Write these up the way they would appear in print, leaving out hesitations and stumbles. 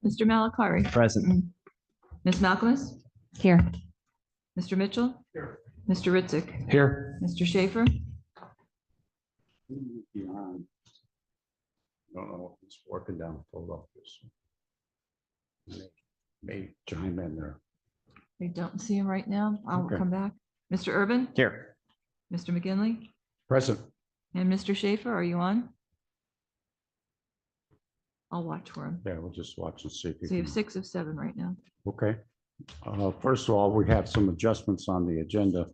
Mr. Malakari. Present. Ms. Malcolmus. Here. Mr. Mitchell. Here. Mr. Ritzick. Here. Mr. Schaefer. Behind. Don't know if it's working down Philadelphia. May chime in there. I don't see him right now. I'll Okay. come back. Mr. Urban. Here. Mr. McGinley. Present. And Mr. Schaefer, are you on? I'll watch for him. Yeah, we'll just watch and see. If So you have can- 6 of 7 right now. Okay. First of all, we have some adjustments on the agenda.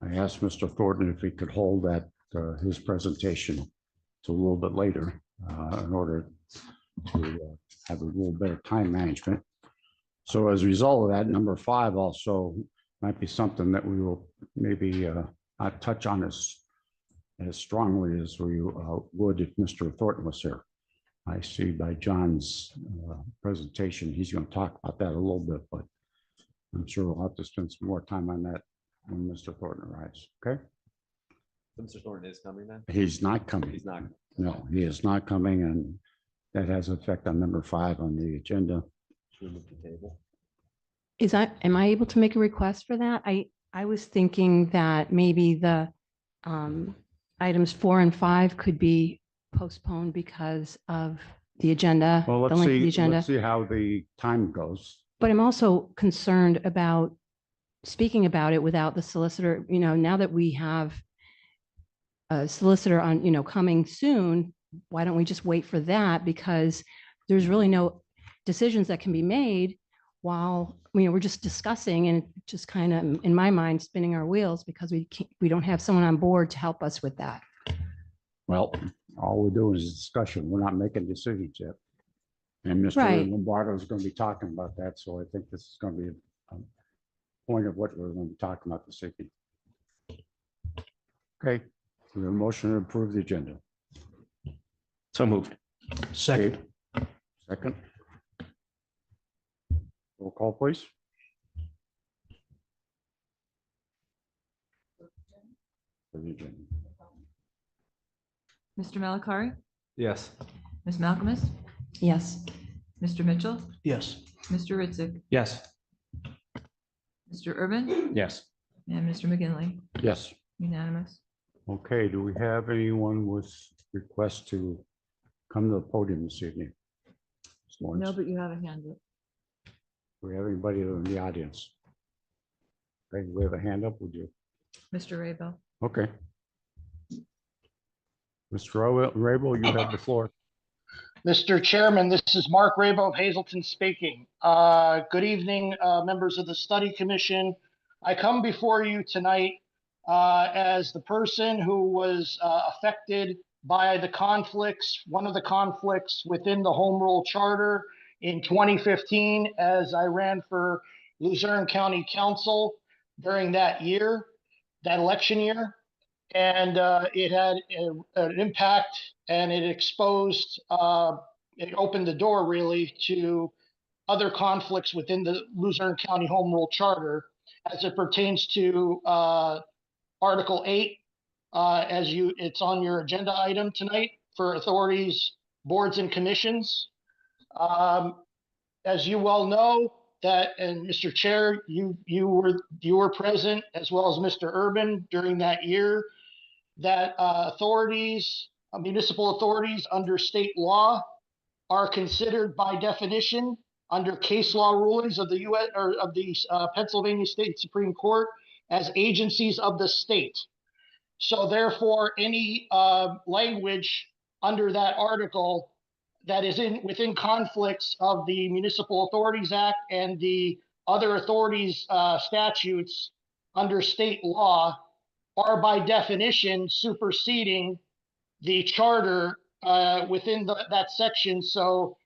I asked Mr. Thornton if he could hold that, his presentation to a little bit later in order to have a little better time management. So as a result of that, number 5 also might be something that we will maybe not touch on as strongly as we would if Mr. Thornton was here. I see by John's presentation, he's going to talk about that a little bit, but I'm sure we'll have to spend some more time on that when Mr. Thornton arrives. Okay? Mr. Thornton is coming then? He's not coming. He's not. No, he is not coming, and that has an effect on number 5 on the agenda. Should we move the table? Am I able to make a request for that? I was thinking that maybe the items 4 and 5 could be postponed because of the agenda, Well, the let's length of the see. agenda. Let's see how the time goes. But I'm also concerned about speaking about it without the solicitor, now that we have a solicitor on, coming soon, why don't we just wait for that? Because there's really no decisions that can be made while, we're just discussing and just kind of, in my mind, spinning our wheels because we don't have someone on board to help us with that. Well, all we're doing is discussion. We're not making decisions yet. And Mr. Right. Lombardo is going to be talking about that. So I think this is going to be a point of what we're going to be talking about this evening. Okay, we have a motion to approve the agenda. So moved. Second. Second. Roll call, please. For the agenda. Mr. Malakari. Yes. Ms. Malcolmus. Yes. Mr. Mitchell. Yes. Mr. Ritzick. Yes. Mr. Urban. Yes. And Mr. McGinley. Yes. Unanimous. Okay, do we have anyone with requests to come to the podium this evening? Ms. Lawrence? No, but you have a hand up. Do we have anybody in the audience? Okay, we have a hand up, would you? Mr. Rabel. Okay. Mr. Rabel, you have the floor. Mr. Chairman, this is Mark Rabo of Hazleton speaking. Good evening, members of the Study Commission. I come before you tonight as the person who was affected by the conflicts, one of the conflicts within the Home Rule Charter in 2015 as I ran for Luzerne County Council during that year, that election year. And it had an impact, and it exposed, it opened the door really to other conflicts within the Luzerne County Home Rule Charter as it pertains to Article 8, it's on your agenda item tonight for authorities, boards, and commissions. As you well know, and Mr. Chair, you were present as well as Mr. Urban during that year, that municipal authorities under state law are considered by definition under case law rulings of the U.S. or of the Pennsylvania State Supreme Court as agencies of the state. So therefore, any language under that article that is within conflicts of the Municipal Authorities Act and the other authorities statutes under state law are by definition superseding the charter within that section. So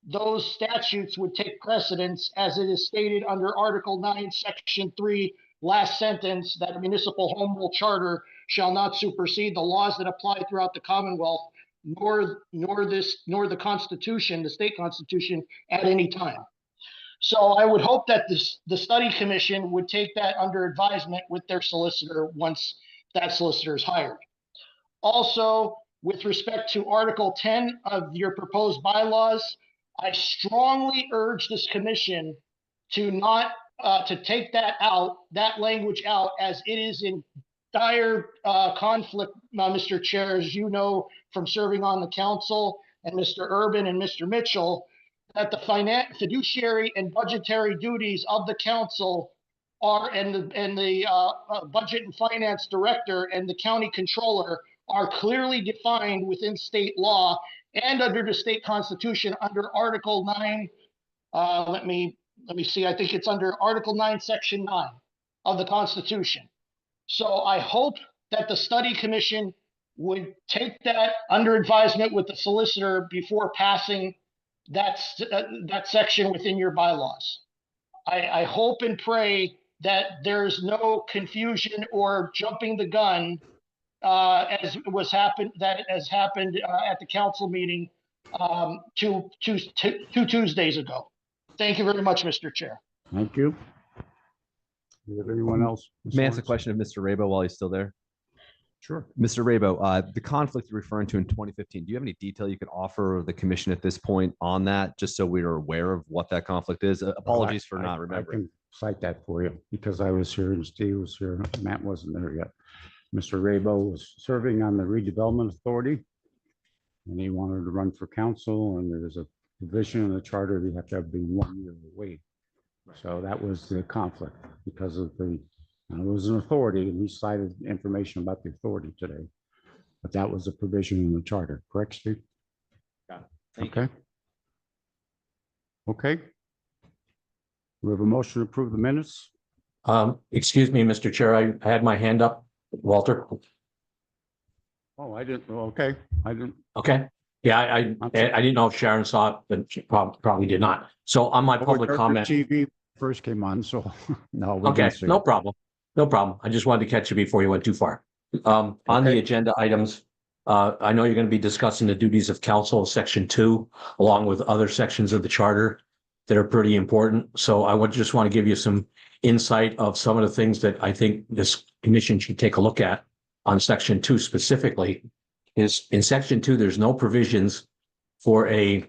those statutes would take precedence as it is stated under Article 9, Section 3, last sentence, that a municipal home rule charter shall not supersede the laws that apply throughout the Commonwealth, nor the Constitution, the state Constitution, at any time. So I would hope that the study commission would take that under advisement with their solicitor once that solicitor is hired. Also, with respect to Article 10 of your proposed bylaws, I strongly urge this commission to not, to take that language out, as it is in dire conflict, Mr. Chair, as you know from serving on the council, and Mr. Urban and Mr. Mitchell, that the fiduciary and budgetary duties of the council are, and the budget and finance director and the county controller are clearly defined within state law and under the state constitution under Article 9. Let me see, I think it's under Article 9, Section 9 of the Constitution. So I hope that the study commission would take that under advisement with the solicitor before passing that section within your bylaws. I hope and pray that there's no confusion or jumping the gun as has happened at the council meeting 2 Tuesdays ago. Thank you very much, Mr. Chair. Thank you. Do you have anyone else? May I ask a question of Mr. Rabo while he's still there? Sure. Mr. Rabo, the conflict you're referring to in 2015, do you have any detail you could offer the commission at this point on that, just so we are aware of what that conflict is? Apologies for not remembering. I can cite that for you because I was here and Steve was here. Matt wasn't there yet. Mr. Rabo was serving on the redevelopment authority and he wanted to run for council, and there's a provision in the charter you have to be 1 year away. So that was the conflict because of it was an authority, and he cited information about the authority today. But that was a provision in the charter, correct, Steve? Got it. Thank Okay. Okay. We have a motion to approve the minutes. Excuse me, Mr. Chair, I had my hand up. Walter. Oh, I didn't. Okay, I didn't. Okay. Yeah, I didn't know if Sharon saw it, but she probably did not. So on my public comment. TV first came on, so no. we Okay, didn't see no it. problem. No problem. I just wanted to catch you before you went too far. On the Okay. agenda items, I know you're going to be discussing the duties of council, section 2, along with other sections of the charter that are pretty important. So I would just want to give you some insight of some of the things that I think this commission should take a look at on section 2 specifically. Is in section 2, there's no provisions for a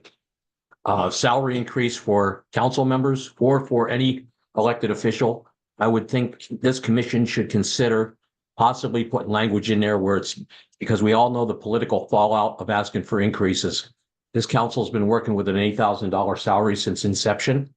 salary increase for council members or for any elected official. I would think this commission should consider possibly putting language in there where it's, because we all know the political fallout of asking for increases. This council's been working with an $8,000 salary since inception,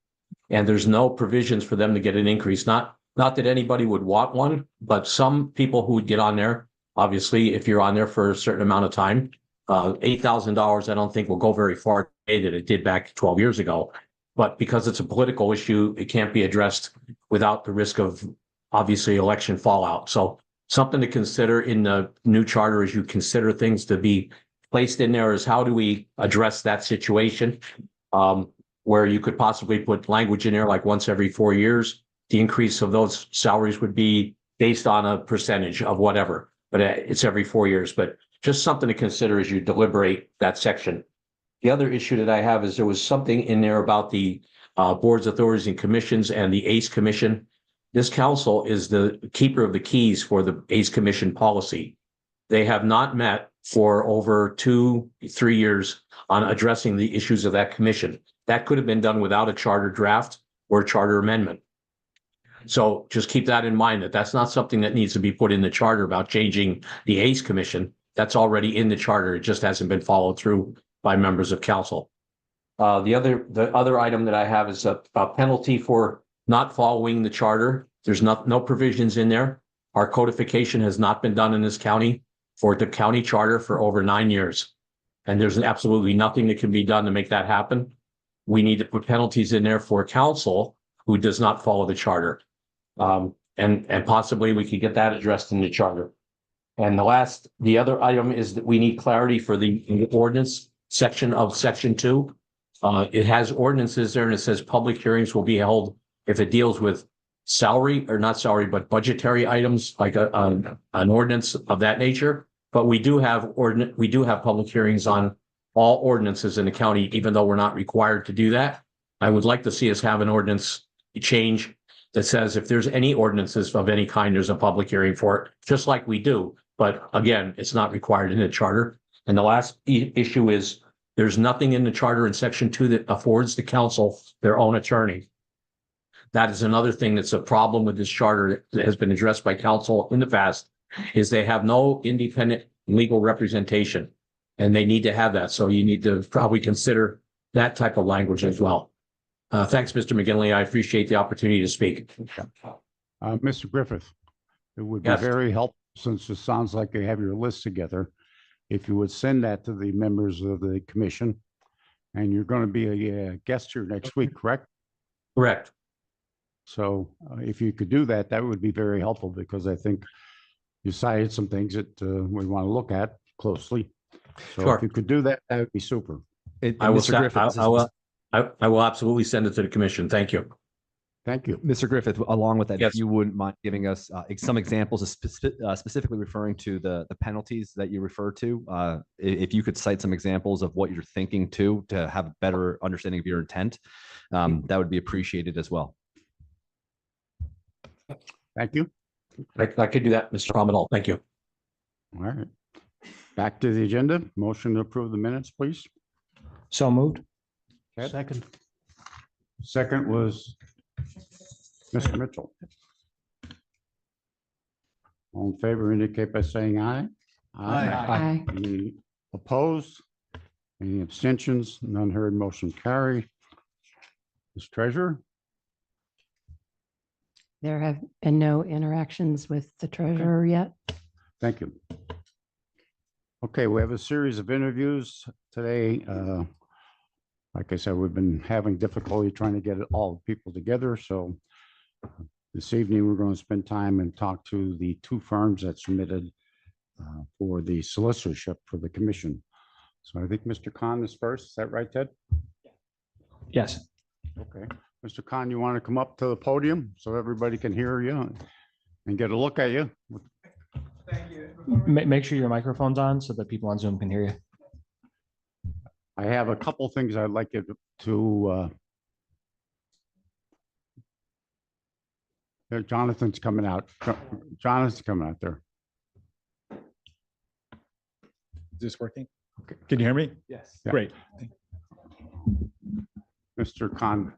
and there's no provisions for them to get an increase. Not that anybody would want one, but some people who would get on there, obviously, if you're on there for a certain amount of time, $8,000, I don't think will go very far today that it did back 12 years ago. But because it's a political issue, it can't be addressed without the risk of obviously election fallout. So something to consider in the new charter as you consider things to be placed in there is how do we address that situation? Where you could possibly put language in there like once every 4 years, the increase of those salaries would be based on a percentage of whatever, but it's every 4 years. But just something to consider as you deliberate that section. The other issue that I have is there was something in there about the boards, authorities, and commissions and the ACE Commission. This council is the keeper of the keys for the ACE Commission policy. They have not met for over 2-3 years on addressing the issues of that commission. That could have been done without a charter draft or a charter amendment. So just keep that in mind, that that's not something that needs to be put in the charter about changing the ACE Commission. That's already in the charter. It just hasn't been followed through by members of council. The other item that I have is a penalty for not following the charter. There's no provisions in there. Our codification has not been done in this county for the county charter for over 9 years. And there's absolutely nothing that can be done to make that happen. We need to put penalties in there for council who does not follow the charter. And possibly we could get that addressed in the charter. And the other item is that we need clarity for the ordinance section of section 2. It has ordinances there and it says public hearings will be held if it deals with salary or not salary, but budgetary items like an ordinance of that nature. But we do have public hearings on all ordinances in the county, even though we're not required to do that. I would like to see us have an ordinance change that says if there's any ordinances of any kind, there's a public hearing for it, just like we do. But again, it's not required in the charter. And the last issue is There's nothing in the charter in section 2 that affords the council their own attorney. That is another thing that's a problem with this charter that has been addressed by council in the past, is they have no independent legal representation. And they need to have that. So you need to probably consider that type of language as well. Thanks, Mr. McGinley. I appreciate the opportunity to speak. Mr. Griffith, it would be Yes. very helpful, since it sounds like you have your list together, if you would send that to the members of the commission. And you're going to be a guest here next week, correct? Correct. So if you could do that, that would be very helpful, because I think you cited some things that we want to look at closely. So Sure. if you could do that, that would be super. I will, Mr. Griffith, this is- I will absolutely send it to the commission. Thank you. Thank you. Mr. Griffith, along with that, Yes. if you wouldn't mind giving us some examples of specifically referring to the penalties that you refer to, if you could cite some examples of what you're thinking to have a better understanding of your intent, that would be appreciated as well. Thank you. I could do that, Mr. Romanel. Thank you. All right. Back to the agenda. Motion to approve the minutes, please. So moved. Second. Second was Mr. Mitchell. All in favor indicate by saying aye. Aye. Any opposed? Any abstentions? None heard. Motion carried. Ms. Treasurer? There have been no interactions with the treasurer yet. Thank you. Okay, we have a series of interviews today. Like I said, we've been having difficulty trying to get all the people together. So this evening, we're going to spend time and talk to the two firms that submitted for the solicitorship for the commission. So I think Mr. Khan is first. Is that right, Ted? Yes. Okay. Mr. Khan, you want to come up to the podium so everybody can hear you and get a look at you? Make sure your microphone's on so that people on Zoom can hear you. I have a couple things I'd like you to there, Jonathan's coming out. Jonathan's coming out there. Is this working? Okay. Can you hear me? Yes. Yeah. Great. Mr. Khan,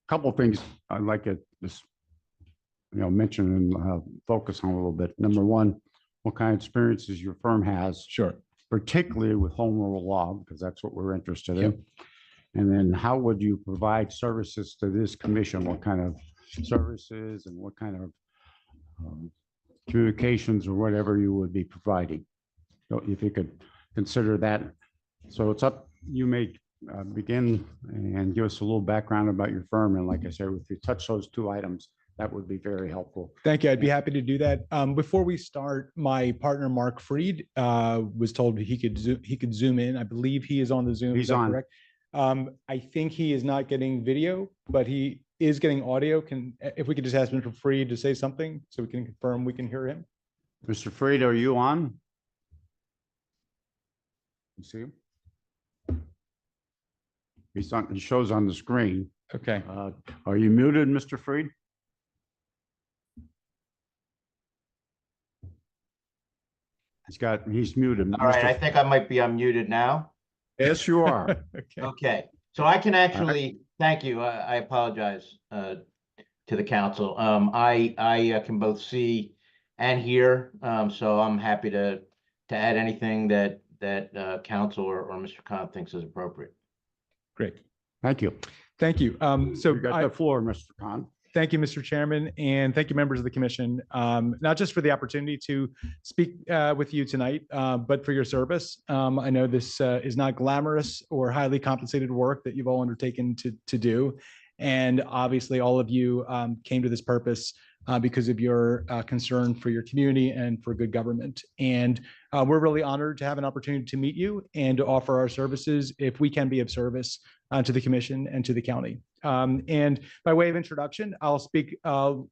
couple things I'd like to just, mention and focus on a little bit. Number one, what kind of experiences your firm has, Sure. particularly with home rule law, because that's what we're interested in. And then how would you provide services to this commission? What kind of services and what kind of communications or whatever you would be providing? So if you could consider that. So it's up, you may begin and give us a little background about your firm. And like I said, if you touch those two items, that would be very helpful. Thank you. I'd be happy to do that. Before we start, my partner, Mark Freed, was told he could zoom in. I believe he is on the Zoom. He's Is that on. correct? I think he is not getting video, but he is getting audio. If we could just ask Mr. Freed to say something so we can confirm we can hear him. Mr. Freed, are you on? You see him? He's on, he shows on the screen. Okay. Are you muted, Mr. Freed? He's muted. All right, I Mr. think I might be unmuted now. Yes, you are. Okay. Okay, so I can actually, thank you, I apologize to the council. I can both see and hear, so I'm happy to add anything that council or Mr. Khan thinks is appropriate. Great. Thank you. Thank you. So You got the floor, Mr. Khan. Thank you, Mr. Chairman, and thank you, members of the commission, not just for the opportunity to speak with you tonight, but for your service. I know this is not glamorous or highly compensated work that you've all undertaken to do. And obviously, all of you came to this purpose because of your concern for your community and for good government. And we're really honored to have an opportunity to meet you and to offer our services if we can be of service to the commission and to the county. And by way of introduction, I'll speak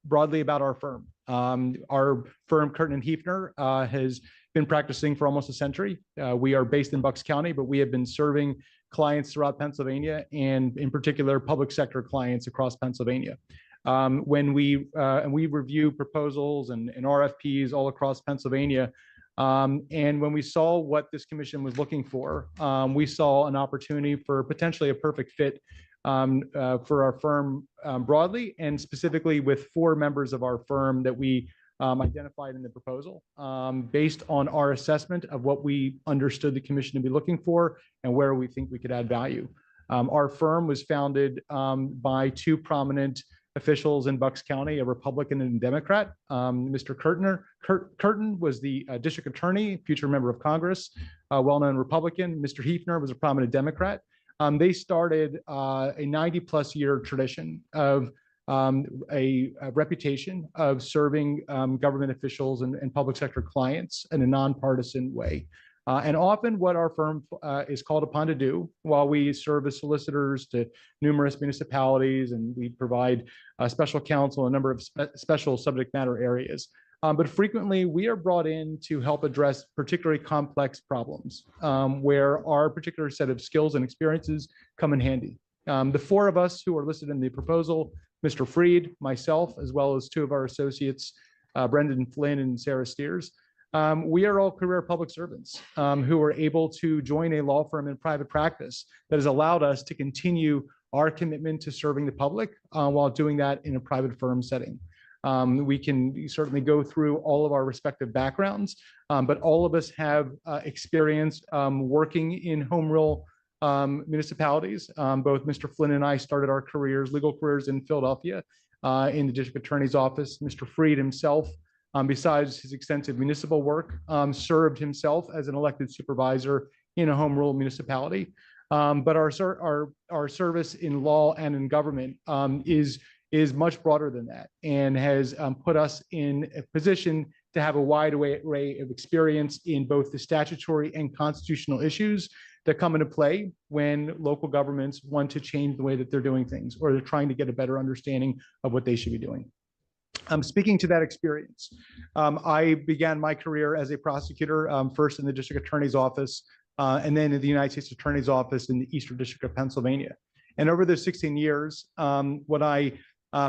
broadly about our firm. Our firm, Curtin and Hefner, has been practicing for almost a century. We are based in Bucks County, but we have been serving clients throughout Pennsylvania and in particular public sector clients across Pennsylvania. When we review proposals and RFPs all across Pennsylvania, And when we saw what this commission was looking for, we saw an opportunity for potentially a perfect fit for our firm broadly, and specifically with 4 members of our firm that we identified in the proposal based on our assessment of what we understood the commission to be looking for and where we think we could add value. Our firm was founded by 2 prominent officials in Bucks County, a Republican and a Democrat. Mr. Curtin was the district attorney, future member of Congress, a well-known Republican. Mr. Hefner was a prominent Democrat. They started a 90-plus year tradition of a reputation of serving government officials and public sector clients in a nonpartisan way. And often what our firm is called upon to do, while we serve as solicitors to numerous municipalities and we provide special counsel in a number of special subject matter areas, but frequently we are brought in to help address particularly complex problems where our particular set of skills and experiences come in handy. The 4 of us who are listed in the proposal, Mr. Freed, myself, as well as 2 of our associates, Brendan Flynn and Sarah Steers, we are all career public servants who are able to join a law firm in private practice that has allowed us to continue our commitment to serving the public while doing that in a private firm setting. We can certainly go through all of our respective backgrounds, but all of us have experience working in home rule municipalities. Both Mr. Flynn and I started our legal careers in Philadelphia in the district attorney's office. Mr. Freed himself, besides his extensive municipal work, served himself as an elected supervisor in a home rule municipality. But our service in law and in government is much broader than that, and has put us in a position to have a wide array of experience in both the statutory and constitutional issues that come into play when local governments want to change the way that they're doing things, or they're trying to get a better understanding of what they should be doing. Speaking to that experience, I began my career as a prosecutor, first in the district attorney's office, and then in the United States Attorney's Office in the Eastern District of Pennsylvania. And over those 16 years, what I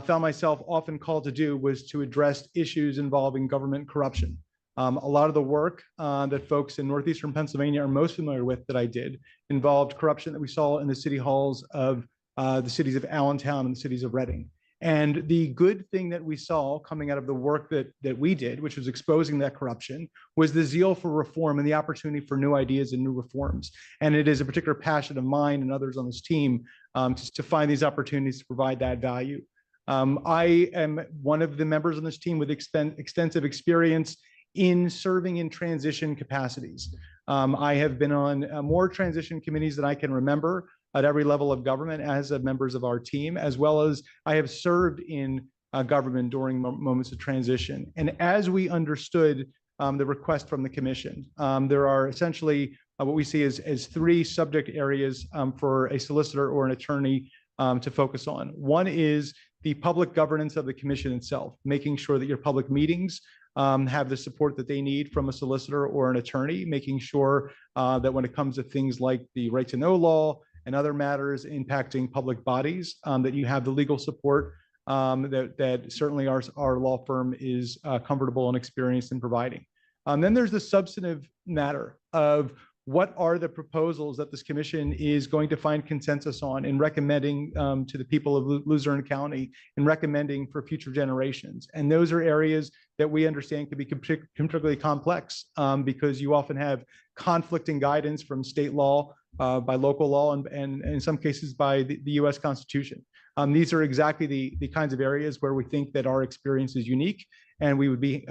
found myself often called to do was to address issues involving government corruption. A lot of the work that folks in Northeastern Pennsylvania are most familiar with that I did involved corruption that we saw in the city halls of the cities of Allentown and the cities of Reading. And the good thing that we saw coming out of the work that we did, which was exposing that corruption, was the zeal for reform and the opportunity for new ideas and new reforms. And it is a particular passion of mine and others on this team to find these opportunities to provide that value. I am one of the members on this team with extensive experience in serving in transition capacities. I have been on more transition committees than I can remember at every level of government as members of our team, as well as I have served in government during moments of transition. And as we understood the request from the commission, there are essentially what we see as 3 subject areas for a solicitor or an attorney to focus on. One is the public governance of the commission itself, making sure that your public meetings have the support that they need from a solicitor or an attorney, making sure that when it comes to things like the right to know law and other matters impacting public bodies, that you have the legal support that certainly our law firm is comfortable and experienced in providing. Then there's the substantive matter of what are the proposals that this commission is going to find consensus on in recommending to the people of Luzerne County and recommending for future generations. And those are areas that we understand can be particularly complex because you often have conflicting guidance from state law, by local law, and in some cases by the US Constitution. These are exactly the kinds of areas where we think that our experience is unique, and we would be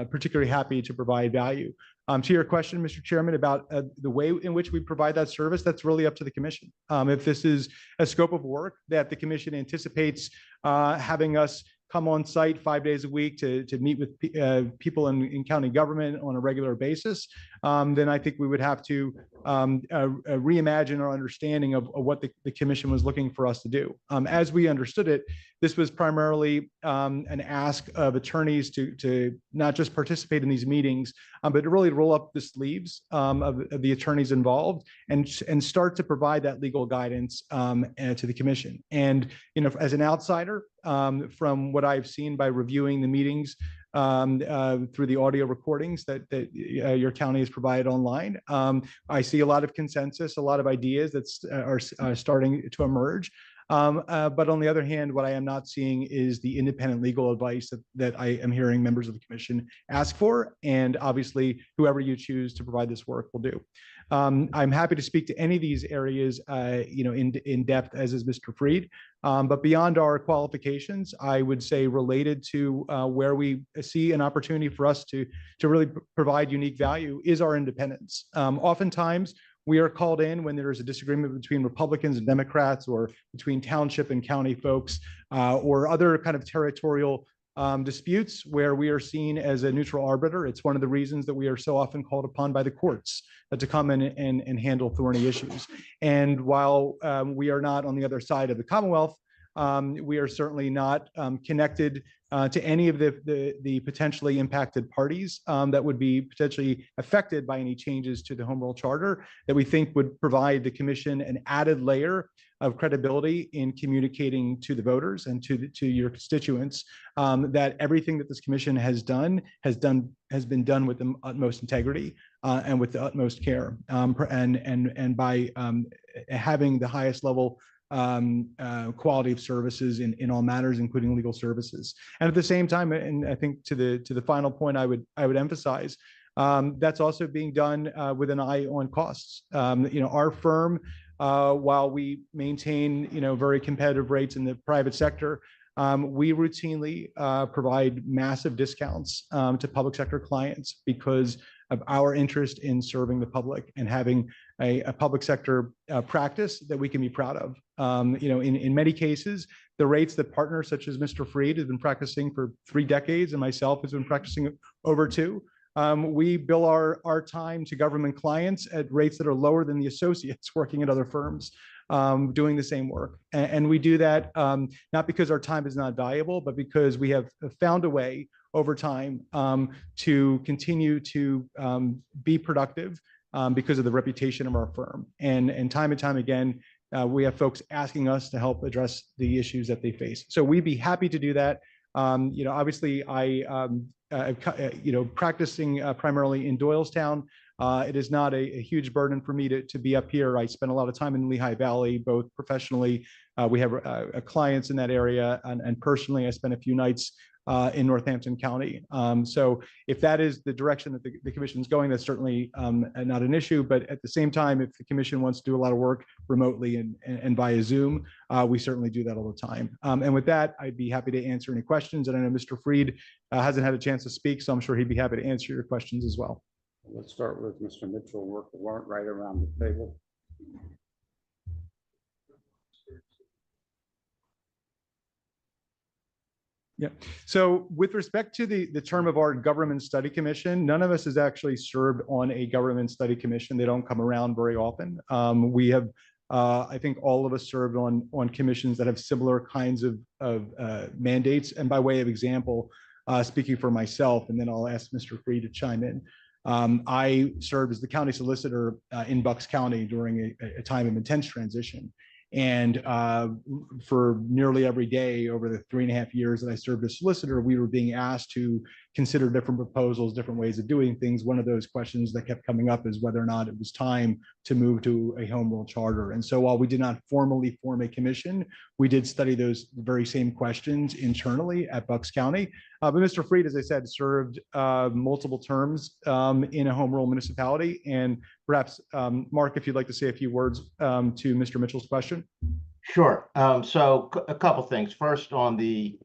particularly happy to provide value. To your question, Mr. Chairman, about the way in which we provide that service, that's really up to the commission. If this is a scope of work that the commission anticipates having us come on site 5 days a week to meet with people in county government on a regular basis, then I think we would have to reimagine our understanding of what the commission was looking for us to do. As we understood it, this was primarily an ask of attorneys to not just participate in these meetings, but to really roll up the sleeves of the attorneys involved and start to provide that legal guidance to the commission. And as an outsider, from what I've seen by reviewing the meetings through the audio recordings that your county has provided online. I see a lot of consensus, a lot of ideas that are starting to emerge. But on the other hand, what I am not seeing is the independent legal advice that I am hearing members of the commission ask for. And obviously, whoever you choose to provide this work will do. I'm happy to speak to any of these areas, in depth, as is Mr. Freed. But beyond our qualifications, I would say related to where we see an opportunity for us to really provide unique value is our independence. Oftentimes, we are called in when there is a disagreement between Republicans and Democrats, or between township and county folks, or other kind of territorial disputes where we are seen as a neutral arbiter. It's one of the reasons that we are so often called upon by the courts to come in and handle thorny issues. And while we are not on the other side of the Commonwealth, we are certainly not connected to any of the potentially impacted parties that would be potentially affected by any changes to the Home Rule Charter that we think would provide the commission an added layer of credibility in communicating to the voters and to your constituents that everything that this commission has been done with the utmost integrity and with the utmost care, and by having the highest level quality of services in all matters, including legal services. And at the same time, and I think to the final point, I would emphasize that's also being done with an eye on costs. Our firm, while we maintain very competitive rates in the private sector, we routinely provide massive discounts to public sector clients because of our interest in serving the public and having a public sector practice that we can be proud of. In many cases, the rates that partners such as Mr. Freed has been practicing for 3 decades and myself has been practicing over 2. We bill our time to government clients at rates that are lower than the associates working at other firms doing the same work. And we do that not because our time is not valuable, but because we have found a way over time to continue to be productive because of the reputation of our firm. And time again, we have folks asking us to help address the issues that they face. So we'd be happy to do that. Obviously, practicing primarily in Doylestown, it is not a huge burden for me to be up here. I spend a lot of time in Lehigh Valley, both professionally. We have clients in that area, and personally, I spent a few nights in Northampton County. So if that is the direction that the commission is going, that's certainly not an issue. But at the same time, if the commission wants to do a lot of work remotely and via Zoom, we certainly do that all the time. And with that, I'd be happy to answer any questions. And I know Mr. Freed hasn't had a chance to speak, so I'm sure he'd be happy to answer your questions as well. Let's start with Mr. Mitchell, work the warrant right around the table. Yeah. So with respect to the term of our government study commission, none of us has actually served on a government study commission. They don't come around very often. We have, I think all of us served on commissions that have similar kinds of mandates. And by way of example, speaking for myself, and then I'll ask Mr. Freed to chime in. I served as the county solicitor in Bucks County during a time of intense transition. And for nearly every day over the 3.5 years that I served as solicitor, we were being asked to consider different proposals, different ways of doing things. One of those questions that kept coming up is whether or not it was time to move to a home rule charter. And so while we did not formally form a commission, we did study those very same questions internally at Bucks County. But Mr. Freed, as I said, served multiple terms in a home rule municipality. And perhaps, Mark, if you'd like to say a few words to Mr. Mitchell's question. Sure. So a couple things. First, on the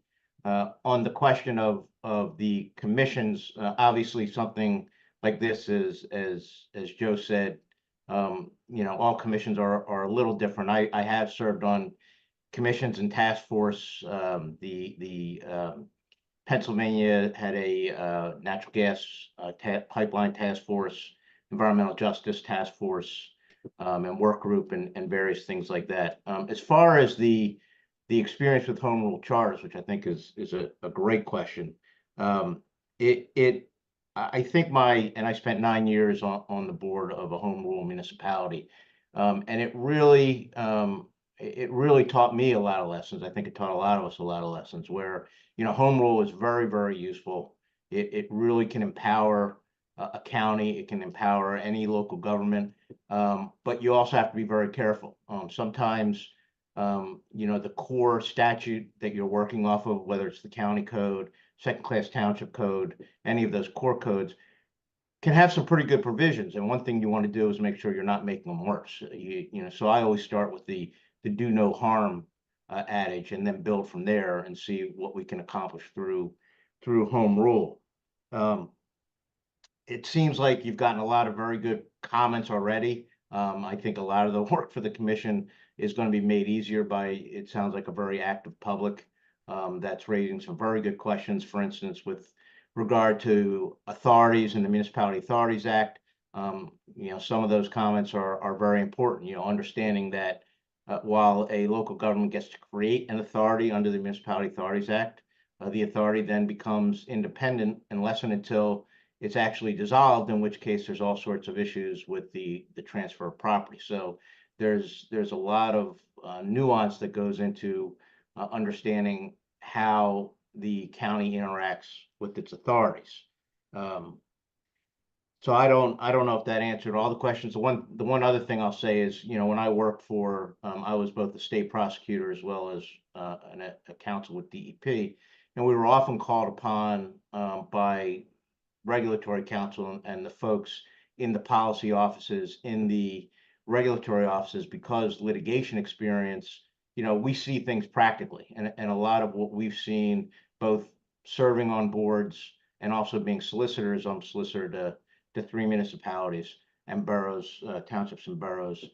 question of the commissions, obviously something like this is, as Joe said, all commissions are a little different. I have served on commissions and task force. The Pennsylvania had a natural gas pipeline task force, environmental justice task force, and work group, and various things like that. As far as the experience with home rule charters, which I think is a great question. I think I spent 9 years on the board of a home rule municipality, and it really taught me a lot of lessons. I think it taught a lot of us a lot of lessons where, home rule is very, very useful It really can empower a county. It can empower any local government. But you also have to be very careful. Sometimes, the core statute that you're working off of, whether it's the county code, second-class township code, any of those core codes, can have some pretty good provisions. And one thing you want to do is make sure you're not making them worse. So I always start with the do no harm adage, and then build from there and see what we can accomplish through home rule. It seems like you've gotten a lot of very good comments already. I think a lot of the work for the commission is going to be made easier by, it sounds like, a very active public that's raising some very good questions. For instance, with regard to authorities and the Municipality Authorities Act, some of those comments are very important. Understanding that while a local government gets to create an authority under the Municipality Authorities Act, the authority then becomes independent unless and until it's actually dissolved, in which case there's all sorts of issues with the transfer of property. So there's a lot of nuance that goes into understanding how the county interacts with its authorities. So I don't know if that answered all the questions. The one other thing I'll say is, when I worked for, I was both a state prosecutor as well as a counsel with DEP, and we were often called upon by regulatory counsel and the folks in the policy offices, in the regulatory offices, because litigation experience, we see things practically, and a lot of what we've seen, both serving on boards and also being solicitors. I'm solicitor to 3 municipalities and boroughs, townships and boroughs.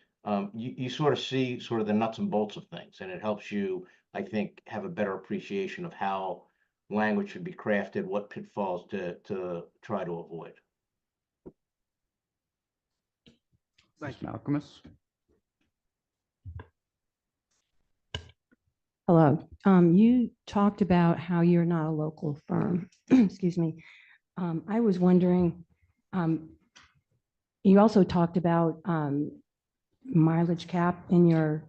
You sort of see sort of the nuts and bolts of things, and it helps you, I think, have a better appreciation of how language should be crafted, what pitfalls to try to avoid. Thanks, Malcolm. Hello. You talked about how you're not a local firm. Excuse me. I was wondering, you also talked about mileage cap in your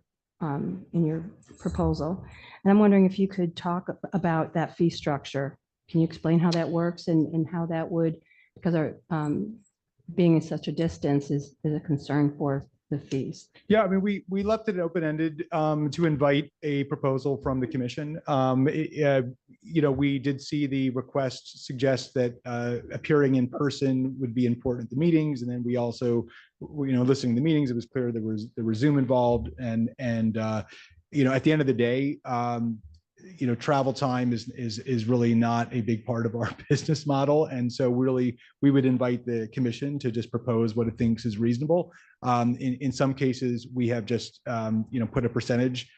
proposal. And I'm wondering if you could talk about that fee structure. Can you explain how that works and how that would, because our being in such a distance is a concern for the fees. Yeah, I mean, we left it open-ended to invite a proposal from the commission. We did see the request suggest that appearing in person would be important at the meetings, and then we also, listening to the meetings, it was clear there was Zoom involved, and at the end of the day, travel time is really not a big part of our business model. And so really, we would invite the commission to just propose what it thinks is reasonable. In some cases, we have just, put a percentage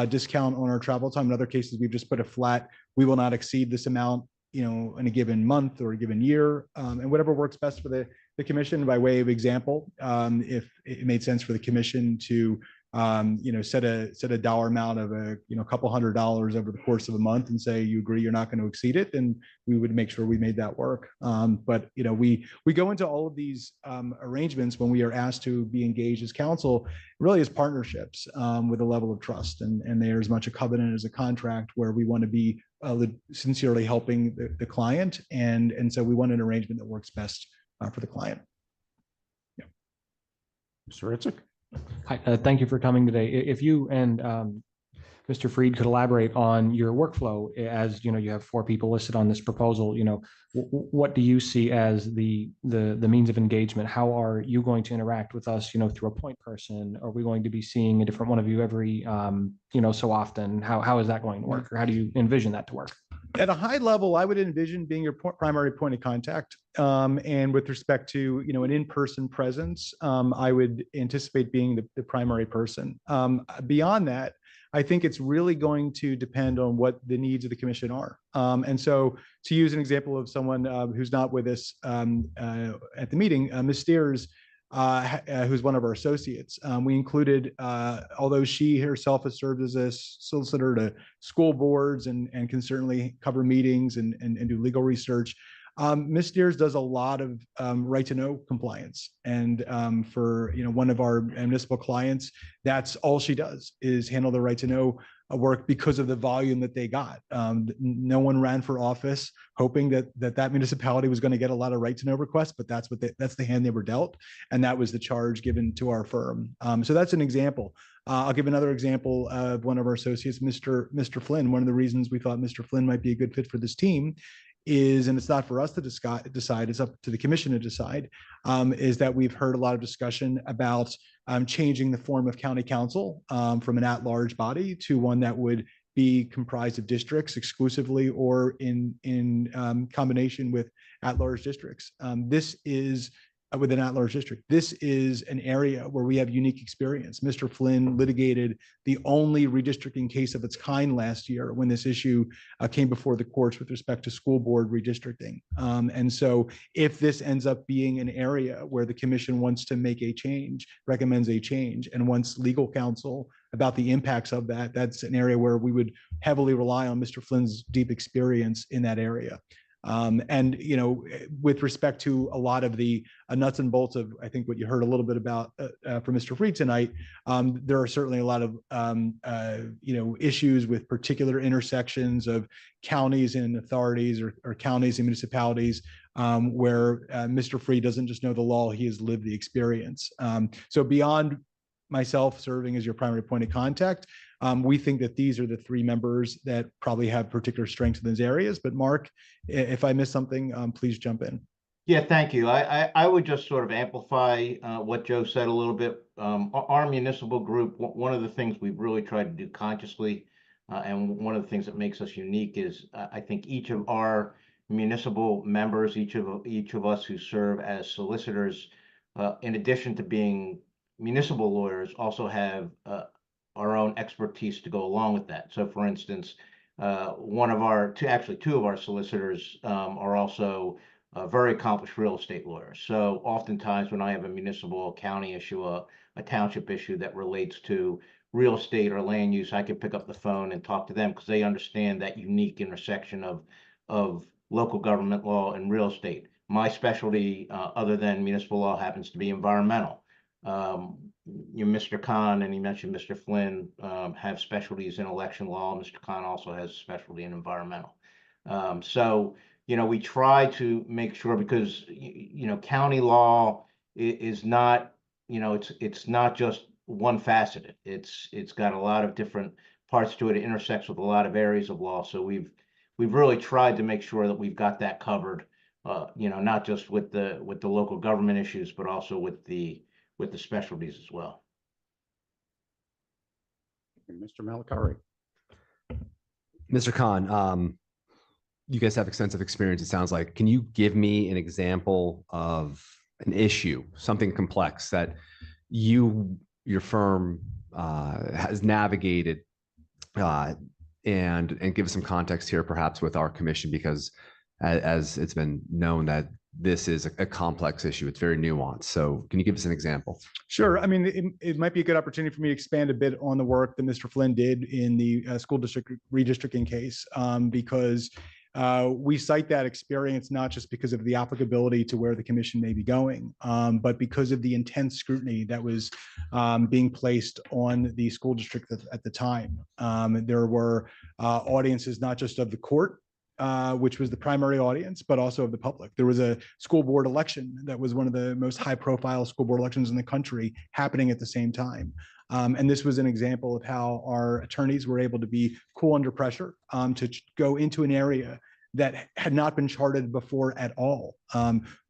discount on our travel time. In other cases, we've just put a flat, we will not exceed this amount, in a given month or a given year, and whatever works best for the commission. By way of example, if it made sense for the commission to set a dollar amount of a couple $100 over the course of a month and say you agree you're not going to exceed it, then we would make sure we made that work. But we go into all of these arrangements when we are asked to be engaged as counsel, really as partnerships with a level of trust, and there's as much a covenant as a contract where we want to be sincerely helping the client, and so we want an arrangement that works best for the client. Yeah. Mr. Ritzik. Hi, thank you for coming today. If you and Mr. Freed could elaborate on your workflow, as you have 4 people listed on this proposal. What do you see as the means of engagement? How are you going to interact with us? Through a point person? Are we going to be seeing a different one of you every so often? How is that going to work, or how do you envision that to work? At a high level, I would envision being your primary point of contact. And with respect to, an in-person presence, I would anticipate being the primary person. Beyond that, I think it's really going to depend on what the needs of the commission are. And so to use an example of someone who's not with us at the meeting, Ms. Steers, who's one of our associates. We included, although she herself has served as a solicitor to school boards and can certainly cover meetings and do legal research. Ms. Steers does a lot of right to know compliance. And for one of our municipal clients, that's all she does, is handle the right to know work because of the volume that they got. No one ran for office hoping that municipality was going to get a lot of right to know requests, but that's the hand they were dealt, and that was the charge given to our firm. So that's an example. I'll give another example of one of our associates, Mr. Flynn. One of the reasons we thought Mr. Flynn might be a good fit for this team is, and it's not for us to decide, it's up to the commission to decide, is that we've heard a lot of discussion about changing the form of county council from an at-large body to one that would be comprised of districts exclusively or in combination with at-large districts. This is with an at-large district. This is an area where we have unique experience. Mr. Flynn litigated the only redistricting case of its kind last year when this issue came before the courts with respect to school board redistricting. And so if this ends up being an area where the commission wants to make a change, recommends a change, and wants legal counsel about the impacts of that, that's an area where we would heavily rely on Mr. Flynn's deep experience in that area. And, you know, with respect to a lot of the nuts and bolts of, I think what you heard a little bit about from Mr. Freed tonight, there are certainly a lot of, you know, issues with particular intersections of counties and authorities or counties and municipalities where Mr. Freed doesn't just know the law, he has lived the experience. So beyond myself serving as your primary point of contact, we think that these are the three members that probably have particular strengths in those areas. But Mark, if I missed something, please jump in. Yeah, thank you. I would just sort of amplify what Joe said a little bit. Our municipal group, one of the things we've really tried to do consciously, and one of the things that makes us unique is I think each of our municipal members, each of us who serve as solicitors, in addition to being municipal lawyers, also have our own expertise to go along with that. So for instance, two of our solicitors are also very accomplished real estate lawyers. So oftentimes when I have a municipal county issue, a township issue that relates to real estate or land use, I can pick up the phone and talk to them because they understand that unique intersection of local government law and real estate. My specialty, other than municipal law, happens to be environmental. Mr. Khan, and he mentioned Mr. Flynn, have specialties in election law. Mr. Khan also has a specialty in environmental. So, you know, we try to make sure, because, you know, county law is not, you know, it's not just one faceted. It's got a lot of different parts to it. It intersects with a lot of areas of law. So we've really tried to make sure that we've got that covered, you know, not just with the local government issues, but also with the specialties as well. Mr. Malakari. Mr. Khan, you guys have extensive experience, it sounds like. Can you give me an example of an issue, something complex that your firm has navigated, and give us some context here, perhaps with our commission, because as it's been known that this is a complex issue. It's very nuanced. So can you give us an example? Sure. I mean, it might be a good opportunity for me to expand a bit on the work that Mr. Flynn did in the school district redistricting case, because we cite that experience not just because of the applicability to where the commission may be going, but because of the intense scrutiny that was being placed on the school district at the time. There were audiences not just of the court, which was the primary audience, but also of the public. There was a school board election that was one of the most high-profile school board elections in the country happening at the same time. And this was an example of how our attorneys were able to be cool under pressure to go into an area that had not been charted before at all.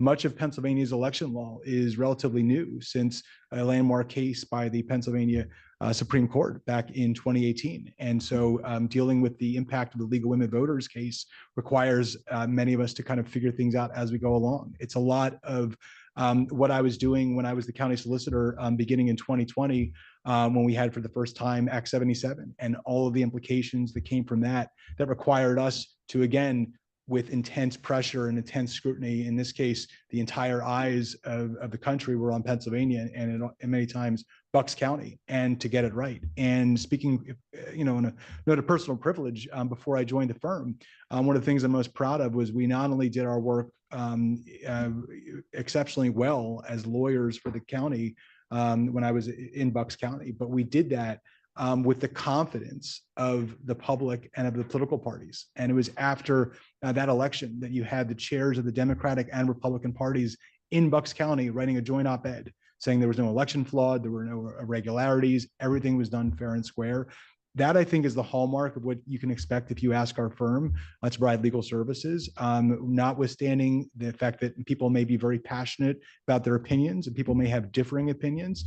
Much of Pennsylvania's election law is relatively new, since a landmark case by the Pennsylvania Supreme Court back in 2018. And so dealing with the impact of the League of Women Voters case requires many of us to kind of figure things out as we go along. It's a lot of what I was doing when I was the county solicitor beginning in 2020, when we had for the first time Act 77 and all of the implications that came from that required us to, again, with intense pressure and intense scrutiny, in this case, the entire eyes of the country were on Pennsylvania and many times Bucks County, and to get it right. And speaking, you know, in a note of personal privilege, before I joined the firm, one of the things I'm most proud of was we not only did our work exceptionally well as lawyers for the county when I was in Bucks County, but we did that with the confidence of the public and of the political parties. And it was after that election that you had the chairs of the Democratic and Republican parties in Bucks County writing a joint op-ed saying there was no election fraud, there were no irregularities, everything was done fair and square. That, I think, is the hallmark of what you can expect if you ask our firm to provide legal services, notwithstanding the fact that people may be very passionate about their opinions and people may have differing opinions.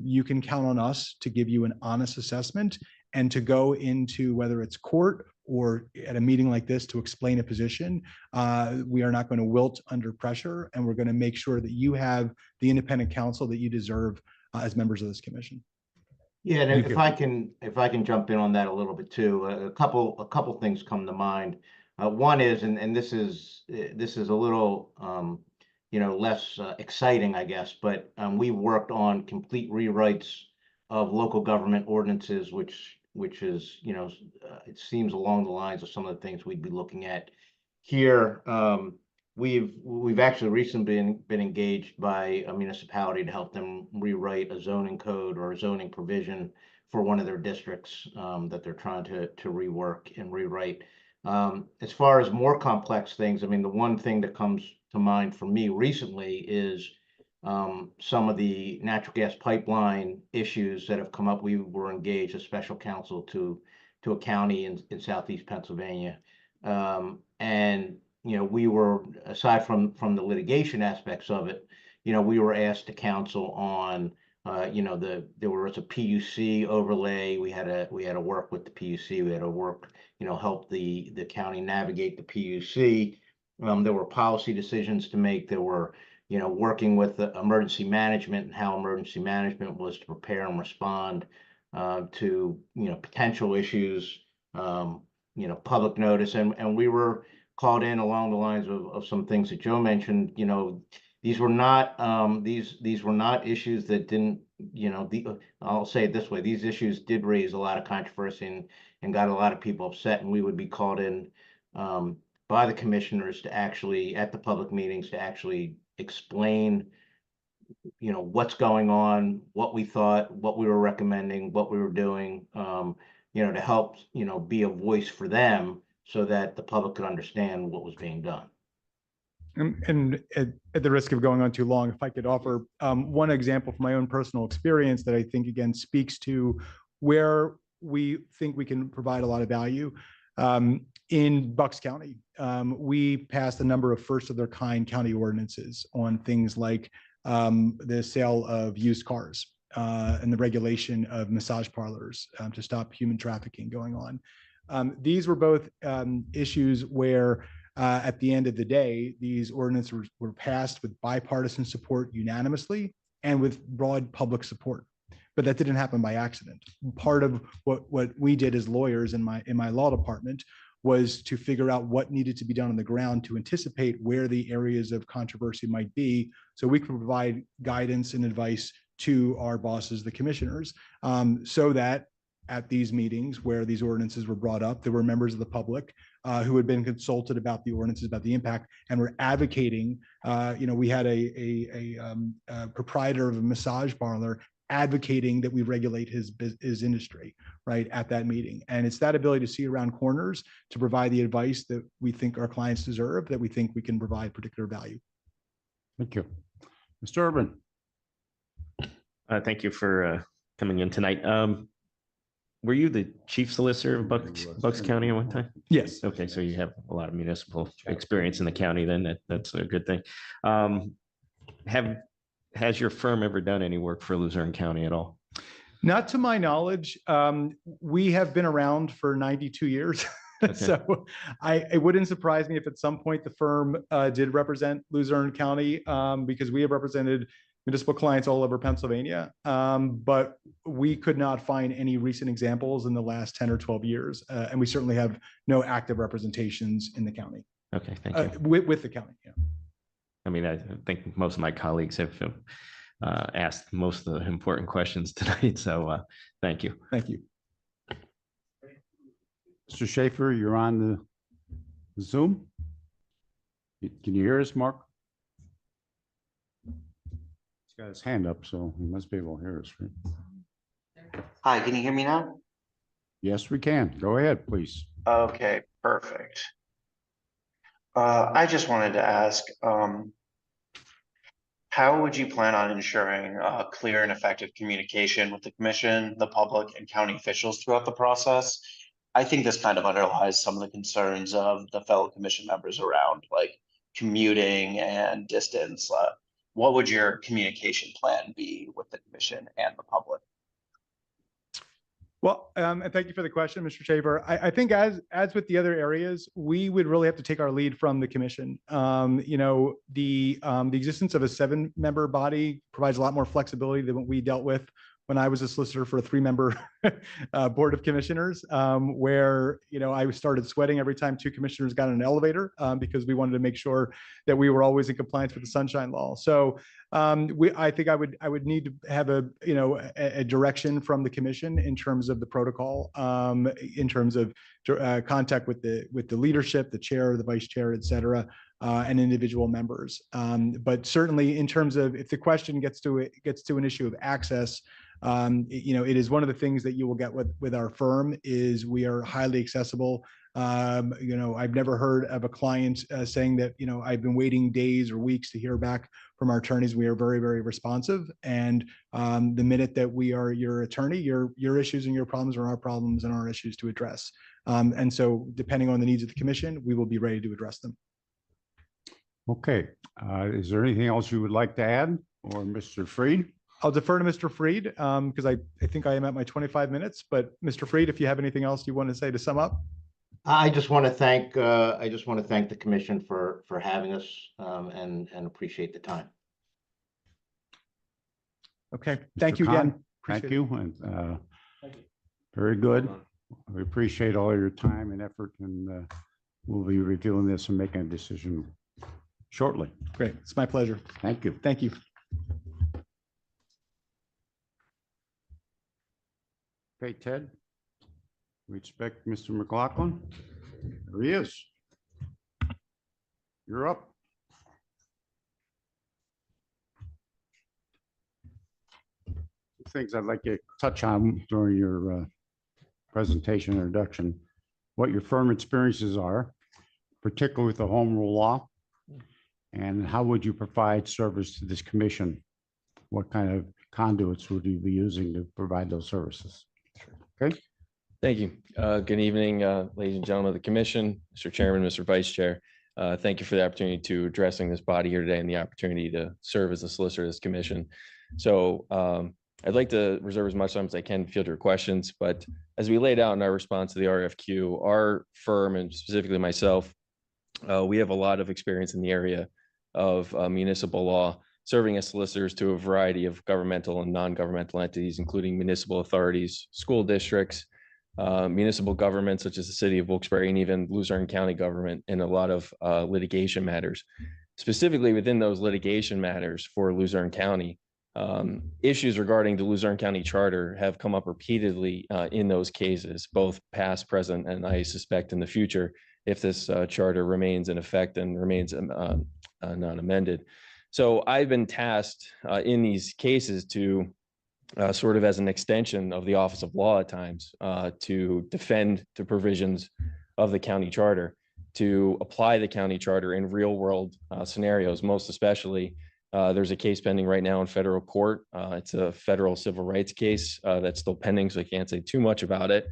You can count on us to give you an honest assessment and to go into, whether it's court or at a meeting like this, to explain a position. We are not going to wilt under pressure, and we're going to make sure that you have the independent counsel that you deserve as members of this commission. Yeah, and Thank if I can jump in on that a little bit too, a couple things come to mind. One is, and this is a little less exciting, I guess, but we worked on complete rewrites of local government ordinances, which is it seems along the lines of some of the things we'd be looking at here. We've actually recently been engaged by a municipality to help them rewrite a zoning code or a zoning provision for one of their districts that they're trying to rework and rewrite. As far as more complex things, I mean, the one thing that comes to mind for me recently is some of the natural gas pipeline issues that have come up. We were engaged as special counsel to a county in southeast Pennsylvania, and we were, aside from the litigation aspects of it, we were asked to counsel on, there was a PUC overlay. We had to work with the PUC. We had to work, help the county navigate the PUC. There were policy decisions to make. There were, working with the emergency management and how emergency management was to prepare and respond to, potential issues, public notice. And we were called in along the lines of some things that Joe mentioned. These were not these were not issues that didn't, I'll say it this way, these issues did raise a lot of controversy and got a lot of people upset, and we would be called in by the commissioners to actually, at the public meetings, to actually explain what's going on, what we thought, what we were recommending, what we were doing, to help be a voice for them, so that the public could understand what was being done. And at the risk of going on too long, if I could offer one example from my own personal experience that I think, again, speaks to where we think we can provide a lot of value. In Bucks County, we passed a number of first of their kind county ordinances on things like the sale of used cars and the regulation of massage parlors to stop human trafficking going on. These were both issues where, at the end of the day, these ordinances were passed with bipartisan support unanimously and with broad public support. But that didn't happen by accident. Part of what we did as lawyers in my law department was to figure out what needed to be done on the ground to anticipate where the areas of controversy might be, so we could provide guidance and advice to our bosses, the commissioners, so that at these meetings where these ordinances were brought up, there were members of the public who had been consulted about the ordinances, about the impact, and were advocating. We had a proprietor of a massage parlor advocating that we regulate his industry, right, at that meeting. And it's that ability to see around corners to provide the advice that we think our clients deserve, that we think we can provide particular value. Thank you. Mr. Urban. Thank you for coming in tonight. Were you the chief solicitor of Bucks County at one time? Yes. Okay, so you have a lot of municipal experience in the county then. That's a good thing. Has your firm ever done any work for Luzerne County at all? Not to my knowledge. We have been around for 92 years. Okay. So it wouldn't surprise me if at some point the firm did represent Luzerne County, because we have represented municipal clients all over Pennsylvania. But we could not find any recent examples in the last 10 or 12 years. And we certainly have no active representations in the county. Okay, thank you. With the county, yeah. I mean, I think most of my colleagues have asked most of the important questions tonight. So thank you. Thank you. Mr. Schaefer, you're on the Zoom. Can you hear us, Mark? He's got his hand up, so he must be able to hear us, right? Hi, can you hear me now? Yes, we can. Go ahead, please. Okay, perfect. I just wanted to ask, how would you plan on ensuring clear and effective communication with the commission, the public, and county officials throughout the process? I think this kind of underlies some of the concerns of the fellow commission members around like commuting and distance. What would your communication plan be with the commission and the public? Well, and thank you for the question, Mr. Shaver. I think as with the other areas, we would really have to take our lead from the commission. The existence of a 7-member body provides a lot more flexibility than what we dealt with when I was a solicitor for a 3-member board of commissioners, where I started sweating every time 2 commissioners got in an elevator because we wanted to make sure that we were always in compliance with the Sunshine Law. So I think I would need to have a direction from the commission in terms of the protocol, in terms of contact with the leadership, the chair, the vice chair, et cetera, and individual members. But certainly in terms of if the question gets to an issue of access, it is one of the things that you will get with our firm is we are highly accessible. I've never heard of a client saying that, I've been waiting days or weeks to hear back from our attorneys. We are very, very responsive. And the minute that we are your attorney, your issues and your problems are our problems and our issues to address. And so depending on the needs of the commission, we will be ready to address them. Okay. Is there anything else you would like to add, or Mr. Freed? I'll defer to Mr. Freed because I think I am at my 25 minutes. But Mr. Freed, if you have anything else you want to say to sum up. I just want to thank the commission for having us and appreciate the time. Okay, thank Mr. you Khan, again. Thank Appreciate it. you. And very good. We appreciate all your time and effort, and we'll be reviewing this and making a decision shortly. Great. It's my pleasure. Thank you. Thank you. Okay, Ted. We expect Mr. McLaughlin. There he is. You're up. Things I'd like to touch on during your presentation introduction, what your firm experiences are, particularly with the home rule law, and how would you provide service to this commission? What kind of conduits would you be using to provide those services? Okay. Thank you. Good evening, ladies and gentlemen of the commission, Mr. Chairman, Mr. Vice Chair. Thank you for the opportunity to addressing this body here today and the opportunity to serve as a solicitor of this commission. So I'd like to reserve as much time as I can to field your questions, but as we laid out in our response to the RFQ, our firm and specifically myself, we have a lot of experience in the area of municipal law, serving as solicitors to a variety of governmental and non-governmental entities, including municipal authorities, school districts, municipal governments such as the city of Wilkes-Barre, and even Luzerne County government in a lot of litigation matters. Specifically within those litigation matters for Luzerne County, issues regarding the Luzerne County Charter have come up repeatedly in those cases, both past, present, and I suspect in the future, if this charter remains in effect and remains not amended. So I've been tasked in these cases to sort of as an extension of the Office of Law at times to defend the provisions of the county charter, to apply the county charter in real world scenarios. Most especially, there's a case pending right now in federal court. It's a federal civil rights case that's still pending, so I can't say too much about it.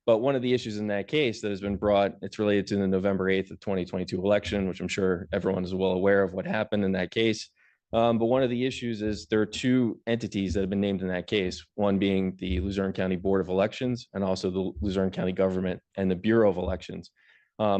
But one of the issues in that case that has been brought, it's related to the November 8th of 2022 election, which I'm sure everyone is well aware of what happened in that case. But one of the issues is there are 2 entities that have been named in that case, one being the Luzerne County Board of Elections and also the Luzerne County government and the Bureau of Elections.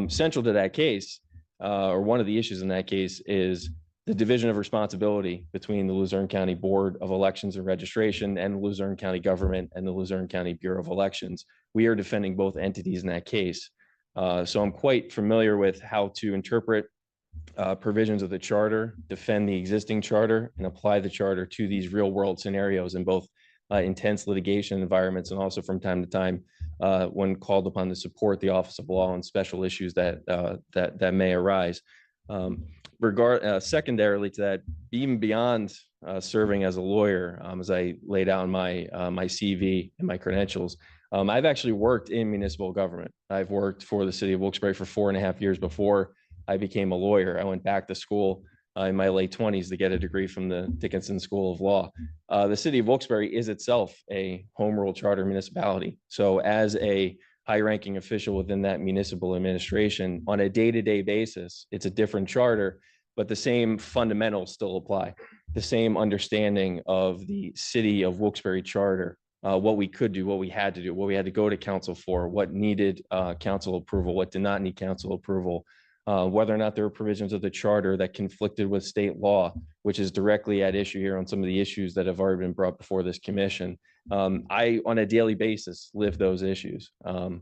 Central to that case, or one of the issues in that case, is the division of responsibility between the Luzerne County Board of Elections and Registration and the Luzerne County government and the Luzerne County Bureau of Elections. We are defending both entities in that case. So I'm quite familiar with how to interpret provisions of the charter, defend the existing charter, and apply the charter to these real world scenarios in both intense litigation environments and also from time to time when called upon to support the Office of Law on special issues that may arise. Secondarily to that, even beyond serving as a lawyer, as I laid out in my CV and my credentials, I've actually worked in municipal government. I've worked for the city of Wilkes-Barre for 4.5 years before I became a lawyer. I went back to school in my late 20s to get a degree from the Dickinson School of Law. The city of Wilkes-Barre is itself a home rule charter municipality. So as a high-ranking official within that municipal administration, on a day-to-day basis, it's a different charter, but the same fundamentals still apply. The same understanding of the city of Wilkes-Barre charter, what we could do, what we had to do, what we had to go to council for, what needed council approval, what did not need council approval, whether or not there were provisions of the charter that conflicted with state law, which is directly at issue here on some of the issues that have already been brought before this commission. I, on a daily basis, live those issues. I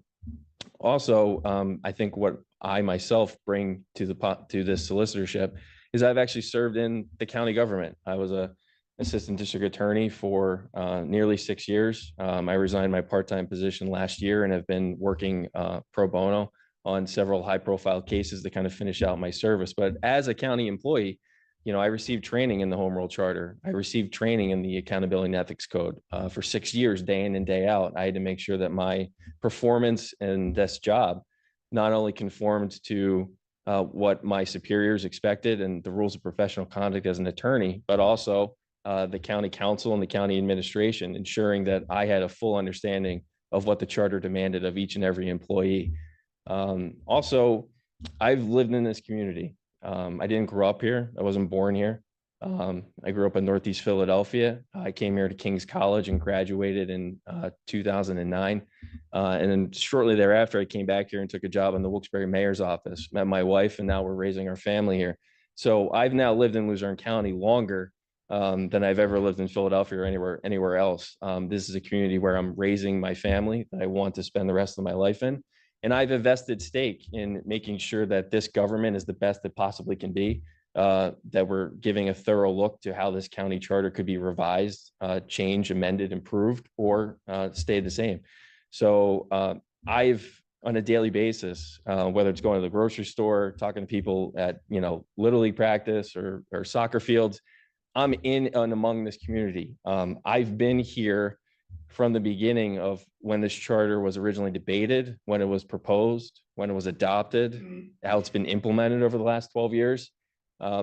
think what I myself bring to this solicitorship is I've actually served in the county government. I was a assistant district attorney for nearly 6 years. I resigned my part-time position last year and have been working pro bono on several high-profile cases to kind of finish out my service. But as a county employee, I received training in the Home Rule Charter. I received training in the Accountability and Ethics Code for 6 years, day in and day out. I had to make sure that my performance in this job not only conformed to what my superiors expected and the rules of professional conduct as an attorney, but also the county council and the county administration, ensuring that I had a full understanding of what the charter demanded of each and every employee. I've lived in this community. I didn't grow up here. I wasn't born here. I grew up in Northeast Philadelphia. I came here to King's College and graduated in 2009. And then shortly thereafter, I came back here and took a job in the Wilkes-Barre mayor's office, met my wife, and now we're raising our family here. So I've now lived in Luzerne County longer than I've ever lived in Philadelphia or anywhere else. This is a community where I'm raising my family that I want to spend the rest of my life in. And I've a vested stake in making sure that this government is the best it possibly can be, that we're giving a thorough look to how this county charter could be revised, changed, amended, improved, or stay the same. So I've, on a daily basis, whether it's going to the grocery store, talking to people at, Little League practice or soccer fields, I'm in and among this community. I've been here from the beginning of when this charter was originally debated, when it was proposed, when it was adopted, how it's been implemented over the last 12 years.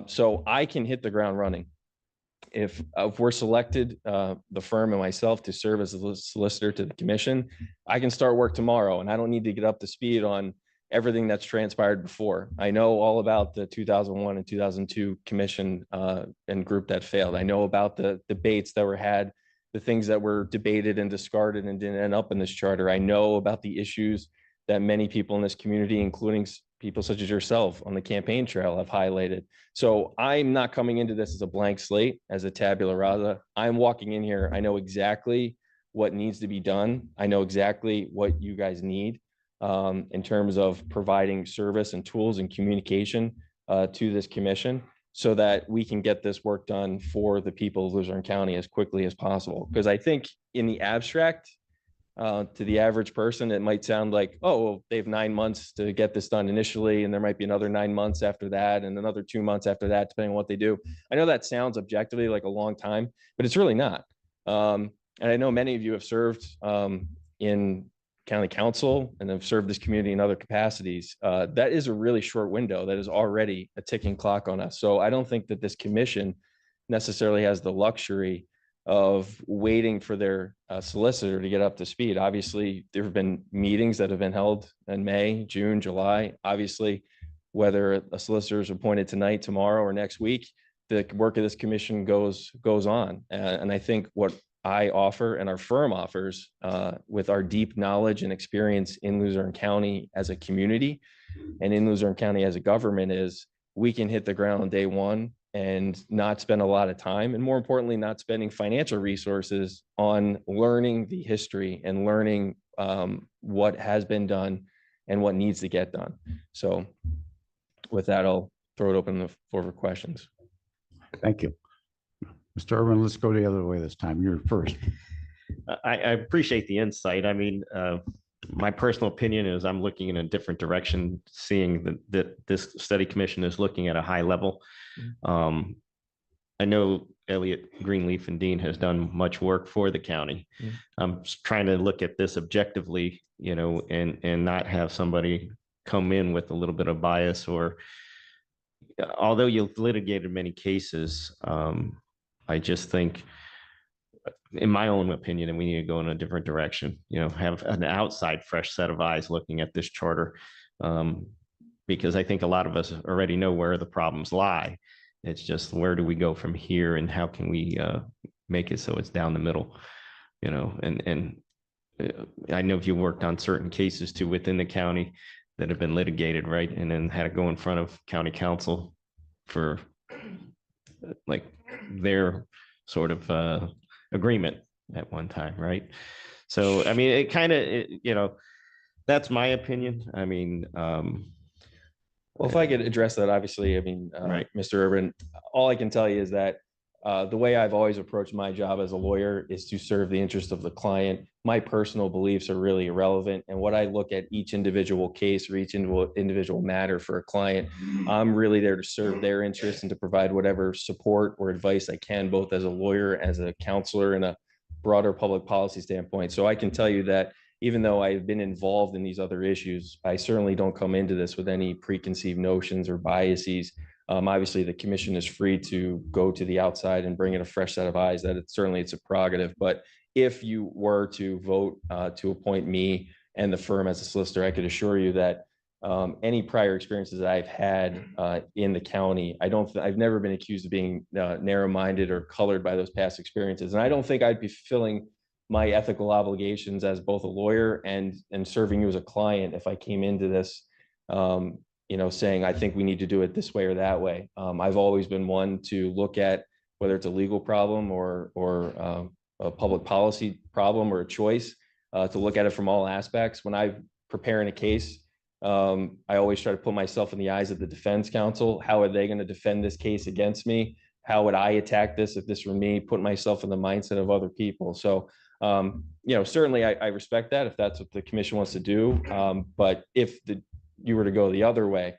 So I can hit the ground running. If we're selected, the firm and myself, to serve as a solicitor to the commission, I can start work tomorrow, and I don't need to get up to speed on everything that's transpired before. I know all about the 2001 and 2002 commission and group that failed. I know about the debates that were had, the things that were debated and discarded and didn't end up in this charter. I know about the issues that many people in this community, including people such as yourself on the campaign trail, have highlighted. So I'm not coming into this as a blank slate, as a tabula rasa. I'm walking in here. I know exactly what needs to be done. I know exactly what you guys need in terms of providing service and tools and communication to this commission, so that we can get this work done for the people of Luzerne County as quickly as possible. Because I think in the abstract, to the average person, it might sound like, oh, well, they have 9 months to get this done initially, and there might be another 9 months after that, and another 2 months after that, depending on what they do. I know that sounds objectively like a long time, but it's really not. And I know many of you have served in county council and have served this community in other capacities. That is a really short window. That is already a ticking clock on us. So I don't think that this commission necessarily has the luxury of waiting for their solicitor to get up to speed. Obviously, there have been meetings that have been held in May, June, July. Obviously, whether a solicitor is appointed tonight, tomorrow, or next week, the work of this commission goes on. And I think what I offer and our firm offers, with our deep knowledge and experience in Luzerne County as a community and in Luzerne County as a government, is we can hit the ground on day one and not spend a lot of time, and more importantly, not spending financial resources on learning the history and learning what has been done and what needs to get done. So with that, I'll throw it open for questions. Thank you. Mr. Irwin, let's go the other way this time. You're first. I appreciate the insight. I mean, my personal opinion is I'm looking in a different direction, seeing that this study commission is looking at a high level. I know Elliot Greenleaf and Dean has done much work for the county. I'm just trying to look at this objectively, you know, and not have somebody come in with a little bit of bias, or although you've litigated many cases, I just think, in my own opinion, and we need to go in a different direction, you know, have an outside fresh set of eyes looking at this charter. Because I think a lot of us already know where the problems lie. It's just, where do we go from here, and how can we make it so it's down the middle, you know? And I know if you worked on certain cases too within the county that have been litigated, right? And then had to go in front of county council for like their sort of agreement at one time, right? So, I mean, it kind of, you know, that's my opinion. I mean, Well, if I could address that, obviously, I mean, Right. Mr. Urban, all I can tell you is that the way I've always approached my job as a lawyer is to serve the interest of the client. My personal beliefs are really irrelevant. And what I look at each individual case or each individual matter for a client, I'm really there to serve their interests and to provide whatever support or advice I can, both as a lawyer, as a counselor, and a broader public policy standpoint. So I can tell you that even though I've been involved in these other issues, I certainly don't come into this with any preconceived notions or biases. Obviously, the commission is free to go to the outside and bring in a fresh set of eyes. That certainly it's a prerogative. But if you were to vote to appoint me and the firm as a solicitor, I could assure you that any prior experiences that I've had in the county, I've never been accused of being narrow-minded or colored by those past experiences. And I don't think I'd be fulfilling my ethical obligations as both a lawyer and serving you as a client if I came into this, you know, saying, I think we need to do it this way or that way. I've always been one to look at whether it's a legal problem or a public policy problem or a choice, to look at it from all aspects. When I'm preparing a case, I always try to put myself in the eyes of the defense counsel. How are they going to defend this case against me? How would I attack this if this were me? Put myself in the mindset of other people. So, you know, certainly I respect that if that's what the commission wants to do. But if you were to go the other way,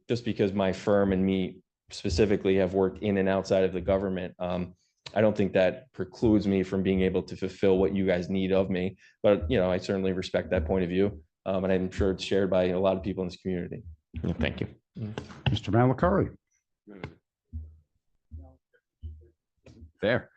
just because my firm and me specifically have worked in and outside of the government, I don't think that precludes me from being able to fulfill what you guys need of me. But, you know, I certainly respect that point of view. And I'm sure it's shared by a lot of people in this community. Yeah, thank you. Mr. Malakari. Fair.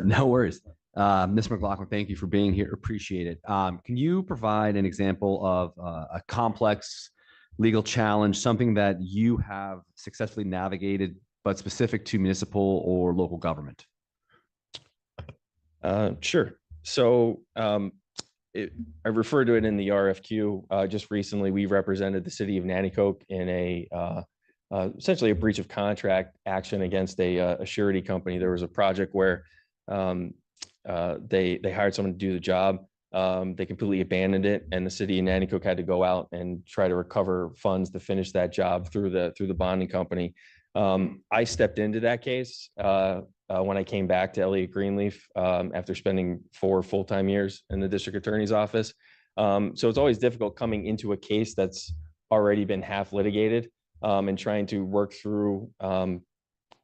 No worries. Ms. McLaughlin, thank you for being here. Appreciate it. Can you provide an example of a complex legal challenge, something that you have successfully navigated, but specific to municipal or local government? Sure. So I referred to it in the RFQ. Just recently, we represented the city of Nanticoke in essentially a breach of contract action against a surety company. There was a project where they hired someone to do the job. They completely abandoned it, and the city of Nanticoke had to go out and try to recover funds to finish that job through the bonding company. I stepped into that case when I came back to Elliot Greenleaf after spending 4 full-time years in the district attorney's office. So it's always difficult coming into a case that's already been half litigated and trying to work through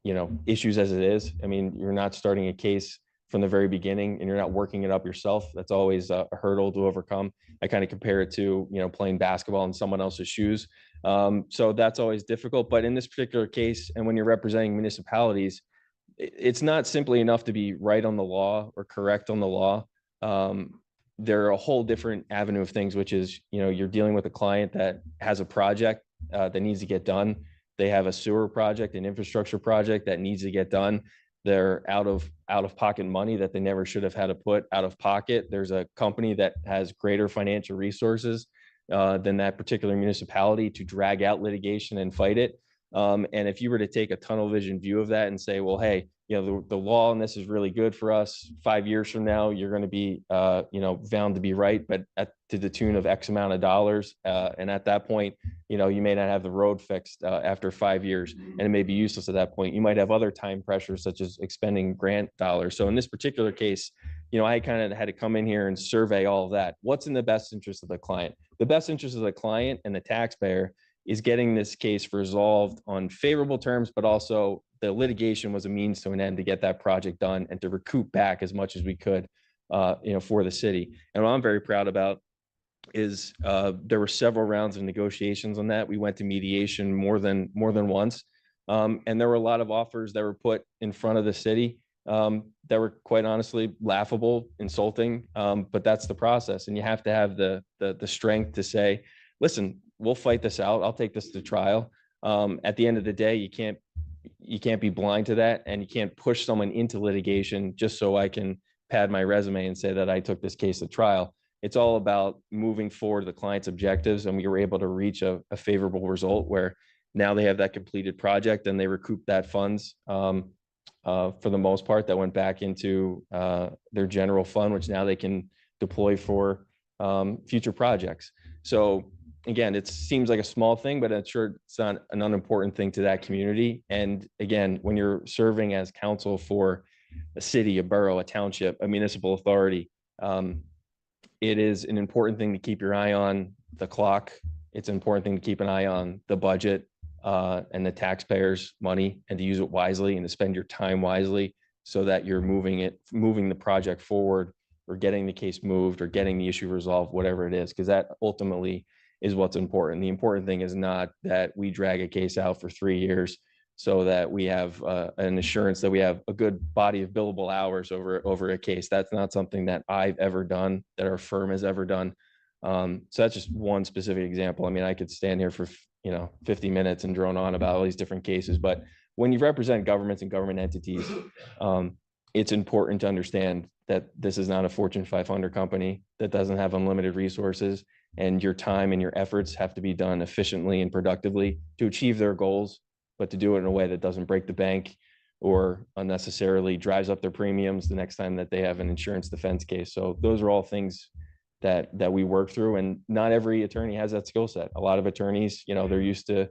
you know, issues as it is. I mean, you're not starting a case from the very beginning and you're not working it up yourself. That's always a hurdle to overcome. I kind of compare it to, you know, playing basketball in someone else's shoes. So that's always difficult. But in this particular case, and when you're representing municipalities, it's not simply enough to be right on the law or correct on the law. There are a whole different avenue of things, which is, you know, you're dealing with a client that has a project that needs to get done. They have a sewer project, an infrastructure project that needs to get done. They're out of pocket money that they never should have had to put out of pocket. There's a company that has greater financial resources than that particular municipality to drag out litigation and fight it. And if you were to take a tunnel vision view of that and say, well, hey, you know, the law on this is really good for us. 5 years from now, you're going to be, you know, found to be right, but to the tune of X amount of dollars. And at that point, you know, you may not have the road fixed after 5 years, and it may be useless at that point. You might have other time pressures, such as expending grant dollars. So in this particular case, I kind of had to come in here and survey all of that. What's in the best interest of the client? The best interest of the client and the taxpayer is getting this case resolved on favorable terms, but also the litigation was a means to an end to get that project done and to recoup back as much as we could, for the city. And what I'm very proud about is there were several rounds of negotiations on that. We went to mediation more than once. And there were a lot of offers that were put in front of the city that were quite honestly laughable, insulting, but that's the process. And you have to have the strength to say, listen, we'll fight this out. I'll take this to trial. At the end of the day, you can't be blind to that, and you can't push someone into litigation just so I can pad my resume and say that I took this case to trial. It's all about moving forward the client's objectives, and we were able to reach a favorable result where now they have that completed project and they recoup that funds for the most part that went back into their general fund, which now they can deploy for future projects. So again, it seems like a small thing, but I'm sure it's not an unimportant thing to that community. And again, when you're serving as counsel for a city, a borough, a township, a municipal authority, it is an important thing to keep your eye on the clock. It's an important thing to keep an eye on the budget and the taxpayers' money, and to use it wisely and to spend your time wisely so that you're moving the project forward, or getting the case moved, or getting the issue resolved, whatever it is, because that ultimately is what's important. The important thing is not that we drag a case out for 3 years so that we have an assurance that we have a good body of billable hours over a case. That's not something that I've ever done, that our firm has ever done. So that's just one specific example. I mean, I could stand here for 50 minutes and drone on about all these different cases, but when you represent governments and government entities, it's important to understand that this is not a Fortune 500 company that doesn't have unlimited resources, and your time and your efforts have to be done efficiently and productively to achieve their goals, but to do it in a way that doesn't break the bank or unnecessarily drives up their premiums the next time that they have an insurance defense case. So those are all things that we work through, and not every attorney has that skill set. A lot of attorneys, they're used to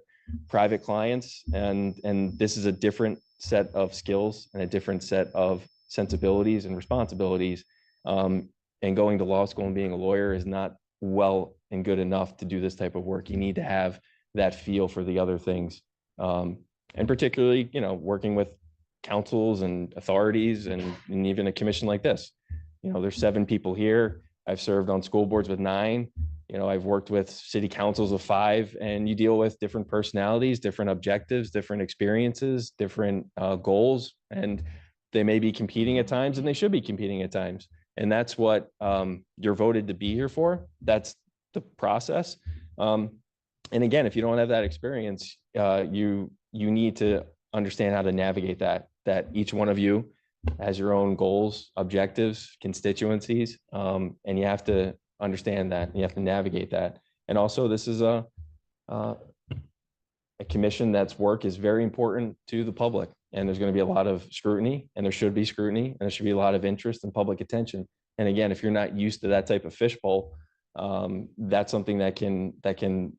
private clients, and this is a different set of skills and a different set of sensibilities and responsibilities. And going to law school and being a lawyer is not well and good enough to do this type of work. You need to have that feel for the other things. And particularly, working with councils and authorities and even a commission like this. There's 7 people here. I've served on school boards with 9. I've worked with city councils of 5, and you deal with different personalities, different objectives, different experiences, different goals, and they may be competing at times, and they should be competing at times. And that's what you're voted to be here for. That's the process. And again, if you don't have that experience, you need to understand how to navigate that each one of you has your own goals, objectives, constituencies, and you have to understand that, and you have to navigate that. And also, this is a commission that's work is very important to the public, and there's going to be a lot of scrutiny, and there should be scrutiny, and there should be a lot of interest and public attention. And again, if you're not used to that type of fishbowl, that's something that can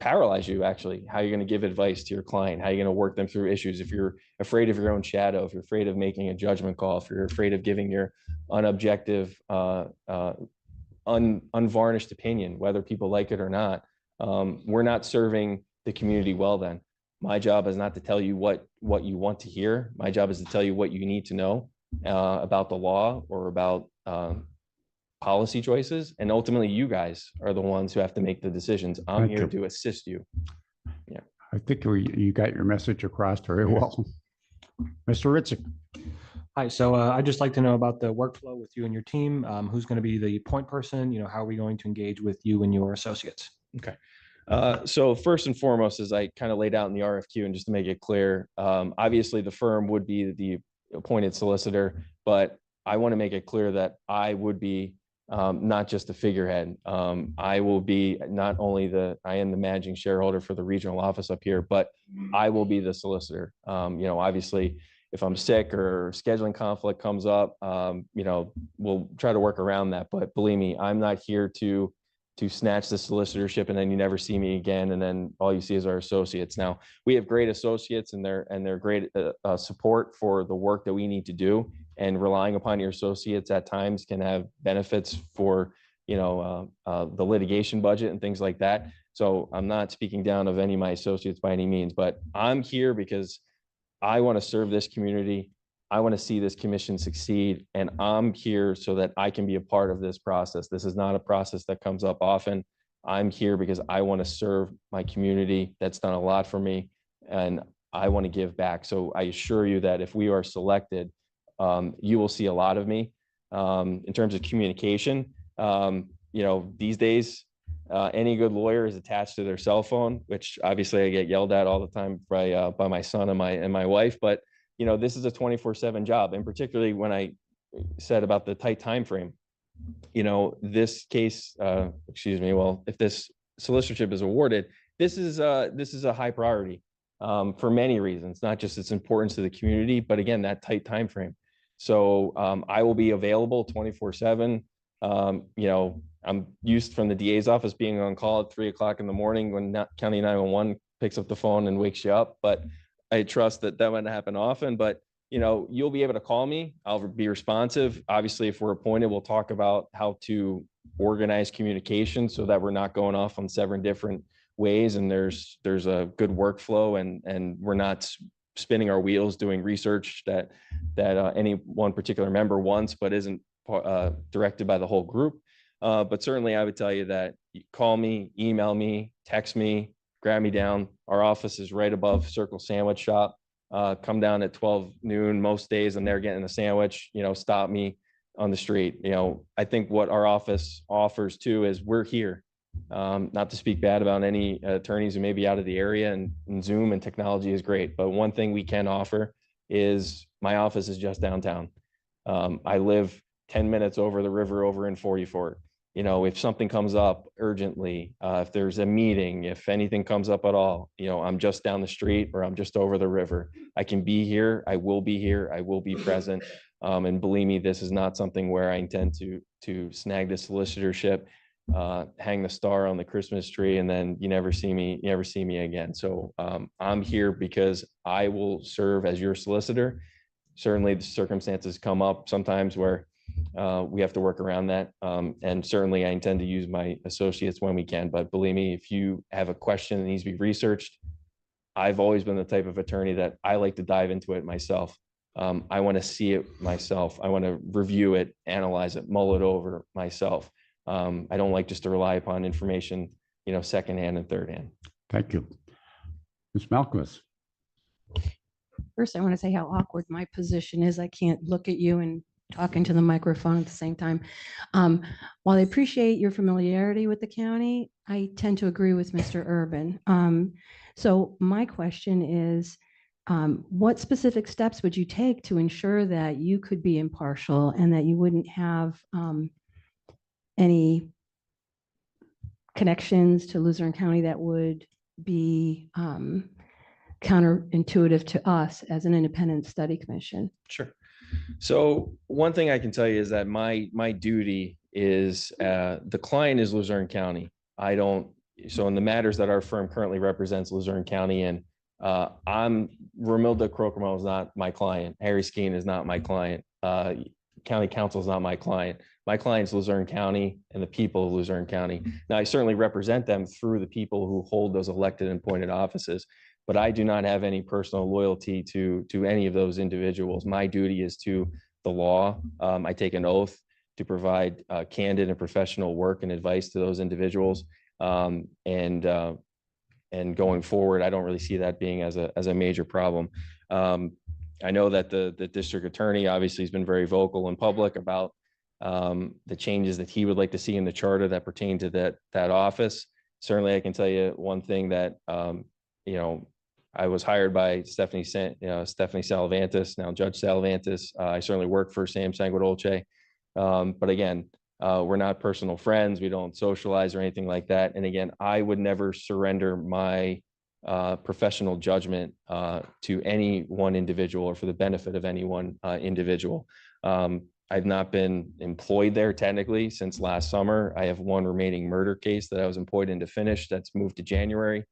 paralyze you. Actually, how you're going to give advice to your client, how you're going to work them through issues. If you're afraid of your own shadow, if you're afraid of making a judgment call, if you're afraid of giving your unobjective, unvarnished opinion, whether people like it or not, we're not serving the community well. Then my job is not to tell you what you want to hear. My job is to tell you what you need to know about the law or about policy choices, and ultimately you guys are the ones who have to make the decisions. I'm here to assist you. Yeah, I think you got your message across very well. Mr. Ritzik. Hi, so I'd just like to know about the workflow with you and your team. Who's going to be the point person? How are we going to engage with you and your associates? Okay. So first and foremost, as I kind of laid out in the RFQ, and just to make it clear, obviously the firm would be the appointed solicitor, but I want to make it clear that I would be not just a figurehead. I will be not only I am the managing shareholder for the regional office up here, but I will be the solicitor. Obviously, if I'm sick or scheduling conflict comes up, we'll try to work around that. But believe me, I'm not here to to snatch the solicitorship and then you never see me again. And then all you see is our associates. Now, we have great associates and they're great support for the work that we need to do. And relying upon your associates at times can have benefits for, the litigation budget and things like that. So I'm not speaking down of any of my associates by any means, but I'm here because I want to serve this community. I want to see this commission succeed, and I'm here so that I can be a part of this process. This is not a process that comes up often. I'm here because I want to serve my community. That's done a lot for me, and I want to give back. So I assure you that if we are selected, you will see a lot of me. In terms of communication, these days, any good lawyer is attached to their cell phone, which obviously I get yelled at all the time by my son and my wife. But this is a 24/7 job, and particularly when I said about the tight time frame. This case, if this solicitorship is awarded, this is a high priority for many reasons, not just its importance to the community, but again, that tight time frame. So I will be available 24/7. I'm used from the DA's office being on call at 3 o'clock in the morning when County 911 picks up the phone and wakes you up. But I trust that won't happen often, but you'll be able to call me. I'll be responsive. Obviously, if we're appointed, we'll talk about how to organize communication so that we're not going off on 7 different ways. And there's a good workflow and we're not spinning our wheels doing research that any one particular member wants, but isn't directed by the whole group. But certainly I would tell you that you call me, email me, text me, grab me down. Our office is right above Circle Sandwich Shop. Come down at 12 noon most days and they're getting a sandwich, stop me on the street. I think what our office offers too is we're here. Not to speak bad about any attorneys who may be out of the area, and Zoom and technology is great. But one thing we can offer is my office is just downtown. I live 10 minutes over the river over in 44. If something comes up urgently, if there's a meeting, if anything comes up at all, I'm just down the street or I'm just over the river. I can be here. I will be here. I will be present. And believe me, this is not something where I intend to snag the solicitorship, hang the star on the Christmas tree, and then you never see me again. So I'm here because I will serve as your solicitor. Certainly the circumstances come up sometimes where we have to work around that. And certainly I intend to use my associates when we can, but believe me, if you have a question that needs to be researched, I've always been the type of attorney that I like to dive into it myself. I want to see it myself. I want to review it, analyze it, mull it over myself. I don't like just to rely upon information, secondhand and thirdhand. Thank you. Ms. Malcolmus. First, I want to say how awkward my position is. I can't look at you and talk into the microphone at the same time. While I appreciate your familiarity with the county, I tend to agree with Mr. Urban. So my question is, what specific steps would you take to ensure that you could be impartial and that you wouldn't have any connections to Luzerne County that would be counterintuitive to us as an independent study commission? Sure. So one thing I can tell you is that my duty is the client is Luzerne County. So in the matters that our firm currently represents Luzerne County in, Romilda Crokermo is not my client. Harry Skeen is not my client. County counsel is not my client. My client's Luzerne County and the people of Luzerne County. Now, I certainly represent them through the people who hold those elected and appointed offices, but I do not have any personal loyalty to any of those individuals. My duty is to the law. I take an oath to provide candid and professional work and advice to those individuals. And going forward, I don't really see that being as a major problem. I know that the district attorney obviously has been very vocal in public about the changes that he would like to see in the charter that pertain to that office. Certainly, I can tell you one thing that I was hired by Stephanie Salavantis, now Judge Salavantis. I certainly work for Sam Sanguadolce. But again, we're not personal friends. We don't socialize or anything like that. And again, I would never surrender my professional judgment to any one individual or for the benefit of any one individual. I've not been employed there technically since last summer. I have one remaining murder case that I was employed in to finish. That's moved to January.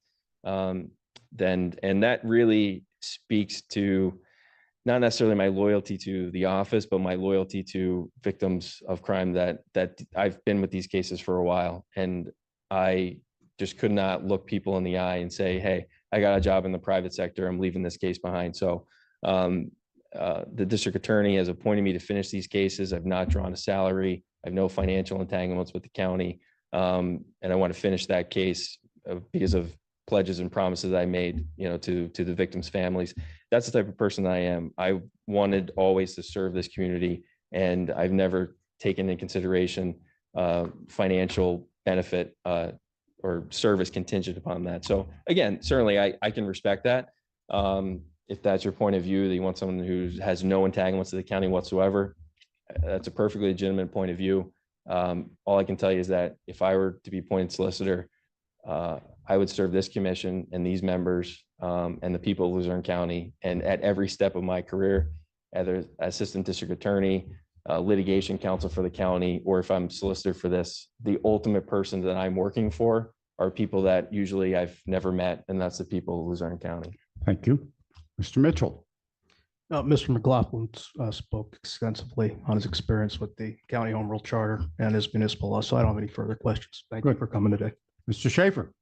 And that really speaks to not necessarily my loyalty to the office, but my loyalty to victims of crime that I've been with these cases for a while. And I just could not look people in the eye and say, hey, I got a job in the private sector. I'm leaving this case behind. So the district attorney has appointed me to finish these cases. I've not drawn a salary. I have no financial entanglements with the county. And I want to finish that case because of pledges and promises I made, to the victims' families. That's the type of person I am. I wanted always to serve this community, and I've never taken into consideration financial benefit or service contingent upon that. So again, certainly I can respect that. If that's your point of view, that you want someone who has no entanglements to the county whatsoever, that's a perfectly legitimate point of view. All I can tell you is that if I were to be appointed solicitor, I would serve this commission and these members and the people of Luzerne County, and at every step of my career, either assistant district attorney, litigation counsel for the county, or if I'm solicitor for this, the ultimate person that I'm working for are people that usually I've never met, and that's the people of Luzerne County. Thank you. Mr. Mitchell. Mr. McLaughlin spoke extensively on his experience with the county home rule charter and his municipal law, so I don't have any further questions. Thank you for coming today. Mr. Schaefer.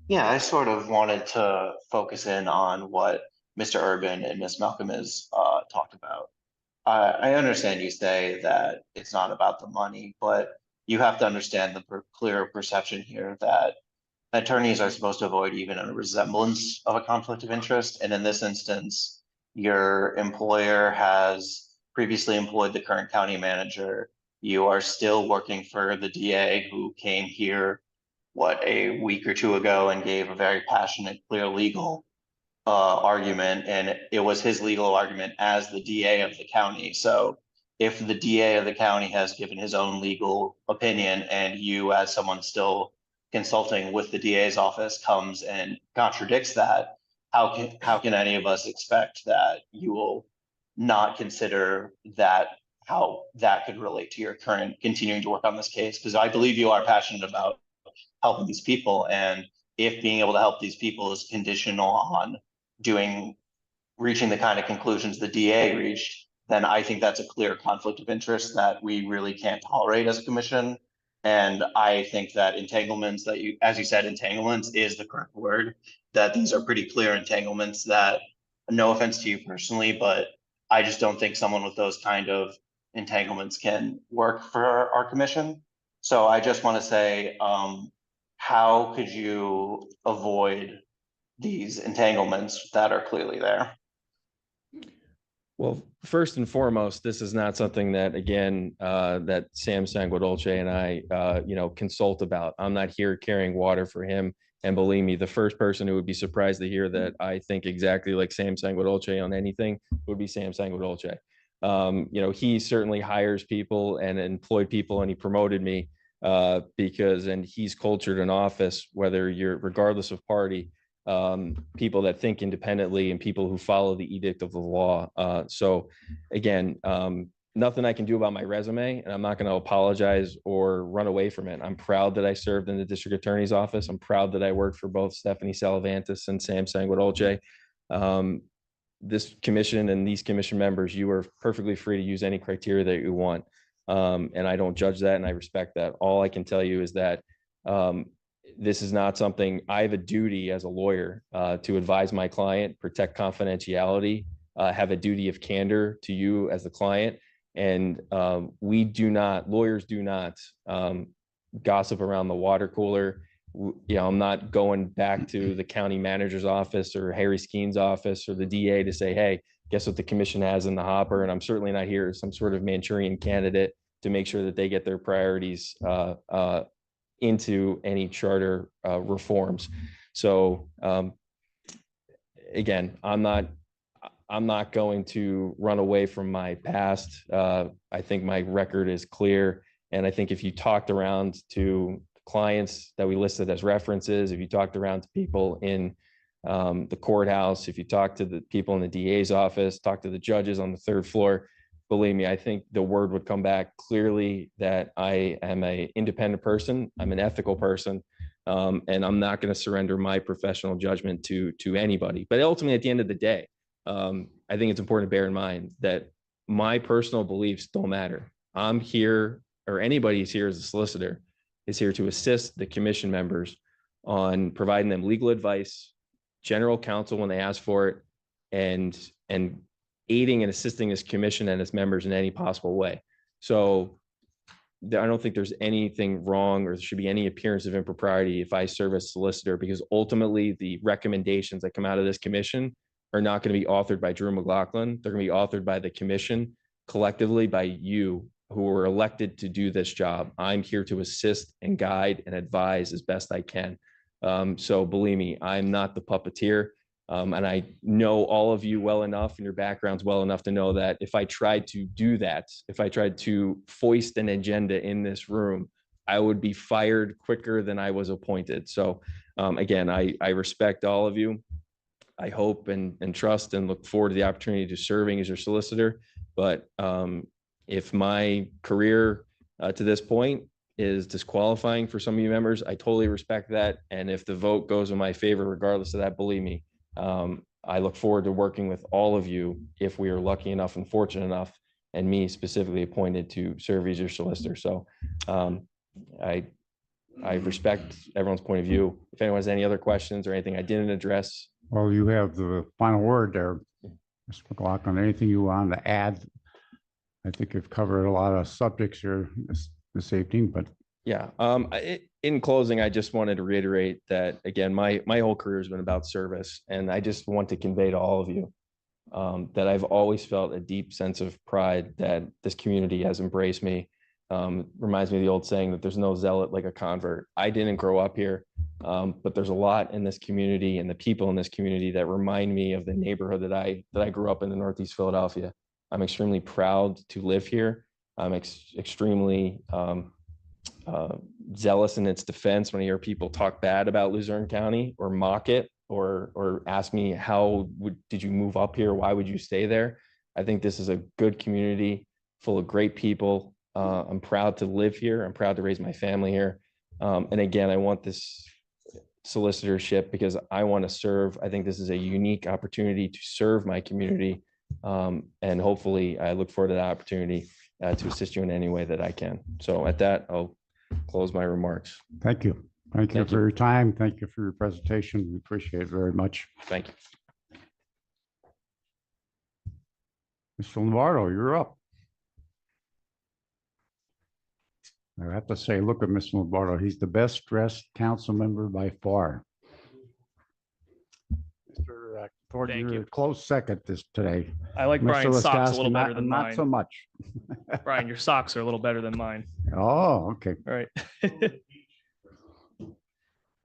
Yeah, I sort of wanted to focus in on what Mr. Urban and Ms. Malcolm has talked about. I understand you say that it's not about the money, but you have to understand the clear perception here that attorneys are supposed to avoid even a resemblance of a conflict of interest. And in this instance, your employer has previously employed the current county manager. You are still working for the DA who came here, a week or two ago and gave a very passionate, clear legal argument. And it was his legal argument as the DA of the county. So if the DA of the county has given his own legal opinion and you, as someone still consulting with the DA's office, comes and contradicts that, how can any of us expect that you will not consider that, how that could relate to your current continuing to work on this case? Because I believe you are passionate about helping these people, and if being able to help these people is conditional on reaching the kind of conclusions the DA reached, then I think that's a clear conflict of interest that we really can't tolerate as a commission. And I think that entanglements as you said, entanglements is the correct word, that these are pretty clear entanglements that, no offense to you personally, but I just don't think someone with those kind of entanglements can work for our commission. So I just want to say, how could you avoid these entanglements that are clearly there? Well, first and foremost, this is not something that, again, that Sam Sanguadolce and I, consult about. I'm not here carrying water for him. And believe me, the first person who would be surprised to hear that I think exactly like Sam Sanguadolce on anything would be Sam Sanguadolce. He certainly hires people and employed people, and he promoted me and he's cultured an office, regardless of party, people that think independently and people who follow the edict of the law. So again, nothing I can do about my resume, and I'm not going to apologize or run away from it. I'm proud that I served in the district attorney's office. I'm proud that I worked for both Stephanie Salavantis and Sam Sanguadolce. This commission and these commission members, you are perfectly free to use any criteria that you want. And I don't judge that, and I respect that. All I can tell you is that this is not something I have a duty as a lawyer to advise my client, protect confidentiality, have a duty of candor to you as the client. And lawyers do not gossip around the water cooler. I'm not going back to the county manager's office or Harry Skeen's office or the DA to say, hey, guess what the commission has in the hopper? And I'm certainly not here as some sort of Manchurian candidate to make sure that they get their priorities into any charter reforms. So again, I'm not going to run away from my past. I think my record is clear. And I think if you talked around to clients that we listed as references, if you talked around to people in the courthouse, if you talk to the people in the DA's office, talk to the judges on the third floor, believe me, I think the word would come back clearly that I am an independent person. I'm an ethical person. And I'm not going to surrender my professional judgment to anybody. But ultimately, at the end of the day, I think it's important to bear in mind that my personal beliefs don't matter. I'm here, or anybody who's here as a solicitor is here to assist the commission members on providing them legal advice, general counsel when they ask for it, and aiding and assisting this commission and its members in any possible way. So I don't think there's anything wrong or there should be any appearance of impropriety if I serve as solicitor, because ultimately the recommendations that come out of this commission are not going to be authored by Drew McLaughlin. They're going to be authored by the commission, collectively by you who were elected to do this job. I'm here to assist and guide and advise as best I can. So believe me, I'm not the puppeteer. And I know all of you well enough and your backgrounds well enough to know that if I tried to do that, if I tried to foist an agenda in this room, I would be fired quicker than I was appointed. So again, I respect all of you. I hope and trust and look forward to the opportunity to serving as your solicitor. But if my career to this point is disqualifying for some of you members, I totally respect that. And if the vote goes in my favor, regardless of that, believe me, I look forward to working with all of you if we are lucky enough and fortunate enough, and me specifically appointed to serve as your solicitor. So I respect everyone's point of view. If anyone has any other questions or anything I didn't address. Well, you have the final word there, Mr. McLaughlin. Anything you want to add? I think you've covered a lot of subjects here this evening, but yeah. In closing, I just wanted to reiterate that, again, my whole career has been about service. And I just want to convey to all of you that I've always felt a deep sense of pride that this community has embraced me. Reminds me of the old saying that there's no zealot like a convert. I didn't grow up here, but there's a lot in this community and the people in this community that remind me of the neighborhood that I grew up in Northeast Philadelphia. I'm extremely proud to live here. I'm extremely zealous in its defense when I hear people talk bad about Luzerne County or mock it or ask me, did you move up here? Why would you stay there? I think this is a good community full of great people. I'm proud to live here. I'm proud to raise my family here. And again, I want this solicitorship because I want to serve. I think this is a unique opportunity to serve my community. And hopefully I look forward to that opportunity to assist you in any way that I can. So at that, I'll close my remarks. thank you. Thank you for your time. Thank you for your presentation. We appreciate it very much. Thank you. Mr. Lombardo, you're up. I have to say, look at Mr. Lombardo. He's the best dressed council member by far. Mr. Thornton, Thank you're you. a close second today. I like Mr. Brian's socks a Laskowski, little better than not mine. so much. Brian, your socks are a little better than mine. Oh, okay. All right.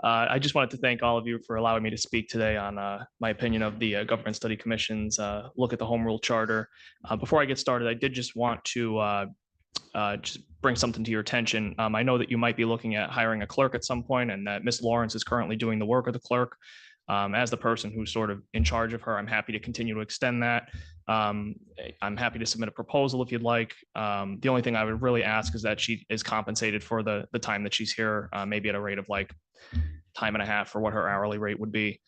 I just wanted to thank all of you for allowing me to speak today on my opinion of the Government Study Commission's look at the Home Rule Charter. Before I get started, I did just want to just bring something to your attention. I know that you might be looking at hiring a clerk at some point, and that Ms. Lawrence is currently doing the work of the clerk. As the person who's sort of in charge of her, I'm happy to continue to extend that. I'm happy to submit a proposal if you'd like. The only thing I would really ask is that she is compensated for the time that she's here, maybe at a rate of like time and a half for what her hourly rate would be.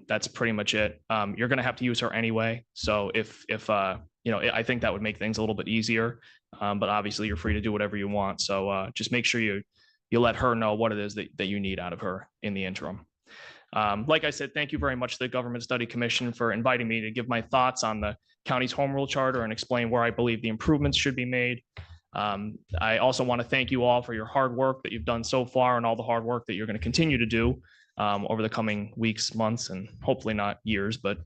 That's pretty much it. You're going to have to use her anyway. So if you know, I think that would make things a little bit easier. But obviously you're free to do whatever you want. So just make sure you let her know what it is that you need out of her in the interim. Like I said, thank you very much to the Government Study Commission for inviting me to give my thoughts on the county's Home Rule Charter and explain where I believe the improvements should be made. I also want to thank you all for your hard work that you've done so far and all the hard work that you're going to continue to do over the coming weeks, months, and hopefully not years, but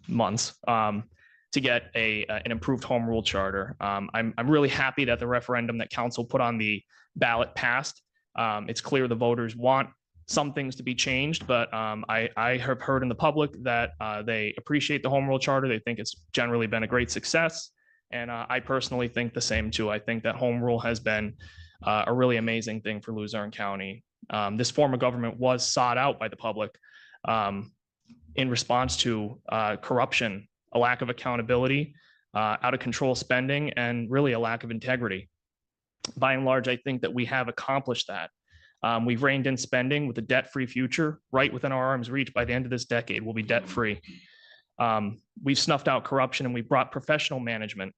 months to get an improved Home Rule Charter. I'm really happy that the referendum that council put on the ballot passed. It's clear the voters want some things to be changed, but I have heard in the public that they appreciate the Home Rule Charter. They think it's generally been a great success. And I personally think the same too. I think that Home Rule has been a really amazing thing for Luzerne County. This form of government was sought out by the public. in response to corruption, a lack of accountability, out of control spending, and really a lack of integrity. By and large, I think that we have accomplished that. We've reined in spending with a debt-free future right within our arm's reach. By the end of this decade, we'll be debt-free. We've snuffed out corruption, and we've brought professional management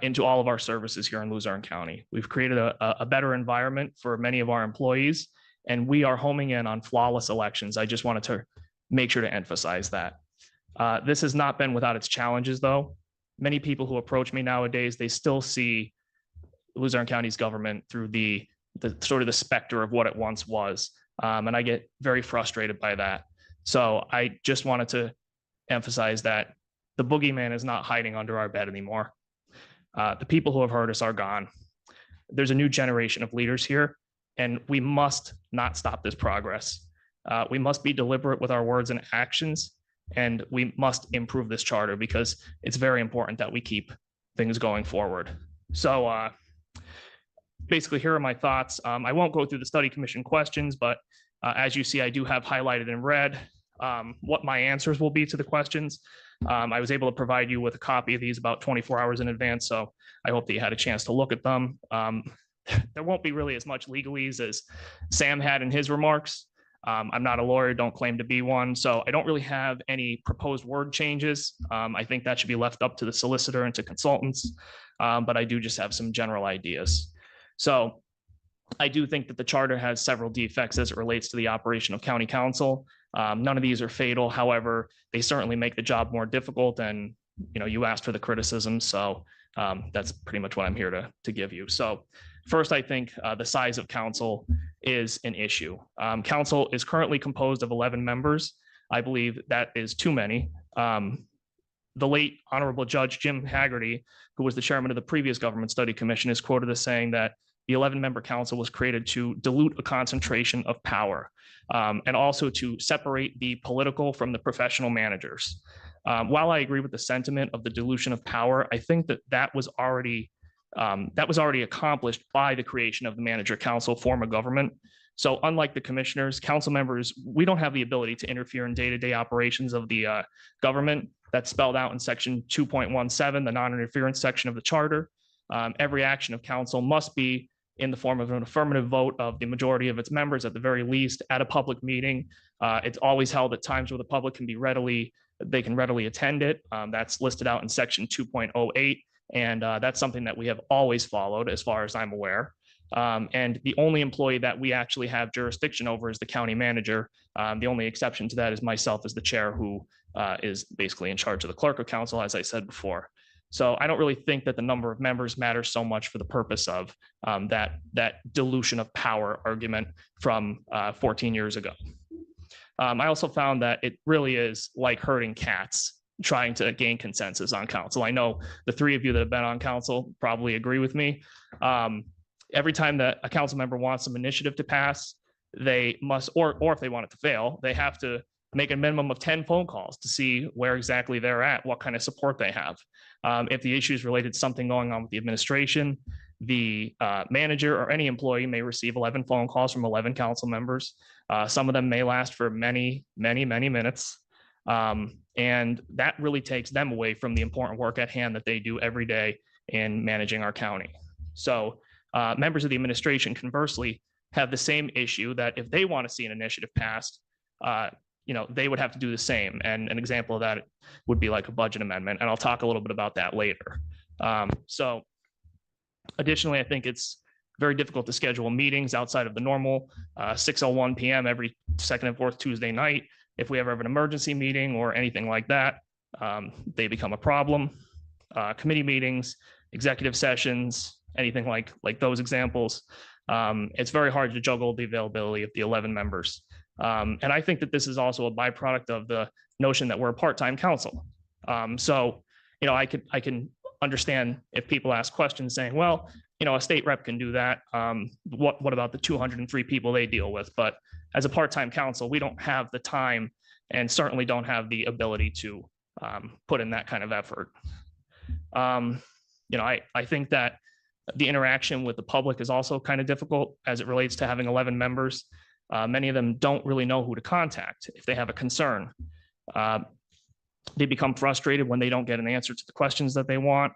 into all of our services here in Luzerne County. We've created a better environment for many of our employees, and we are homing in on flawless elections. I just wanted to make sure to emphasize that. This has not been without its challenges, though. Many people who approach me nowadays, they still see Luzerne County's government through the sort of the specter of what it once was. And I get very frustrated by that. So I just wanted to emphasize that the boogeyman is not hiding under our bed anymore. The people who have hurt us are gone. There's a new generation of leaders here, and we must not stop this progress. We must be deliberate with our words and actions, and we must improve this charter because it's very important that we keep things going forward. So basically, here are my thoughts. I won't go through the study commission questions, but as you see, I do have highlighted in red what my answers will be to the questions. I was able to provide you with a copy of these about 24 hours in advance, so I hope that you had a chance to look at them. There won't be really as much legalese as Sam had in his remarks. I'm not a lawyer, don't claim to be one, so I don't really have any proposed word changes. I think that should be left up to the solicitor and to consultants, but I do just have some general ideas. So I do think that the charter has several defects as it relates to the operation of county council. None of these are fatal. However, they certainly make the job more difficult, and you asked for the criticism, so that's pretty much what I'm here to give you. So first, I think the size of council is an issue. Council is currently composed of 11 members. I believe that is too many. The late Honorable Judge Jim Haggerty, who was the chairman of the previous Government Study Commission, is quoted as saying that the 11-member council was created to dilute a concentration of power and also to separate the political from the professional managers. While I agree with the sentiment of the dilution of power, I think that was already accomplished by the creation of the manager council form of government. So unlike the commissioners, council members, we don't have the ability to interfere in day-to-day operations of the government. That's spelled out in section 2.17, the non-interference section of the charter. Every action of council must be in the form of an affirmative vote of the majority of its members at the very least at a public meeting. It's always held at times where the public can readily attend it. That's listed out in section 2.08. And that's something that we have always followed as far as I'm aware. And the only employee that we actually have jurisdiction over is the county manager. The only exception to that is myself as the chair, who is basically in charge of the clerk of council, as I said before. So I don't really think that the number of members matters so much for the purpose of that dilution of power argument from 14 years ago. I also found that it really is like herding cats, trying to gain consensus on council. I know the three of you that have been on council probably agree with me. Every time that a council member wants some initiative to pass, they must, or if they want it to fail, they have to make a minimum of 10 phone calls to see where exactly they're at, what kind of support they have. If the issue is related to something going on with the administration, the manager or any employee may receive 11 phone calls from 11 council members. Some of them may last for many, many, many minutes. And that really takes them away from the important work at hand that they do every day in managing our county. So members of the administration, conversely, have the same issue that if they want to see an initiative passed, they would have to do the same. And an example of that would be like a budget amendment. And I'll talk a little bit about that later. So additionally, I think it's very difficult to schedule meetings outside of the normal 6:01 p.m. every second and fourth Tuesday night. If we ever have an emergency meeting or anything like that, they become a problem. Committee meetings, executive sessions, anything like those examples. It's very hard to juggle the availability of the 11 members. And I think that this is also a byproduct of the notion that we're a part-time council. So, I can understand if people ask questions saying, well, a state rep can do that. What about the 203 people they deal with? But as a part-time council, we don't have the time and certainly don't have the ability to put in that kind of effort. I think that the interaction with the public is also kind of difficult as it relates to having 11 members. Many of them don't really know who to contact if they have a concern. They become frustrated when they don't get an answer to the questions that they want.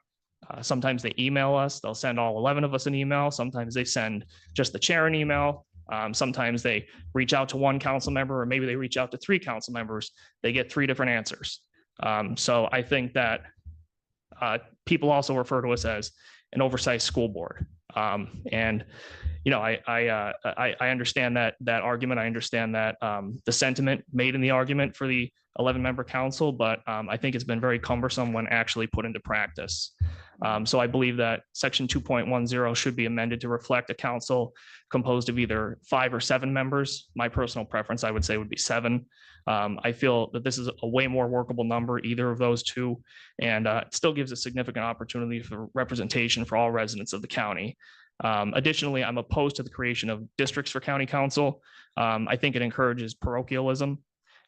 Sometimes they email us. They'll send all 11 of us an email. Sometimes they send just the chair an email. Sometimes they reach out to one council member, or maybe they reach out to 3 council members. They get 3 different answers. So I think that people also refer to us as an oversized school board. And you know, I understand that argument. I understand that the sentiment made in the argument for the 11-member council, but I think it's been very cumbersome when actually put into practice. So I believe that section 2.10 should be amended to reflect a council composed of either 5 or 7 members. My personal preference, I would say, would be 7. I feel that this is a way more workable number, either of those 2, and it still gives a significant opportunity for representation for all residents of the county. Additionally, I'm opposed to the creation of districts for county council. I think it encourages parochialism,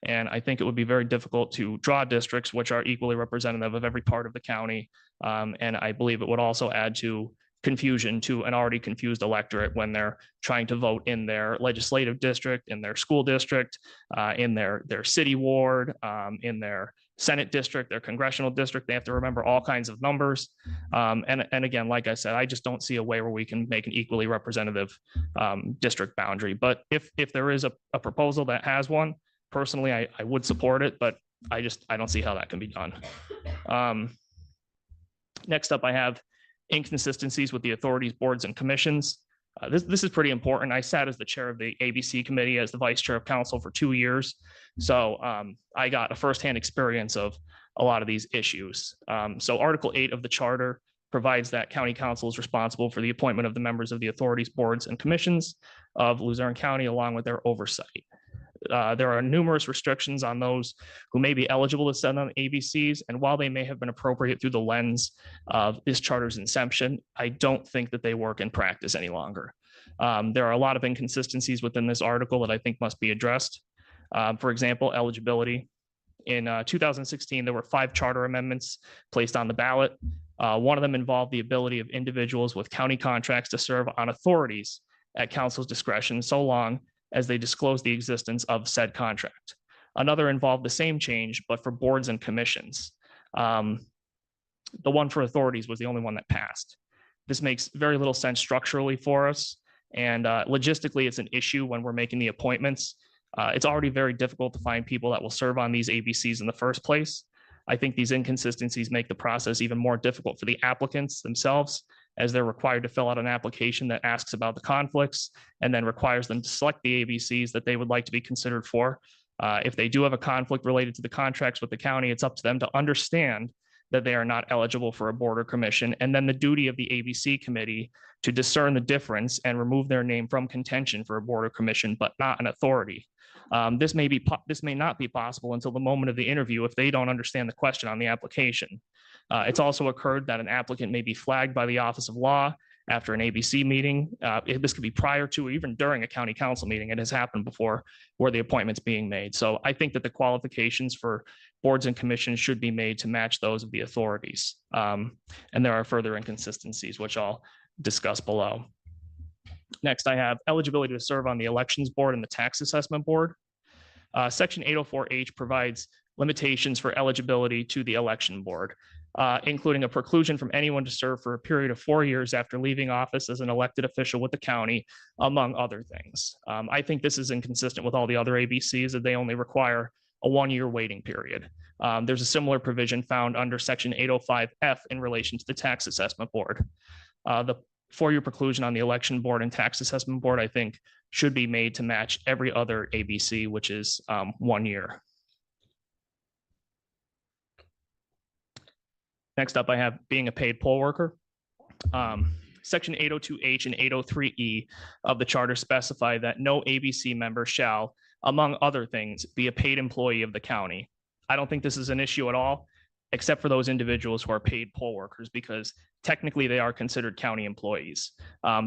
and I think it would be very difficult to draw districts which are equally representative of every part of the county. And I believe it would also add to confusion to an already confused electorate when they're trying to vote in their legislative district, in their school district, in their city ward, in their Senate district, their congressional district. They have to remember all kinds of numbers. And again, like I said, I just don't see a way where we can make an equally representative district boundary. But if there is a proposal that has one, personally, I would support it, but I don't see how that can be done. Next up, I have inconsistencies with the authorities, boards, and commissions. This is pretty important. I sat as the chair of the ABC committee as the vice chair of council for 2 years. So I got a firsthand experience of a lot of these issues. So Article 8 of the charter provides that county council is responsible for the appointment of the members of the authorities, boards, and commissions of Luzerne County, along with their oversight. There are numerous restrictions on those who may be eligible to sit on ABCs, and while they may have been appropriate through the lens of this charter's inception, I don't think that they work in practice any longer. There are a lot of inconsistencies within this article that I think must be addressed. For example, eligibility. In 2016, there were 5 charter amendments placed on the ballot. One of them involved the ability of individuals with county contracts to serve on authorities at council's discretion so long as they disclose the existence of said contract. Another involved the same change, but for boards and commissions. The one for authorities was the only one that passed. This makes very little sense structurally for us, and logistically, it's an issue when we're making the appointments. It's already very difficult to find people that will serve on these ABCs in the first place. I think these inconsistencies make the process even more difficult for the applicants themselves, as they're required to fill out an application that asks about the conflicts and then requires them to select the ABCs that they would like to be considered for. If they do have a conflict related to the contracts with the county, it's up to them to understand that they are not eligible for a board or commission, and then the duty of the ABC committee to discern the difference and remove their name from contention for a board or commission, but not an authority. This may not be possible until the moment of the interview if they don't understand the question on the application. It's also occurred that an applicant may be flagged by the Office of Law after an ABC meeting. This could be prior to or even during a county council meeting. It has happened before where the appointment's being made. So I think that the qualifications for boards and commissions should be made to match those of the authorities. And there are further inconsistencies, which I'll discuss below. Next, I have eligibility to serve on the elections board and the tax assessment board. Section 804H provides limitations for eligibility to the election board, including a preclusion from anyone to serve for a period of 4 years after leaving office as an elected official with the county, among other things. I think this is inconsistent with all the other ABCs, that they only require a 1-year waiting period. There's a similar provision found under Section 805F in relation to the tax assessment board. The 4-year preclusion on the election board and tax assessment board, I think, should be made to match every other ABC, which is 1 year. Next up, I have being a paid poll worker. Section 802H and 803E of the charter specify that no ABC member shall, among other things, be a paid employee of the county. I don't think this is an issue at all, except for those individuals who are paid poll workers, because technically they are considered county employees.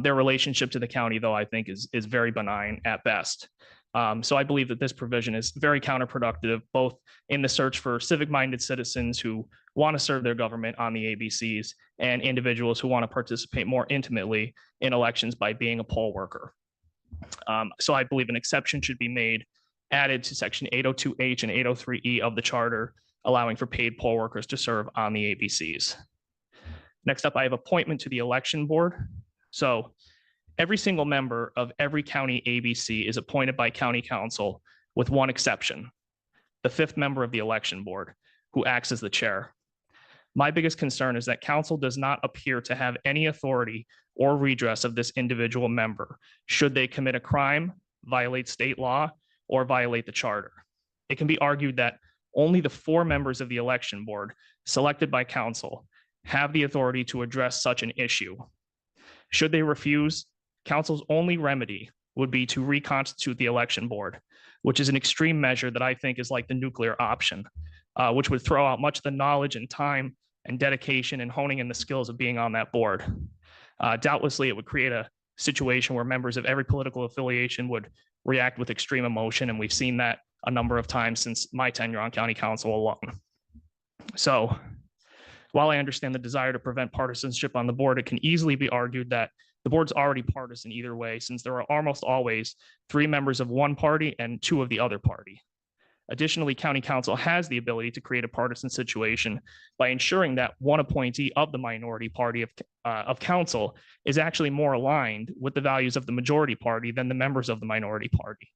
Their relationship to the county, though, I think is very benign at best. So I believe that this provision is very counterproductive, both in the search for civic-minded citizens who want to serve their government on the ABCs and individuals who want to participate more intimately in elections by being a poll worker. So I believe an exception should be made added to section 802H and 803E of the charter, allowing for paid poll workers to serve on the ABCs. Next up, I have appointment to the election board. So every single member of every county ABC is appointed by county council with one exception, the fifth member of the election board, who acts as the chair. My biggest concern is that council does not appear to have any authority or redress of this individual member should they commit a crime, violate state law, or violate the charter. It can be argued that only the 4 members of the election board selected by council have the authority to address such an issue. Should they refuse, council's only remedy would be to reconstitute the election board, which is an extreme measure that I think is like the nuclear option, which would throw out much of the knowledge and time and dedication and honing in the skills of being on that board. Doubtlessly, it would create a situation where members of every political affiliation would react with extreme emotion, and we've seen that a number of times since my tenure on county council alone. So while I understand the desire to prevent partisanship on the board, it can easily be argued that the board's already partisan either way, since there are almost always 3 members of one party and 2 of the other party. Additionally, county council has the ability to create a partisan situation by ensuring that one appointee of the minority party of council is actually more aligned with the values of the majority party than the members of the minority party.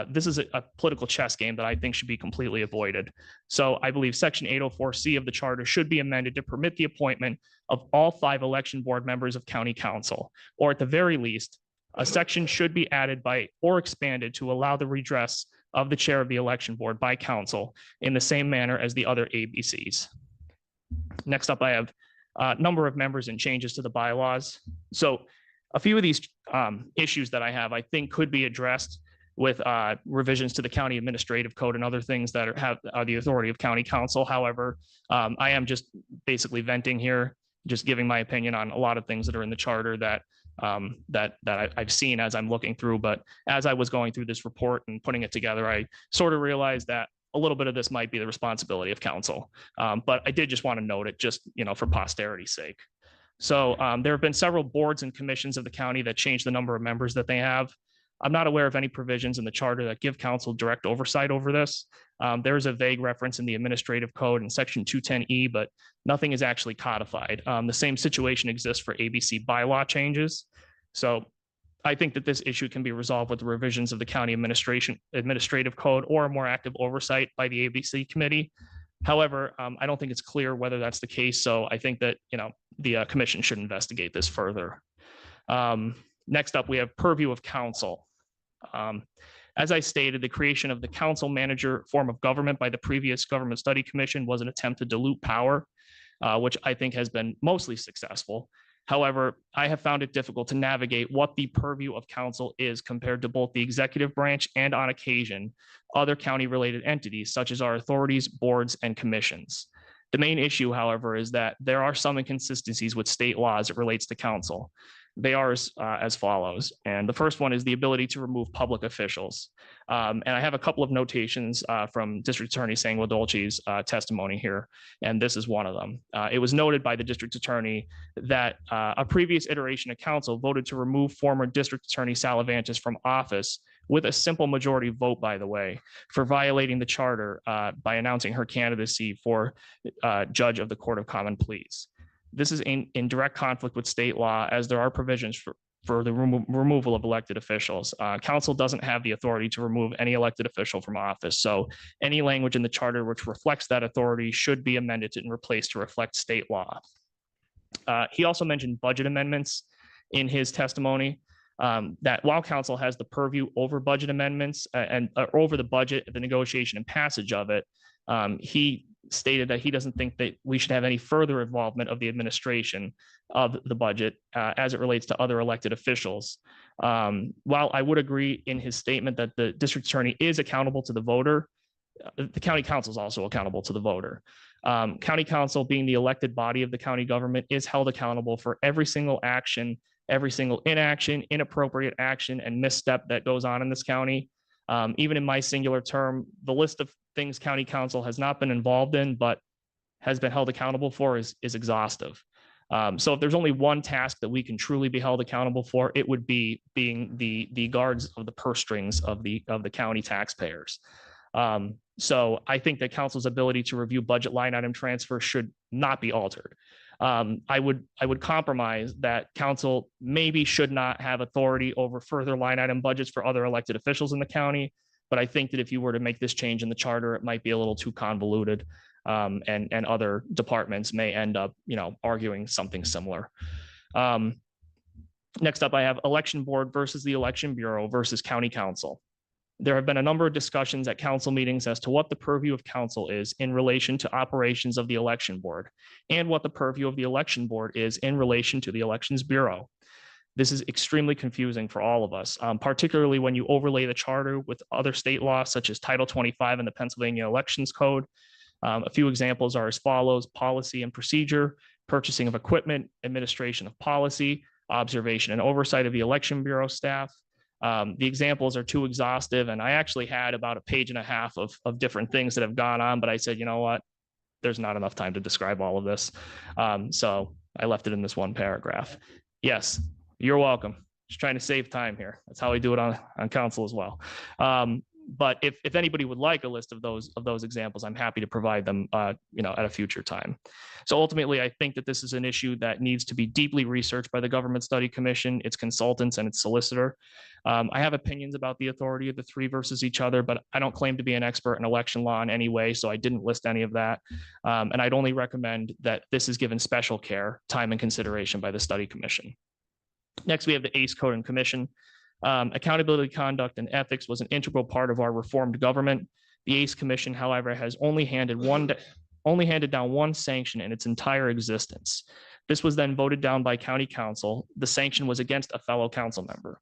This is a political chess game that I think should be completely avoided. So I believe section 804C of the charter should be amended to permit the appointment of all 5 election board members of county council, or at the very least, a section should be added by or expanded to allow the redress of the chair of the election board by council in the same manner as the other ABCs. Next up, I have a number of members and changes to the bylaws. So a few of these issues that I have, I think could be addressed with revisions to the county administrative code and other things that are the authority of county council. However, I am just basically venting here, just giving my opinion on a lot of things that are in the charter that I've seen as I'm looking through. But as I was going through this report and putting it together, I sort of realized that a little bit of this might be the responsibility of council. But I did just want to note it just, for posterity's sake. So there have been several boards and commissions of the county that change the number of members that they have. I'm not aware of any provisions in the charter that give council direct oversight over this. There is a vague reference in the administrative code in section 210E, but nothing is actually codified. The same situation exists for ABC bylaw changes. So I think that this issue can be resolved with the revisions of the county administrative code or a more active oversight by the ABC committee. However, I don't think it's clear whether that's the case. So I think that, the commission should investigate this further. Next up, we have purview of council. As I stated, the creation of the council manager form of government by the previous Government Study Commission was an attempt to dilute power, which I think has been mostly successful. However, I have found it difficult to navigate what the purview of council is compared to both the executive branch and, on occasion, other county-related entities such as our authorities, boards, and commissions. The main issue, however, is that there are some inconsistencies with state law as it relates to council. They are as follows. And the first one is the ability to remove public officials. And I have a couple of notations from District Attorney Sanguadolci's testimony here, and this is one of them. It was noted by the District Attorney that a previous iteration of council voted to remove former District Attorney Salavantis from office with a simple majority vote, by the way, for violating the charter by announcing her candidacy for judge of the Court of Common Pleas. This is in direct conflict with state law, as there are provisions for the removal of elected officials. Council doesn't have the authority to remove any elected official from office. So any language in the charter which reflects that authority should be amended and replaced to reflect state law. He also mentioned budget amendments in his testimony, that while council has the purview over budget amendments and over the budget, the negotiation and passage of it, he stated that he doesn't think that we should have any further involvement of the administration of the budget as it relates to other elected officials. While I would agree in his statement that the district attorney is accountable to the voter, the county council is also accountable to the voter. County council, being the elected body of the county government, is held accountable for every single action, every single inaction, inappropriate action, and misstep that goes on in this county. Even in my singular term, the list of things county council has not been involved in, but has been held accountable for is exhaustive. So if there's only one task that we can truly be held accountable for, it would be being the guards of the purse strings of the county taxpayers. So I think that council's ability to review budget line item transfers should not be altered. I would compromise that council maybe should not have authority over further line item budgets for other elected officials in the county. But I think that if you were to make this change in the charter, it might be a little too convoluted. And other departments may end up, arguing something similar. Next up, I have election board versus the election bureau versus county council. There have been a number of discussions at council meetings as to what the purview of council is in relation to operations of the election board and what the purview of the election board is in relation to the elections bureau. This is extremely confusing for all of us, particularly when you overlay the charter with other state laws such as Title 25 in the Pennsylvania Elections Code. A few examples are as follows: policy and procedure, purchasing of equipment, administration of policy, observation and oversight of the election bureau staff. The examples are too exhaustive, and I actually had about a page and a half of different things that have gone on, but I said, you know what, there's not enough time to describe all of this. So I left it in this one paragraph. Yes, you're welcome. Just trying to save time here. That's how I do it on council as well. But if anybody would like a list of those examples, I'm happy to provide them, at a future time. So ultimately, I think that this is an issue that needs to be deeply researched by the Government Study Commission, its consultants, and its solicitor. I have opinions about the authority of the three versus each other, but I don't claim to be an expert in election law in any way, so I didn't list any of that. And I'd only recommend that this is given special care, time, and consideration by the Study Commission. Next, we have the ACE Code and Commission. Accountability, conduct, and ethics was an integral part of our reformed government. The ACE Commission, however, has only handed down one sanction in its entire existence. This was then voted down by county council. The sanction was against a fellow council member.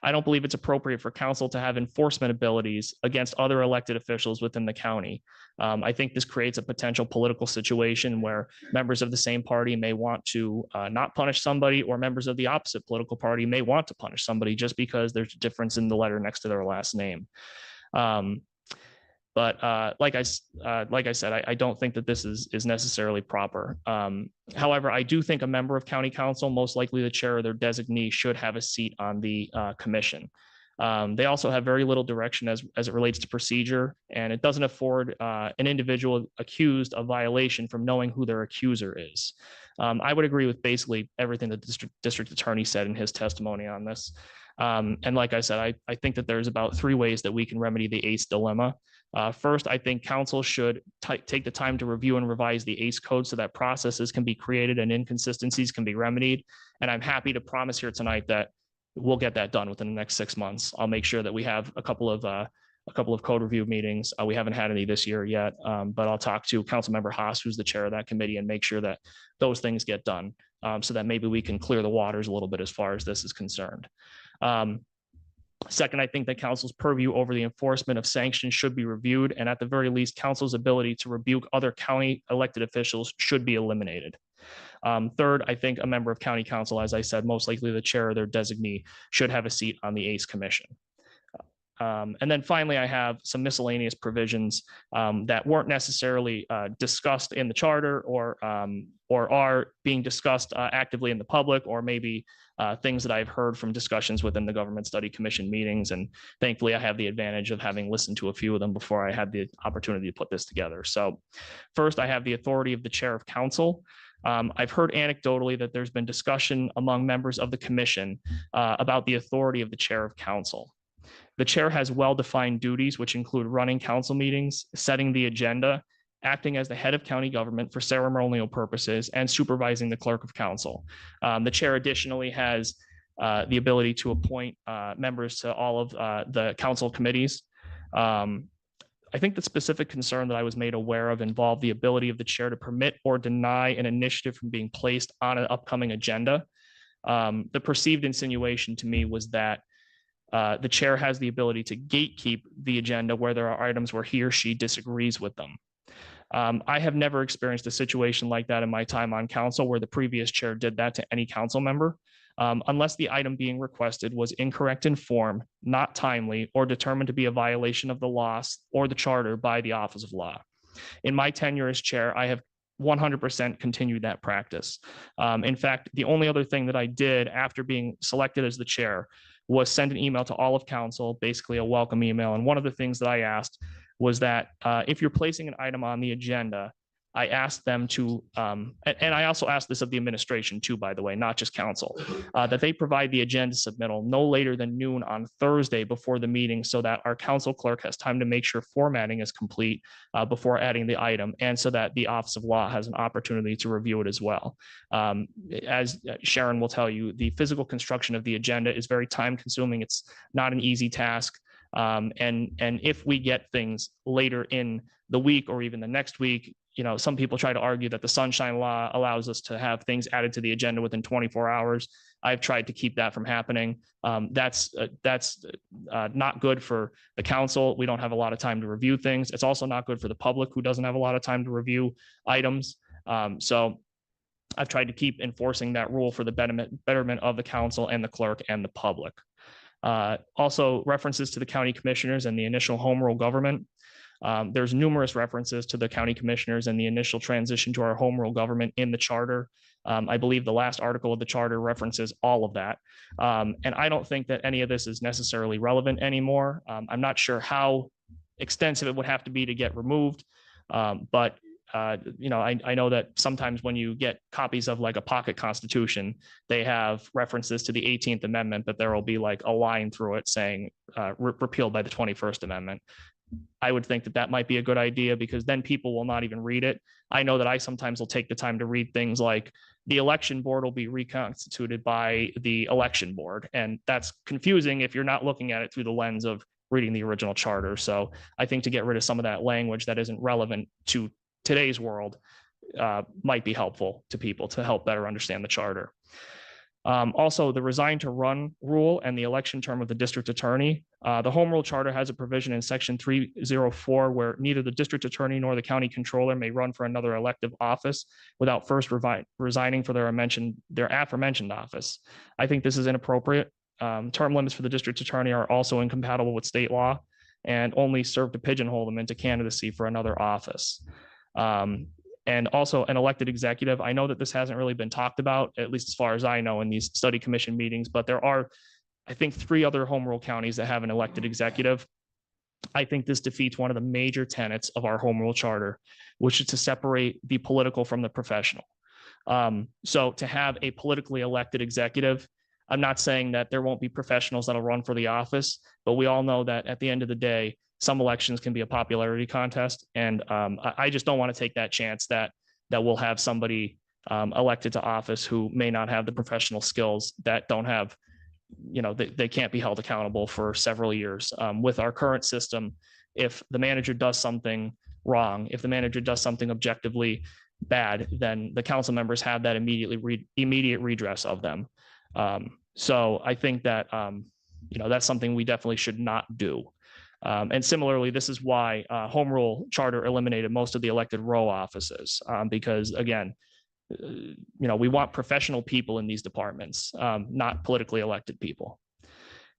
I don't believe it's appropriate for council to have enforcement abilities against other elected officials within the county. I think this creates a potential political situation where members of the same party may want to not punish somebody, or members of the opposite political party may want to punish somebody just because there's a difference in the letter next to their last name. But like I said, I don't think that this is necessarily proper. However, I do think a member of county council, most likely the chair or their designee, should have a seat on the commission. They also have very little direction as it relates to procedure, and it doesn't afford an individual accused of violation from knowing who their accuser is. I would agree with basically everything the district attorney said in his testimony on this. And like I said, I think that there's about three ways that we can remedy the ACE dilemma. First, I think council should take the time to review and revise the ACE code so that processes can be created and inconsistencies can be remedied. And I'm happy to promise here tonight that we'll get that done within the next 6 months. I'll make sure that we have a couple of code review meetings. We haven't had any this year yet, but I'll talk to Councilmember Haas, who's the chair of that committee, and make sure that those things get done so that maybe we can clear the waters a little bit as far as this is concerned. Second, I think that council's purview over the enforcement of sanctions should be reviewed, and at the very least, council's ability to rebuke other county elected officials should be eliminated. Third, I think a member of county council, as I said, most likely the chair or their designee, should have a seat on the ACE commission. And then finally, I have some miscellaneous provisions that weren't necessarily discussed in the charter or are being discussed actively in the public, or maybe things that I've heard from discussions within the Government Study Commission meetings. And thankfully, I have the advantage of having listened to a few of them before I had the opportunity to put this together. So first, I have the authority of the chair of council. I've heard anecdotally that there's been discussion among members of the commission about the authority of the chair of council. The chair has well-defined duties, which include running council meetings, setting the agenda, acting as the head of county government for ceremonial purposes, and supervising the clerk of council. The chair additionally has the ability to appoint members to all of the council committees. I think the specific concern that I was made aware of involved the ability of the chair to permit or deny an initiative from being placed on an upcoming agenda. The perceived insinuation to me was that the chair has the ability to gatekeep the agenda where there are items where he or she disagrees with them. I have never experienced a situation like that in my time on council where the previous chair did that to any council member, unless the item being requested was incorrect in form, not timely, or determined to be a violation of the law or the charter by the office of law. In my tenure as chair, I have 100% continue that practice. In fact, the only other thing that I did after being selected as the chair was send an email to all of council, basically a welcome email. And one of the things that I asked was that if you're placing an item on the agenda, I asked them to, and I also asked this of the administration too, by the way, not just council, that they provide the agenda submittal no later than noon on Thursday before the meeting so that our council clerk has time to make sure formatting is complete before adding the item, and so that the Office of Law has an opportunity to review it as well. As Sharon will tell you, the physical construction of the agenda is very time consuming. It's not an easy task. And if we get things later in the week or even the next week, you know, some people try to argue that the Sunshine Law allows us to have things added to the agenda within 24 hours. I've tried to keep that from happening. That's not good for the council. We don't have a lot of time to review things. It's also not good for the public, who doesn't have a lot of time to review items. So I've tried to keep enforcing that rule for the betterment of the council and the clerk and the public. Also, references to the county commissioners and the initial home rule government. There's numerous references to the county commissioners and the initial transition to our home rule government in the charter. I believe the last article of the charter references all of that. And I don't think that any of this is necessarily relevant anymore. I'm not sure how extensive it would have to be to get removed. But you know, I know that sometimes when you get copies of like a pocket constitution, they have references to the 18th Amendment, but there will be like a line through it saying repealed by the 21st Amendment. I would think that that might be a good idea, because then people will not even read it. I know that I sometimes will take the time to read things like the election board will be reconstituted by the election board. And that's confusing if you're not looking at it through the lens of reading the original charter. So I think to get rid of some of that language that isn't relevant to today's world might be helpful to people to help better understand the charter. Also, the resign to run rule and the election term of the district attorney. The home rule charter has a provision in section 304 where neither the district attorney nor the county controller may run for another elective office without first resigning for their aforementioned office. I think this is inappropriate. Term limits for the district attorney are also incompatible with state law and only serve to pigeonhole them into candidacy for another office. And also an elected executive. I know that this hasn't really been talked about, at least as far as I know, in these study commission meetings, but there are, I think, 3 other home rule counties that have an elected executive. I think this defeats one of the major tenets of our home rule charter, which is to separate the political from the professional. So to have a politically elected executive, I'm not saying that there won't be professionals that'll run for the office, but we all know that at the end of the day, some elections can be a popularity contest. And I just don't want to take that chance that we'll have somebody elected to office who may not have the professional skills, that don't have, you know, they can't be held accountable for several years. With our current system, if the manager does something wrong, if the manager does something objectively bad, then the council members have that immediate redress of them. So I think that, you know, that's something we definitely should not do. And similarly, this is why home rule charter eliminated most of the elected row offices, because again, you know, we want professional people in these departments, not politically elected people.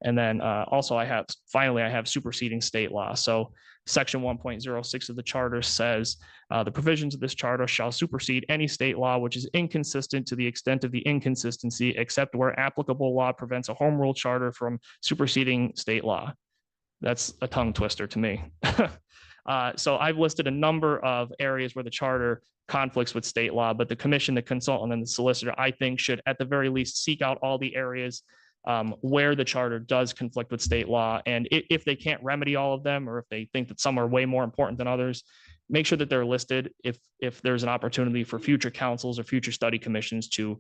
And then also I have superseding state law. So section 1.06 of the charter says the provisions of this charter shall supersede any state law which is inconsistent to the extent of the inconsistency, except where applicable law prevents a home rule charter from superseding state law. That's a tongue twister to me. So I've listed a number of areas where the charter conflicts with state law, but the commission, the consultant, and the solicitor, I think, should at the very least seek out all the areas where the charter does conflict with state law. And if they can't remedy all of them, or if they think that some are way more important than others, make sure that they're listed if there's an opportunity for future councils or future study commissions to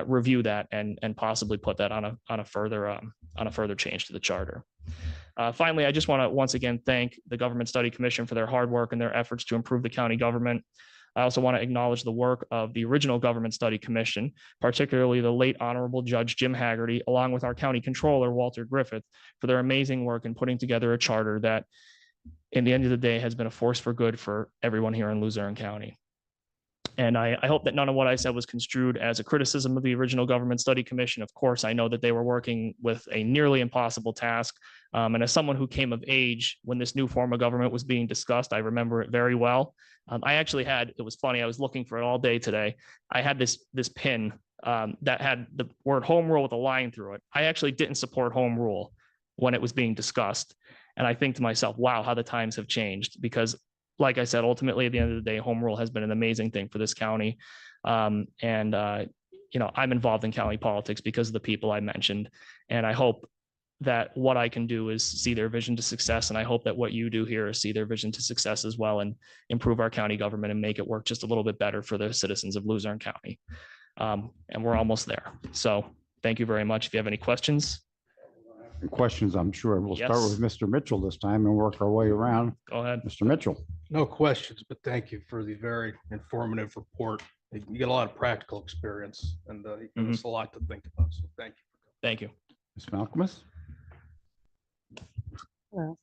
review that and possibly put that on a further change to the charter. Finally, I just want to once again thank the Government Study Commission for their hard work and their efforts to improve the county government. I also want to acknowledge the work of the original Government Study Commission, particularly the late Honorable Judge Jim Haggerty, along with our County Controller, Walter Griffith, for their amazing work in putting together a charter that, in the end of the day, has been a force for good for everyone here in Luzerne County. And I hope that none of what I said was construed as a criticism of the original Government Study Commission. Of course, I know that they were working with a nearly impossible task. And as someone who came of age when this new form of government was being discussed, I remember it very well. I actually had, it was funny, I was looking for it all day today. I had this pin that had the word home rule with a line through it. I actually didn't support home rule when it was being discussed. And I think to myself, wow, how the times have changed, because like I said, ultimately at the end of the day, home rule has been an amazing thing for this county. I'm involved in county politics because of the people I mentioned. And I hope that what I can do is see their vision to success. And I hope that what you do here is see their vision to success as well and improve our county government and make it work just a little bit better for the citizens of Luzerne County. And we're almost there. So thank you very much. If you have any questions. Questions, I'm sure. We'll start Yes. with Mr. Mitchell this time and work our way around. Go ahead. Mr. Mitchell. No questions, but thank you for the very informative report. You get a lot of practical experience and you give us a lot to think about. So thank you. Thank you. Ms. Malcolmus? Hello.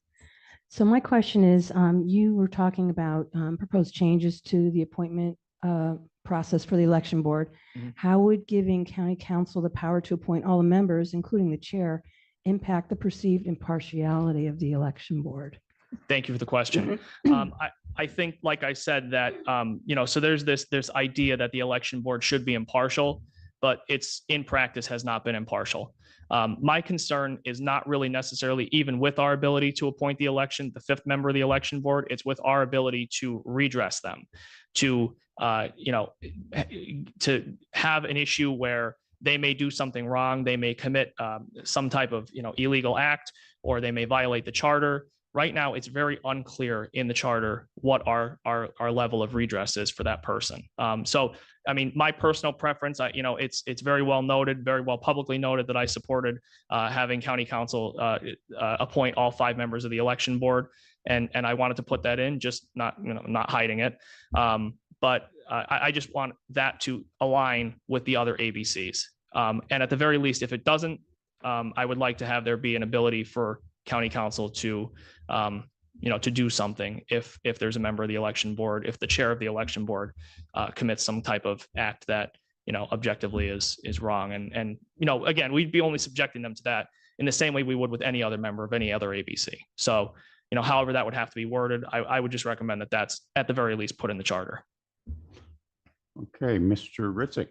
So my question is, you were talking about proposed changes to the appointment process for the election board. How would giving county council the power to appoint all the members, including the chair, impact the perceived impartiality of the election board? Thank you for the question. I think, like I said, that, so there's this idea that the election board should be impartial, but it's in practice has not been impartial. My concern is not really necessarily even with our ability to appoint the fifth member of the election board. It's with our ability to redress them, to have an issue where they may do something wrong. They may commit some type of illegal act, or they may violate the charter. Right now, it's very unclear in the charter what our level of redress is for that person. So, I mean, my personal preference, it's very well noted, very well publicly noted that I supported having county council appoint all 5 members of the election board, and I wanted to put that in, just not hiding it. But I just want that to align with the other ABCs. And at the very least, if it doesn't, I would like to have there be an ability for county council to do something if there's a member of the election board, if the chair of the election board commits some type of act that objectively is wrong. And again, we'd be only subjecting them to that in the same way we would with any other member of any other ABC. So however that would have to be worded, I would just recommend that that's at the very least put in the charter. Okay, Mr. Ritzik.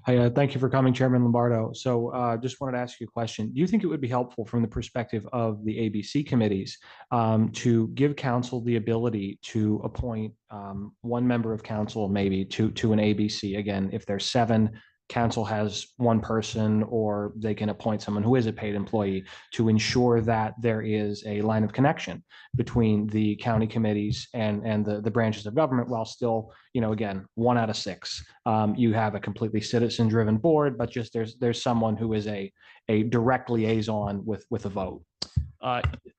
Hi, thank you for coming, Chairman Lombardo. So just wanted to ask you a question. Do you think it would be helpful from the perspective of the ABC committees to give council the ability to appoint one member of council maybe to an ABC? Again, if there's 7, council has 1 person, or they can appoint someone who is a paid employee to ensure that there is a line of connection between the county committees and the branches of government, while still, again, 1 out of 6. You have a completely citizen-driven board, but just there's someone who is a direct liaison with a vote.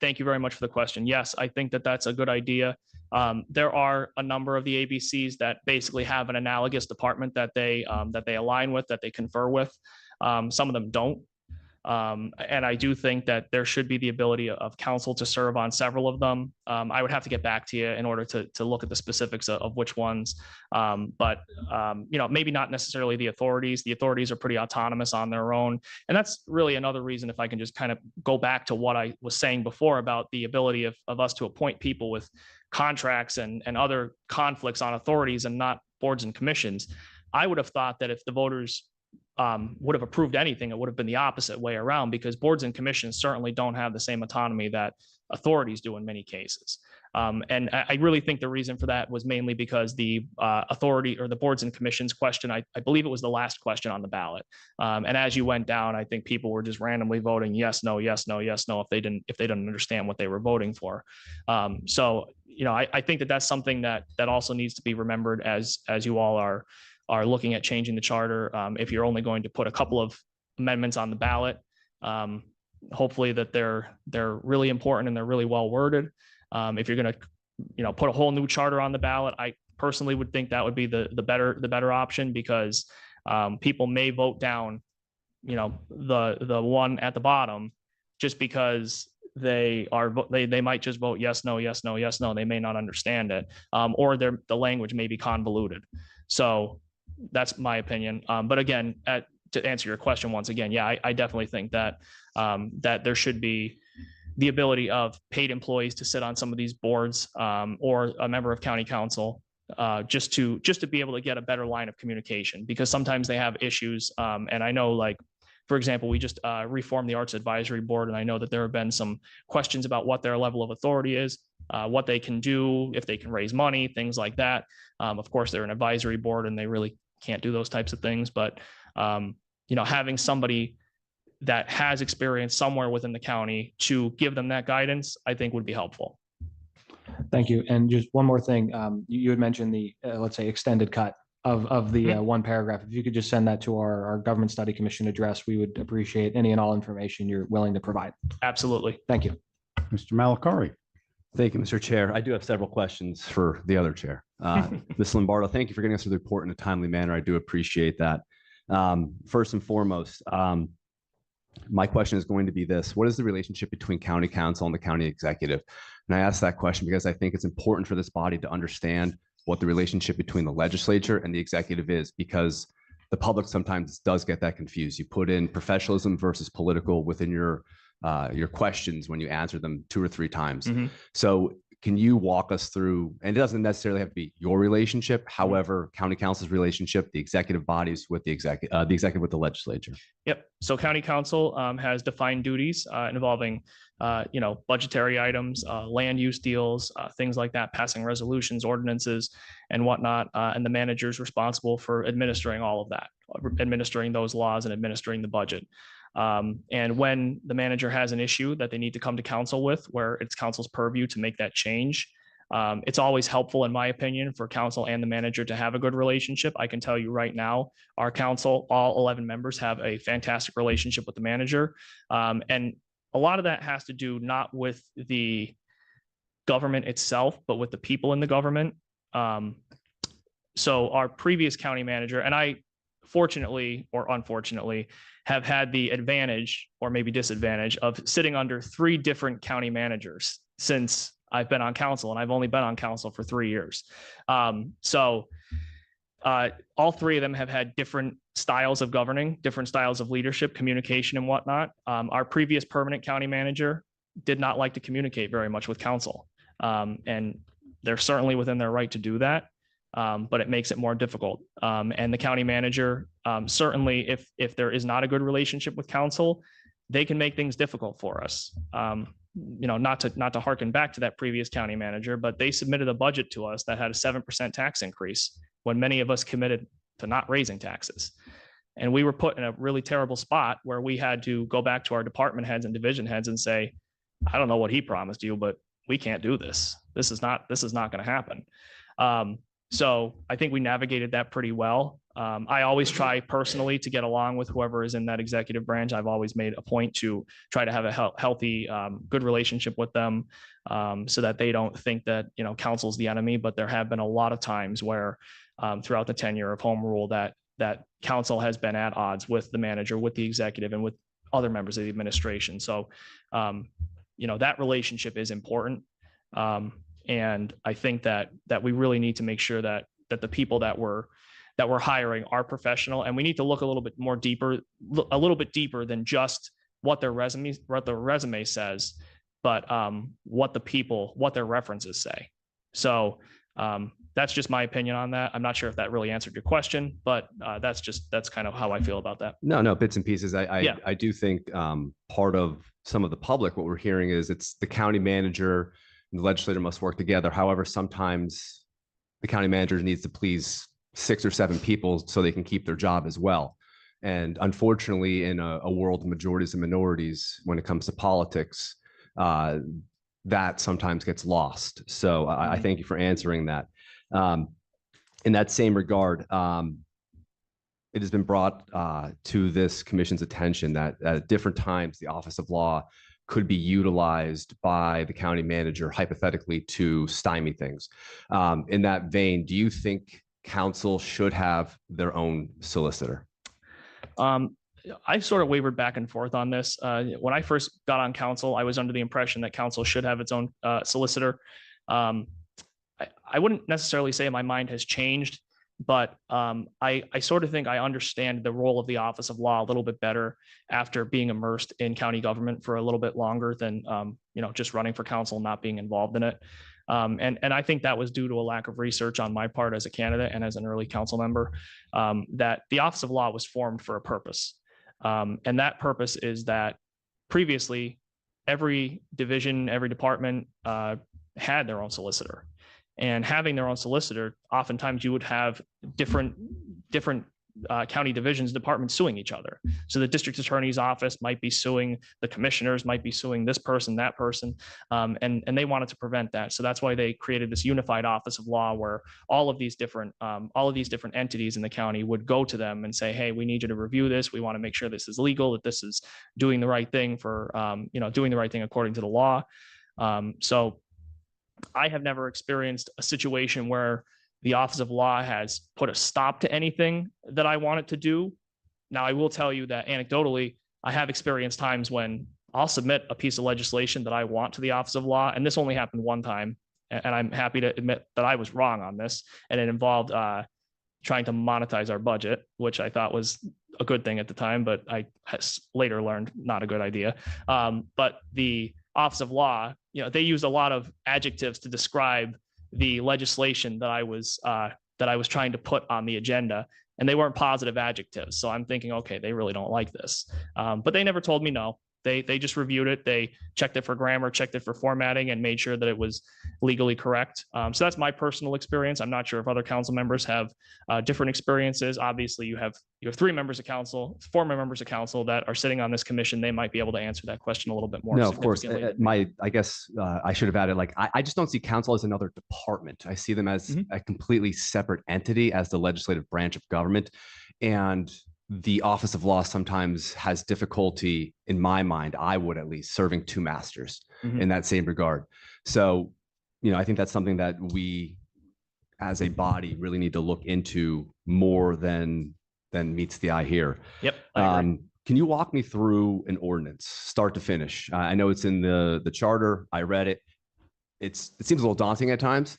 Thank you very much for the question. Yes, I think that that's a good idea. There are a number of the ABCs that basically have an analogous department that they align with, that they confer with. Some of them don't. And I do think that there should be the ability of council to serve on several of them. I would have to get back to you in order to look at the specifics of which ones. But maybe not necessarily the authorities. The authorities are pretty autonomous on their own. And that's really another reason, if I can just kind of go back to what I was saying before about the ability of us to appoint people with contracts and other conflicts on authorities and not boards and commissions. I would have thought that if the voters would have approved anything, it would have been the opposite way around, because boards and commissions certainly don't have the same autonomy that authorities do in many cases. And I really think the reason for that was mainly because the authority or the boards and commissions question, I believe it was the last question on the ballot. And as you went down, I think people were just randomly voting yes, no, yes, no, yes, no, if they didn't understand what they were voting for. So, I think that that's something that also needs to be remembered as you all are looking at changing the charter. If you're only going to put a couple of amendments on the ballot, hopefully that they're really important and they're really well worded. If you're going to, put a whole new charter on the ballot, I personally would think that would be the better option, because people may vote down, the one at the bottom just because they might just vote yes, no, yes, no, yes, no. They may not understand it, or the language may be convoluted. So that's my opinion. But again, to answer your question once again, yeah, I definitely think that that there should be the ability of paid employees to sit on some of these boards or a member of county council just to be able to get a better line of communication, because sometimes they have issues. And I know, like, for example, we just reformed the Arts Advisory Board, and I know that there have been some questions about what their level of authority is, what they can do, if they can raise money, things like that. Of course, they're an advisory board and they really can't do those types of things. But, having somebody that has experience somewhere within the county to give them that guidance, I think would be helpful. Thank you. And just one more thing, you had mentioned the, let's say, extended cut of the one paragraph. If you could just send that to our Government Study Commission address, we would appreciate any and all information you're willing to provide. Absolutely. Thank you. Mr. Malakari. Thank you, Mr. Chair. I do have several questions for the other chair. Ms. Lombardo, thank you for getting us through the report in a timely manner. I do appreciate that. First and foremost, my question is going to be this: what is the relationship between county council and the county executive? And I ask that question because I think it's important for this body to understand what the relationship between the legislature and the executive is, because the public sometimes does get that confused. You put in professionalism versus political within your questions when you answer them 2 or 3 times. Mm-hmm. So can you walk us through, and it doesn't necessarily have to be your relationship, however, county council's relationship, the executive bodies with the executive with the legislature? Yep. So county council has defined duties involving, budgetary items, land use deals, things like that, passing resolutions, ordinances, and whatnot. And the manager is responsible for administering all of that, administering those laws and administering the budget. And when the manager has an issue that they need to come to council with, where it's council's purview to make that change, it's always helpful, in my opinion, for council and the manager to have a good relationship. I can tell you right now, our council, all 11 members, have a fantastic relationship with the manager. And a lot of that has to do not with the government itself, but with the people in the government. So our previous county manager, and I, fortunately or unfortunately, have had the advantage, or maybe disadvantage, of sitting under 3 different county managers since I've been on council, and I've only been on council for 3 years. So all 3 of them have had different styles of governing, different styles of leadership, communication, and whatnot. Our previous permanent county manager did not like to communicate very much with council, and they're certainly within their right to do that. But it makes it more difficult. And the county manager, certainly, if there is not a good relationship with council, they can make things difficult for us. Not to harken back to that previous county manager, but they submitted a budget to us that had a 7% tax increase when many of us committed to not raising taxes. And we were put in a really terrible spot where we had to go back to our department heads and division heads and say, I don't know what he promised you, but we can't do this. This is not going to happen. So I think we navigated that pretty well. I always try personally to get along with whoever is in that executive branch. I've always made a point to try to have a healthy, good relationship with them, so that they don't think that, council's the enemy. But there have been a lot of times where throughout the tenure of home rule that council has been at odds with the manager, with the executive, and with other members of the administration. So, that relationship is important. And I think that we really need to make sure that the people that we're hiring are professional, and we need to look a little bit deeper than just what their resume says, but what their references say. So that's just my opinion on that. I'm not sure if that really answered your question, but that's kind of how I feel about that. No, bits and pieces. I do think part of some of the public, what we're hearing is it's the county manager and the legislator must work together. However, sometimes the county manager needs to please 6 or 7 people so they can keep their job as well. And unfortunately, in a world of majorities and minorities, when it comes to politics, that sometimes gets lost. So I thank you for answering that. In that same regard, it has been brought to this commission's attention that at different times, the Office of Law could be utilized by the county manager hypothetically to stymie things. In that vein, do you think council should have their own solicitor? I sort of wavered back and forth on this. When I first got on council, I was under the impression that council should have its own solicitor. I wouldn't necessarily say my mind has changed, But I sort of think I understand the role of the Office of Law a little bit better after being immersed in county government for a little bit longer than just running for council, not being involved in it. And I think that was due to a lack of research on my part as a candidate and as an early council member, that the Office of Law was formed for a purpose. And that purpose is that previously every division, every department had their own solicitor. And having their own solicitor, oftentimes you would have different county divisions, departments suing each other. So the district attorney's office might be suing the commissioners, might be suing this person, that person, and they wanted to prevent that. So that's why they created this unified Office of Law, where all of these different entities in the county would go to them and say, hey, we need you to review this. We want to make sure this is legal, that this is doing the right thing for doing the right thing according to the law. So I have never experienced a situation where the Office of Law has put a stop to anything that I wanted to do. Now, I will tell you that anecdotally, I have experienced times when I'll submit a piece of legislation that I want to the Office of Law, and this only happened one time, and I'm happy to admit that I was wrong on this, and it involved trying to monetize our budget, which I thought was a good thing at the time, but I later learned not a good idea. But the Office of Law, they used a lot of adjectives to describe the legislation that I was trying to put on the agenda, and they weren't positive adjectives. So I'm thinking, okay, they really don't like this. But they never told me no. They just reviewed it. They checked it for grammar, checked it for formatting, and made sure that it was legally correct. So that's my personal experience. I'm not sure if other council members have different experiences. Obviously, you have 4 members of council that are sitting on this commission. They might be able to answer that question a little bit more. No, of course. significantly. I guess I should have added, I just don't see council as another department. I see them as a completely separate entity, as the legislative branch of government. And the Office of Law sometimes has difficulty, in my mind, I would at least, serving 2 masters in that same regard. So, I think that's something that we as a body really need to look into more than meets the eye here. Yep. Can you walk me through an ordinance, start to finish? I know it's in the charter. I read it. It seems a little daunting at times.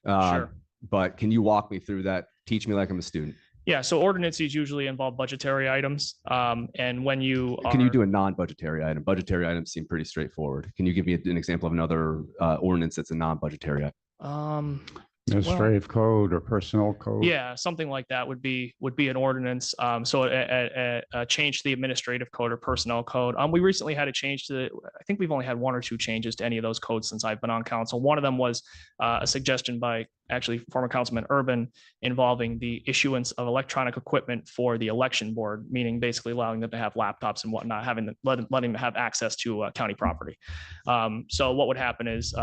Sure. But can you walk me through that? Teach me like I'm a student. Yeah, so ordinances usually involve budgetary items. And when you Can you do a non-budgetary item? Budgetary items seem pretty straightforward. Can you give me an example of another ordinance that's a non-budgetary item? Administrative code or personnel code? Yeah, something like that would be an ordinance. So a change to the administrative code or personnel code. We recently had a change to I think we've only had 1 or 2 changes to any of those codes since I've been on council. One of them was a suggestion by actually former Councilman Urban involving the issuance of electronic equipment for the election board, meaning basically allowing them to have laptops and whatnot, letting them have access to county property. So what would happen is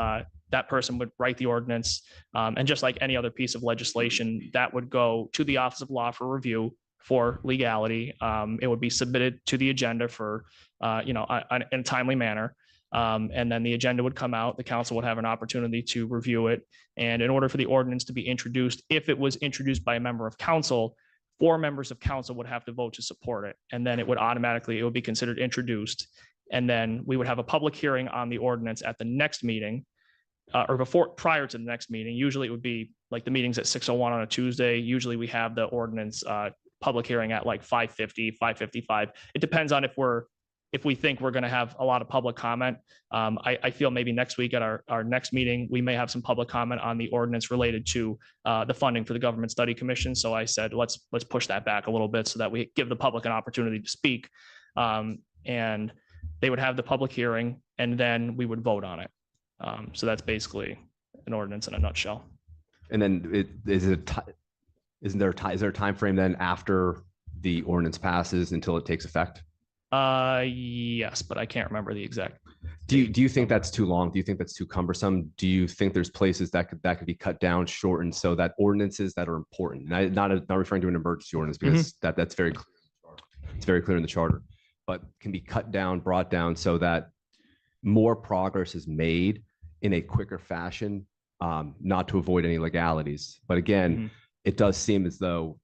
that person would write the ordinance, and just like any other piece of legislation, that would go to the Office of Law for review for legality. It would be submitted to the agenda for, in a timely manner. And then the agenda would come out, the council would have an opportunity to review it. And in order for the ordinance to be introduced, if it was introduced by a member of council, 4 members of council would have to vote to support it. And then it would be considered introduced. And then we would have a public hearing on the ordinance at the next meeting, prior to the next meeting. Usually it would be like the meeting's at 6:01 on a Tuesday. Usually we have the ordinance public hearing at like 5:50, 5:55. It depends on if we think we're going to have a lot of public comment. I feel maybe next week at our next meeting, we may have some public comment on the ordinance related to the funding for the Government Study Commission. So I said, let's push that back a little bit so that we give the public an opportunity to speak. And they would have the public hearing, and then we would vote on it. So that's basically an ordinance in a nutshell. And then is there a time frame then after the ordinance passes until it takes effect? Yes, but I can't remember the exact. Do you think that's too long? Do you think that's too cumbersome? Do you think there's places that could be cut down, shortened, so that ordinances that are important, not referring to an emergency ordinance, because that's very clear. It's very clear in the charter, but can be cut down, brought down, so that more progress is made in a quicker fashion, not to avoid any legalities. But again, it does seem as though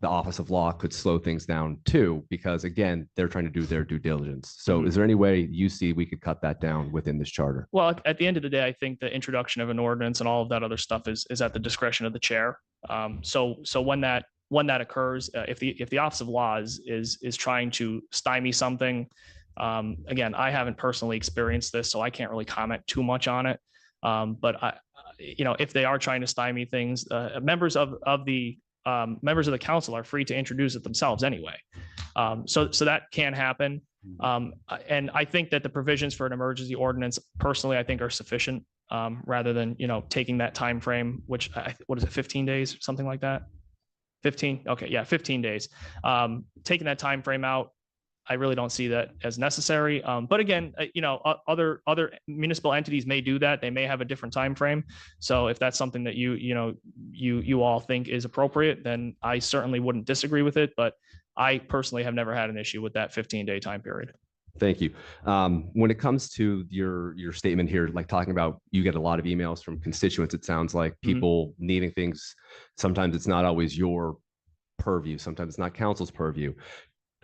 the Office of Law could slow things down too, because again, they're trying to do their due diligence. So is there any way you see we could cut that down within this charter? Well, at the end of the day, I think the introduction of an ordinance and all of that other stuff is at the discretion of the chair. So when that occurs, if the Office of Law is trying to stymie something, again, I haven't personally experienced this, so I can't really comment too much on it. But if they are trying to stymie things, members of the council are free to introduce it themselves anyway. So that can happen. And I think that the provisions for an emergency ordinance, personally, I think are sufficient, rather than, taking that time frame, which what is it, 15 days, something like that? 15. Okay. Yeah. 15 days. Taking that time frame out, I really don't see that as necessary. But again, other municipal entities may do that. They may have a different time frame. So if that's something that you all think is appropriate, then I certainly wouldn't disagree with it. But I personally have never had an issue with that 15-day time period. Thank you. When it comes to your statement here, like talking about, you get a lot of emails from constituents. It sounds like people needing things. Sometimes it's not always your purview. Sometimes it's not council's purview.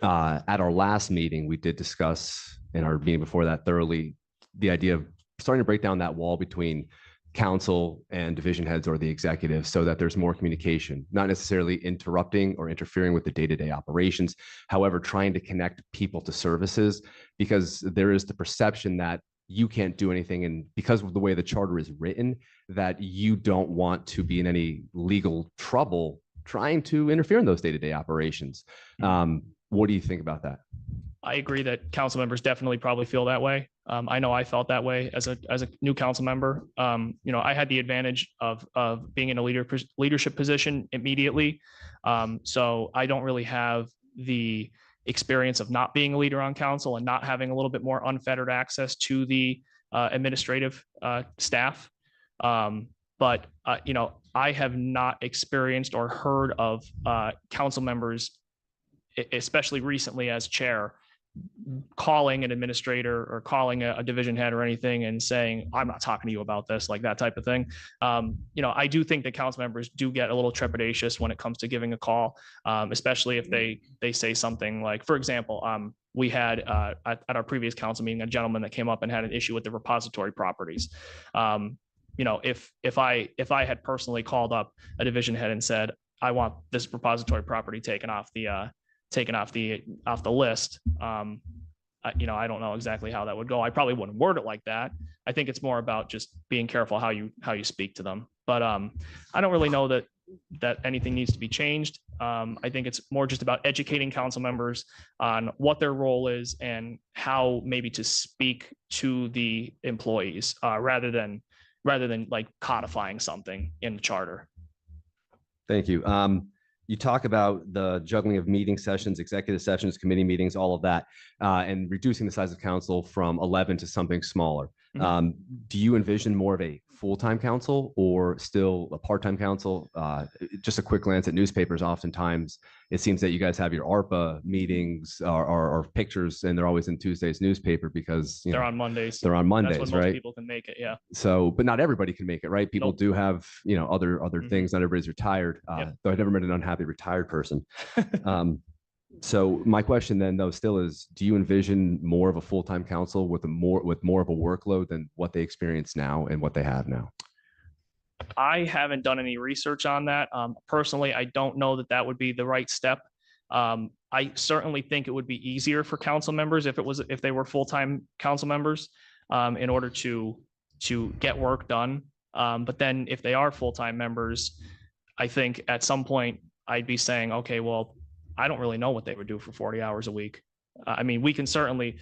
At our last meeting, we did discuss, in our meeting before that thoroughly, the idea of starting to break down that wall between council and division heads or the executive, so that there's more communication, not necessarily interrupting or interfering with the day-to-day operations. However, trying to connect people to services, because there is the perception that you can't do anything, and because of the way the charter is written, that you don't want to be in any legal trouble trying to interfere in those day-to-day operations. What do you think about that? I agree that council members definitely probably feel that way. I know I felt that way as a new council member. I had the advantage of being in a leadership position immediately. So I don't really have the experience of not being a leader on council and not having a little bit more unfettered access to the administrative staff. But I have not experienced or heard of council members, especially recently as chair, calling an administrator or calling a division head or anything and saying, I'm not talking to you about this, like that type of thing. I do think that council members do get a little trepidatious when it comes to giving a call, especially if they say something like, for example, we had at our previous council meeting, a gentleman that came up and had an issue with the repository properties. If I had personally called up a division head and said, I want this repository property taken off the list, I don't know exactly how that would go. I probably wouldn't word it like that. I think it's more about just being careful how you speak to them. But I don't really know that anything needs to be changed. I think it's more just about educating council members on what their role is and how maybe to speak to the employees, rather than like codifying something in the charter. Thank you. You talk about the juggling of meeting sessions, executive sessions, committee meetings, all of that, and reducing the size of council from 11 to something smaller. Do you envision more of a full-time council or still a part-time council? Just a quick glance at newspapers. Oftentimes, it seems that you guys have your ARPA meetings or pictures, and they're always in Tuesday's newspaper because they're on Mondays. They're on Mondays, That's when right? most people can make it, yeah. So, but not everybody can make it, right? People Nope. do have, other things. Not everybody's retired. Though I've never met an unhappy retired person. So my question then, though, still is: do you envision more of a full-time council with more of a workload than what they experience now and what they have now? I haven't done any research on that. Personally, I don't know that would be the right step. I certainly think it would be easier for council members if they were full-time council members, in order to get work done. But then if they are full-time members, I think at some point I'd be saying, okay, well, I don't really know what they would do for 40 hours a week. I mean, we can certainly,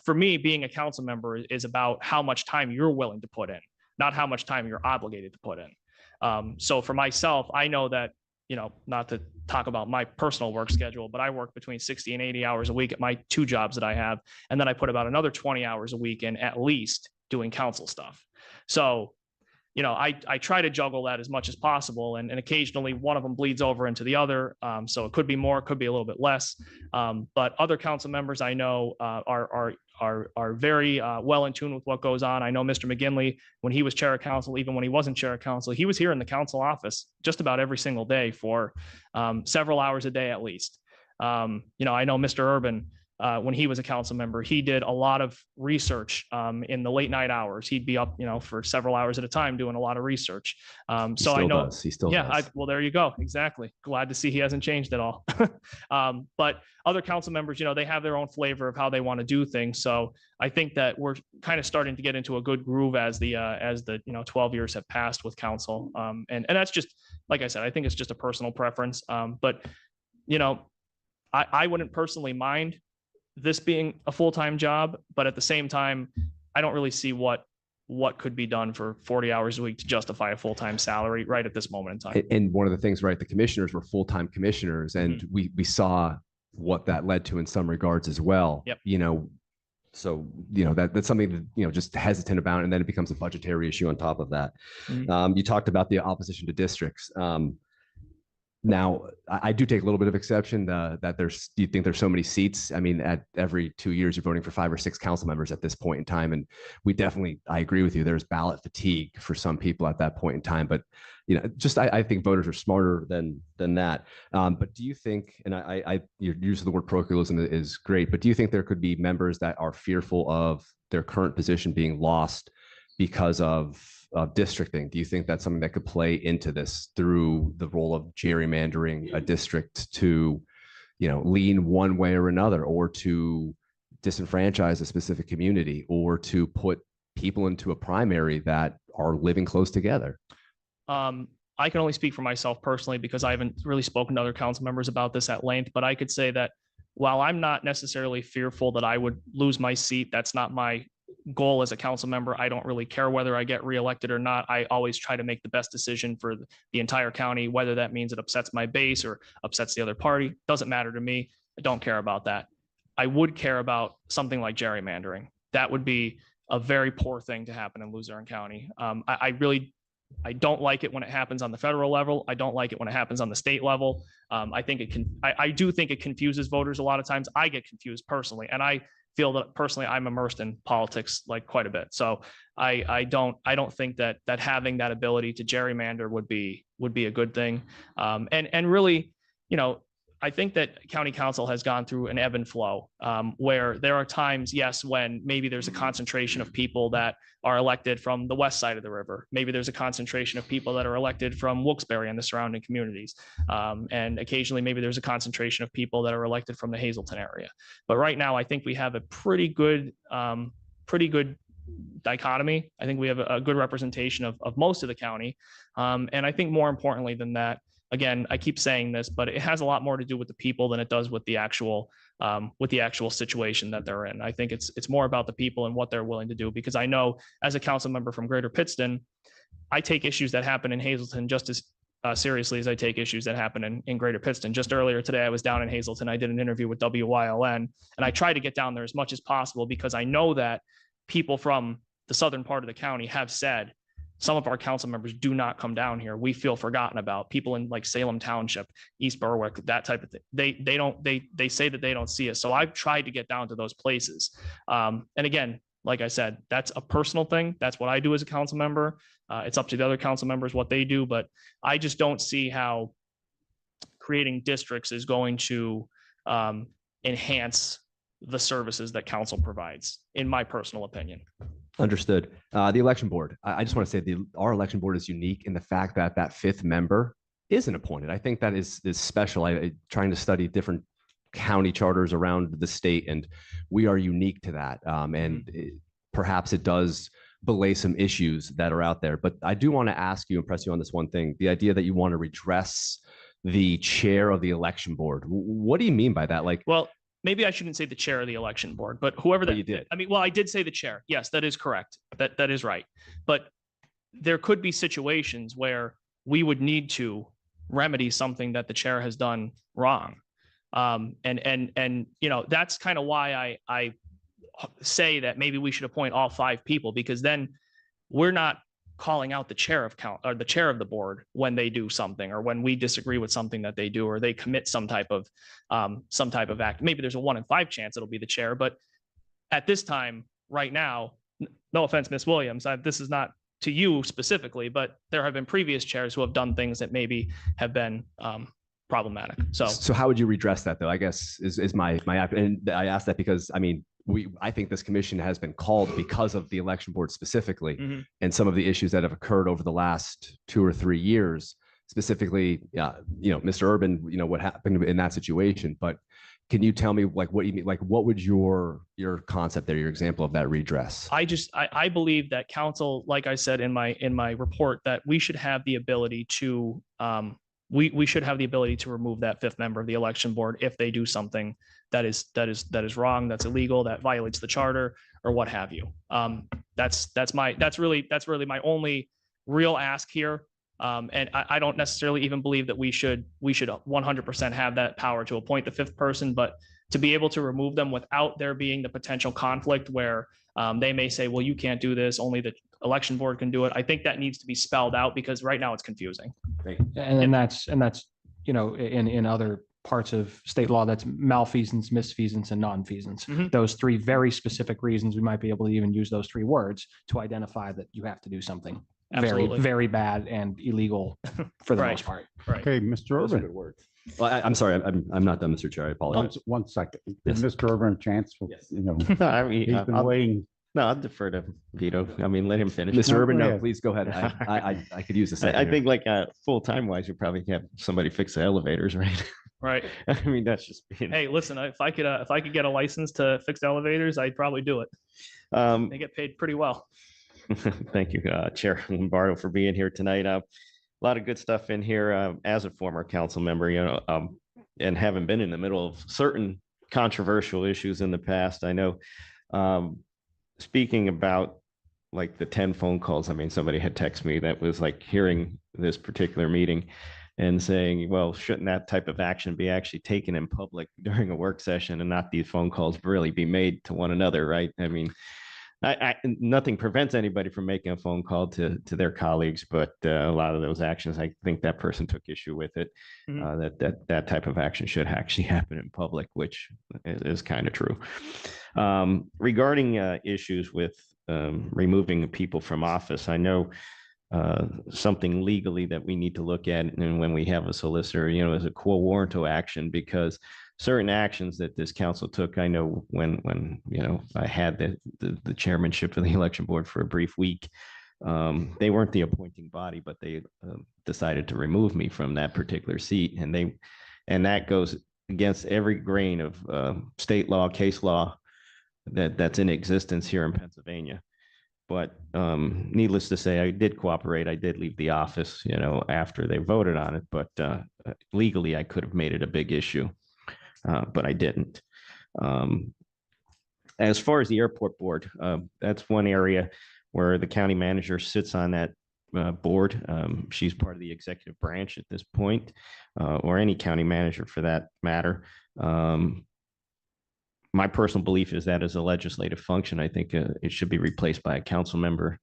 for me, being a council member is about how much time you're willing to put in, not how much time you're obligated to put in. So for myself, I know that, not to talk about my personal work schedule, but I work between 60 and 80 hours a week at my two jobs that I have. And then I put about another 20 hours a week in at least doing council stuff. So, I try to juggle that as much as possible. And occasionally one of them bleeds over into the other. So it could be more, it could be a little bit less. But other council members I know are very well in tune with what goes on. I know Mr. McGinley, when he was chair of council, even when he wasn't chair of council, he was here in the council office just about every single day for several hours a day at least. I know Mr. Urban, when he was a council member, he did a lot of research in the late night hours. He'd be up, for several hours at a time doing a lot of research. So I know he still does. well, there you go. Exactly. Glad to see he hasn't changed at all. But other council members, they have their own flavor of how they want to do things. So I think that we're kind of starting to get into a good groove as the 12 years have passed with council. And that's just, like I said, I think it's just a personal preference. But I wouldn't personally mind this being a full-time job, but at the same time, I don't really see what could be done for 40 hours a week to justify a full-time salary right at this moment in time. And one of the things, right, the commissioners were full-time commissioners, and we saw what that led to in some regards as well. Yep. So, that's something that, just hesitant about, and then it becomes a budgetary issue on top of that. You talked about the opposition to districts. Now, I do take a little bit of exception that you think there's so many seats. I mean, at every 2 years, you're voting for 5 or 6 council members at this point in time. And I agree with you. There's ballot fatigue for some people at that point in time. But, I think voters are smarter than that. But do you think, and your use of the word parochialism is great, but do you think there could be members that are fearful of their current position being lost because of districting? Do you think that's something that could play into this through the role of gerrymandering a district to, lean one way or another, or to disenfranchise a specific community, or to put people into a primary that are living close together? I can only speak for myself personally because I haven't really spoken to other council members about this at length, but I could say that while I'm not necessarily fearful that I would lose my seat, that's not my goal as a council member. I don't really care whether I get reelected or not. I always try to make the best decision for the entire county, whether that means it upsets my base or upsets the other party. Doesn't matter to me. I don't care about that. I would care about something like gerrymandering. That would be a very poor thing to happen in Luzerne County. I don't like it when it happens on the federal level. I don't like it when it happens on the state level. I do think it confuses voters a lot of times. I get confused personally, and I feel that personally I'm immersed in politics like quite a bit. So I don't think that having that ability to gerrymander would be a good thing. And really, I think that county council has gone through an ebb and flow where there are times, yes, when maybe there's a concentration of people that are elected from the west side of the river. Maybe there's a concentration of people that are elected from Wilkes-Barre and the surrounding communities. And occasionally, maybe there's a concentration of people that are elected from the Hazleton area. But right now, I think we have a pretty good dichotomy. I think we have a good representation of most of the county. And I think more importantly than that, again, I keep saying this, but it has a lot more to do with the people than it does with the actual situation that they're in. I think it's more about the people and what they're willing to do, because I know as a council member from Greater Pittston, I take issues that happen in Hazleton just as seriously as I take issues that happen in Greater Pittston. Just earlier today, I was down in Hazleton. I did an interview with WYLN, and I try to get down there as much as possible because I know that people from the southern part of the county have said, some of our council members do not come down here. We feel forgotten about. People in like Salem Township, East Berwick, that type of thing. They say that they don't see us. So I've tried to get down to those places. And again, like I said, that's a personal thing. That's what I do as a council member. It's up to the other council members what they do, but I just don't see how creating districts is going to enhance the services that council provides, in my personal opinion. Understood. The election board. I just want to say our election board is unique in the fact that 5th member isn't appointed. I think that is special. I trying to study different county charters around the state, and we are unique to that. Perhaps it does belay some issues that are out there. But I do want to ask you and press you on this one thing: the idea that you want to redress the chair of the election board. What do you mean by that? Well, maybe I shouldn't say the chair of the election board, but whoever that you did. I mean, well, I did say the chair. Yes, that is correct. That is right. But there could be situations where we would need to remedy something that the chair has done wrong. And that's kind of why I say that maybe we should appoint all 5 people, because then we're not calling out the chair of the chair of the board when they do something, or when we disagree with something that they do, or they commit some type of act. Maybe there's a 1 in 5 chance it'll be the chair, but at this time, right now, no offense, Ms. Williams, this is not to you specifically, but there have been previous chairs who have done things that maybe have been problematic. So So how would you redress that though? I guess is my and I asked that because I mean, I think this commission has been called because of the election board specifically Mhm. and some of the issues that have occurred over the last 2 or 3 years, specifically, Mr. Urban, what happened in that situation. But can you tell me like what you mean? Like what would your concept there, your example of that redress? I believe that council, like I said in my report, that we should have the ability to we should have the ability to remove that 5th member of the election board if they do something that is wrong, that's illegal, that violates the charter, or what have you. That's really my only real ask here. And I don't necessarily even believe that we should 100% have that power to appoint the 5th person, but to be able to remove them without there being the potential conflict where they may say, well, you can't do this, only the election board can do it. I think that needs to be spelled out because right now it's confusing. And that's, in other parts of state law, that's malfeasance, misfeasance, and nonfeasance. Mhm. Those 3 very specific reasons, we might be able to even use those 3 words to identify that you have to do something very, Absolutely. very bad and illegal for the Right. most part. Right. Okay, Mr. Those are Urban. good words. Well, I'm sorry, I'm not done, Mr. Chair. I apologize. One second. Give Yes. Mr. Urban a chance. Yes. No, I mean, He's been waiting. No, I'll defer to Vito. I mean, let him finish. Mr. No, Urban, go no, ahead. please go ahead. I could use the I think like full-time wise, you probably have somebody fix the elevators, right? Right. I mean, that's just being. Hey, listen, if I could get a license to fix elevators, I'd probably do it. They get paid pretty well. Thank you, Chair Lombardo, for being here tonight. A lot of good stuff in here. As a former council member, and having been in the middle of certain controversial issues in the past, I know. Speaking about like the 10 phone calls, I mean, somebody had texted me that was like hearing this particular meeting and saying, well, shouldn't that type of action be actually taken in public during a work session and not these phone calls really be made to one another, right? I mean, nothing prevents anybody from making a phone call to their colleagues, but a lot of those actions, I think that person took issue with it. That type of action should actually happen in public, which is kind of true. Regarding issues with removing people from office, I know something legally that we need to look at, and when we have a solicitor, is a quo warranto action, because certain actions that this council took, I know when I had the chairmanship of the election board for a brief week, they weren't the appointing body, but they decided to remove me from that particular seat, and that goes against every grain of state law, case law that's in existence here in Pennsylvania. But needless to say, I did cooperate. I did leave the office, after they voted on it, but legally I could have made it a big issue. But I didn't. As far as the airport board, that's one area where the county manager sits on that board. She's part of the executive branch at this point, or any county manager for that matter. My personal belief is that as a legislative function, I think it should be replaced by a council member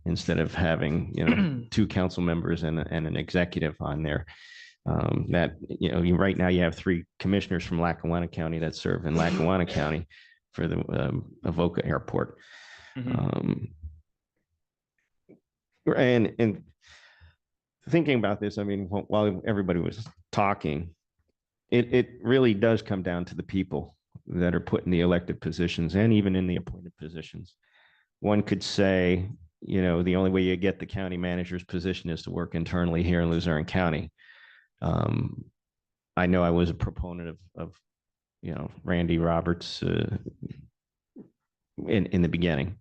instead of having 2 council members and an executive on there. That right now you have 3 commissioners from Lackawanna County that serve in Lackawanna County for the Avoca Airport. And thinking about this, I mean, while everybody was talking, it really does come down to the people that are put in the elected positions and even in the appointed positions. One could say, the only way you get the county manager's position is to work internally here in Luzerne County. I know I was a proponent of Randy Roberts in the beginning.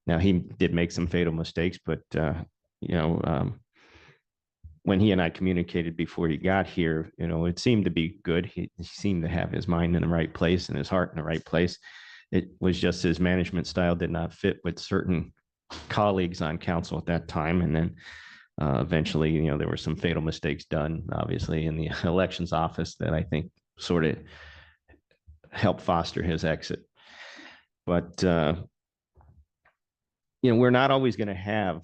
Now he did make some fatal mistakes, but when he and I communicated before he got here, it seemed to be good. He seemed to have his mind in the right place and his heart in the right place. It was just his management style did not fit with certain colleagues on council at that time. And then eventually, there were some fatal mistakes done, obviously, in the elections office that I think sort of helped foster his exit. But, we're not always going to have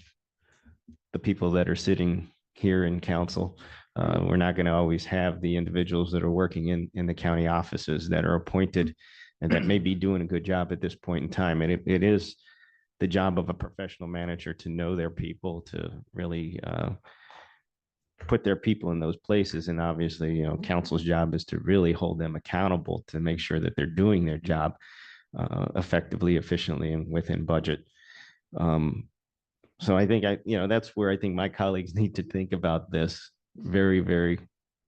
the people that are sitting here in council. We're not going to always have the individuals that are working in the county offices that are appointed and that may be doing a good job at this point in time. And it is the job of a professional manager to know their people, to really put their people in those places. And obviously, you know, council's job is to really hold them accountable to make sure that they're doing their job effectively, efficiently, and within budget. So I think you know, that's where I think my colleagues need to think about this very, very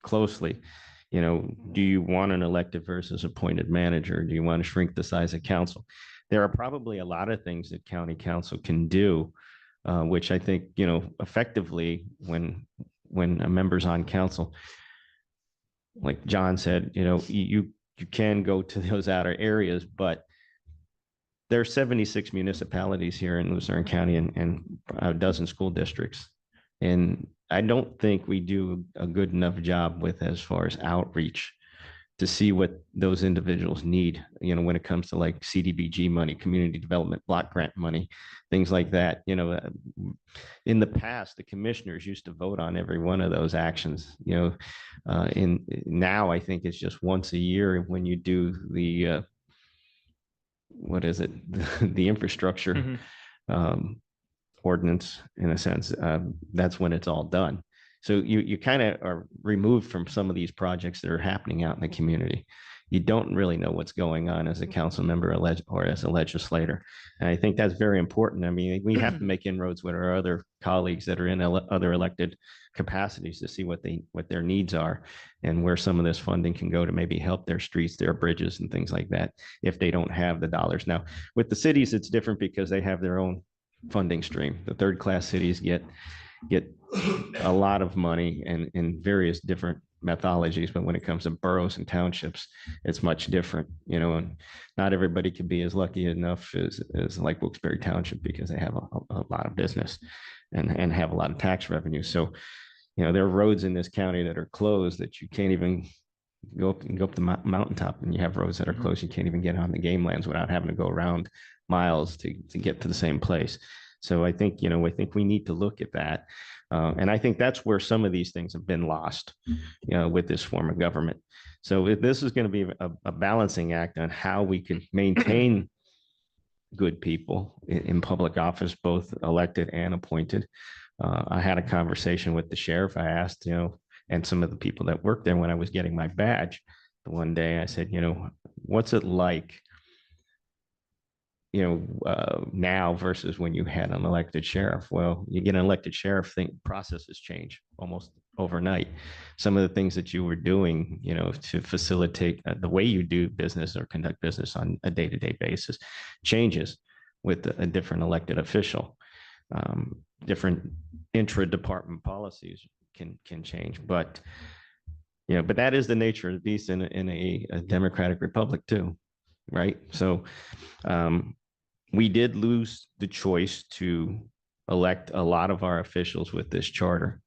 closely. You know, do you want an elected versus appointed manager? Do you want to shrink the size of council? There are probably a lot of things that county council can do, which I think, you know, effectively when a member's on council, like John said, you know, you can go to those outer areas, but there are 76 municipalities here in Luzerne County and a dozen school districts. And I don't think we do a good enough job with as far as outreach to see what those individuals need, you know, when it comes to like CDBG money, community development block grant money, things like that. You know, in the past, the commissioners used to vote on every one of those actions, you know, now I think it's just once a year when you do the, what is it? The infrastructure ordinance, in a sense, that's when it's all done. So you kind of are removed from some of these projects that are happening out in the community. You don't really know what's going on as a council member or as a legislator. And I think that's very important. I mean, we have to make inroads with our other colleagues that are in other elected capacities to see what their needs are and where some of this funding can go to maybe help their streets, their bridges, and things like that if they don't have the dollars. Now, with the cities, it's different because they have their own funding stream. The third-class cities get a lot of money and in various different methodologies, but when it comes to boroughs and townships, it's much different, you know, and not everybody could be as lucky enough as like Wilkes-Barre Township because they have a lot of business and have a lot of tax revenue. So, you know, there are roads in this county that are closed that you can't even go up the mountaintop, and you have roads that are closed. You can't even get on the game lands without having to go around miles to get to the same place. So I think, you know, I think we need to look at that. And I think that's where some of these things have been lost, you know, with this form of government. So this is going to be a balancing act on how we can maintain good people in public office, both elected and appointed. I had a conversation with the sheriff. I asked, you know, and some of the people that worked there when I was getting my badge. One day I said, you know, what's it like, you know, now versus when you had an elected sheriff? Well, you get an elected sheriff, processes change almost overnight. Some of the things that you were doing, you know, to facilitate the way you do business or conduct business on a day-to-day basis changes with a different elected official. Different intra-department policies can change, but you know, but that is the nature of the beast in a democratic republic too, right? So we did lose the choice to elect a lot of our officials with this charter.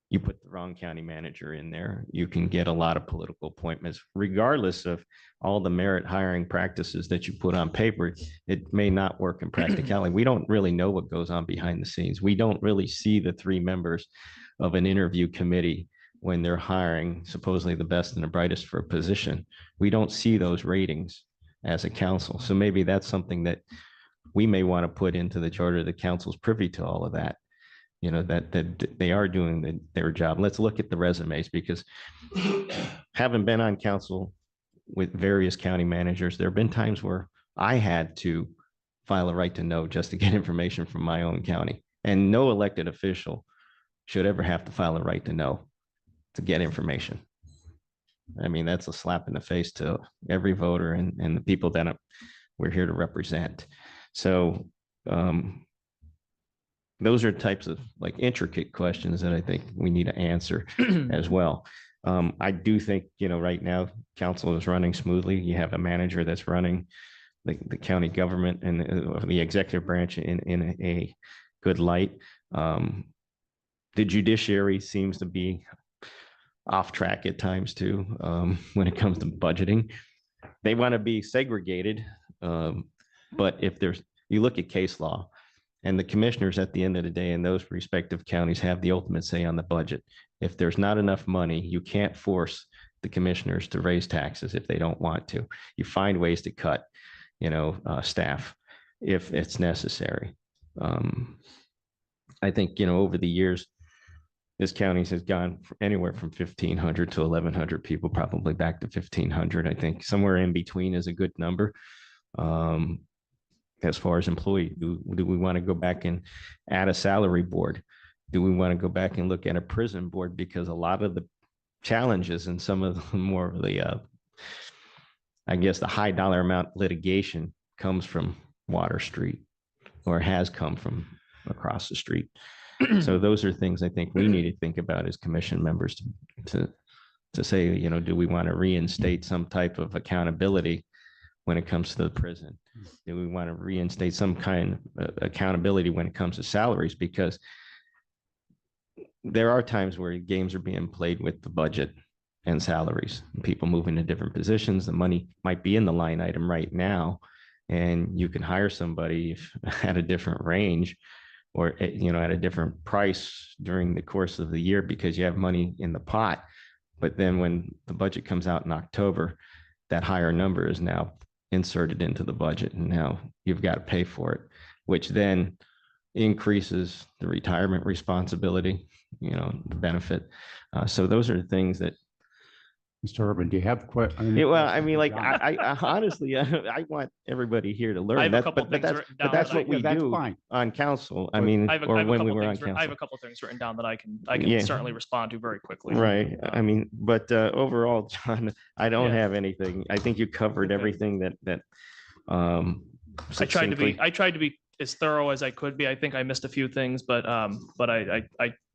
You put the wrong county manager in there, you can get a lot of political appointments, regardless of all the merit hiring practices that you put on paper. It may not work in practicality. We don't really know what goes on behind the scenes. We don't really see the 3 members of an interview committee when they're hiring supposedly the best and the brightest for a position. We don't see those ratings as a council. So maybe that's something that we may want to put into the charter. The council's privy to all of that, you know, that they are doing their job. Let's look at the resumes, because having been on council with various county managers, there have been times where I had to file a right to know just to get information from my own county, and no elected official should ever have to file a right to know to get information. I mean, that's a slap in the face to every voter and the people that we're here to represent. So those are types of like intricate questions that I think we need to answer as well. I do think, you know, right now council is running smoothly. You have a manager that's running the county government and the executive branch in a good light. The judiciary seems to be off track at times too, when it comes to budgeting. They want to be segregated, but if you look at case law, and the commissioners at the end of the day in those respective counties have the ultimate say on the budget. If there's not enough money, you can't force the commissioners to raise taxes if they don't want to. You find ways to cut, you know, staff if it's necessary. I think, you know, over the years, this county has gone anywhere from 1,500 to 1,100 people, probably back to 1,500. I think somewhere in between is a good number. As far as employee, do we want to go back and add a salary board? Do we want to go back and look at a prison board? Because a lot of the challenges and some of the more of the, I guess, the high dollar amount litigation comes from Water Street, or has come from across the street. So those are things I think we need to think about as commission members to say, you know, do we want to reinstate some type of accountability when it comes to the prison? Do we want to reinstate some kind of accountability when it comes to salaries? Because there are times where games are being played with the budget and salaries, people moving to different positions. The money might be in the line item right now, and you can hire somebody at a different range, or, you know, at a different price during the course of the year because you have money in the pot. But then when the budget comes out in October, that higher number is now inserted into the budget, and now you've got to pay for it, which then increases the retirement responsibility, you know, the benefit. So those are things that. Mr. Urban, do you have Yeah, well, I mean, like, I honestly, I want everybody here to I learn have a that, couple but things that's, written but down that's that I what we that's do fine. on council. I mean, I have a or when we couple were on things. I have council. a couple things written down that I can Yeah. certainly respond to very quickly. Right. I mean, but overall, John, I don't Yeah. have anything. I think you covered Okay. everything that I tried to be succinctly. as thorough as I could be. I think I missed a few things, but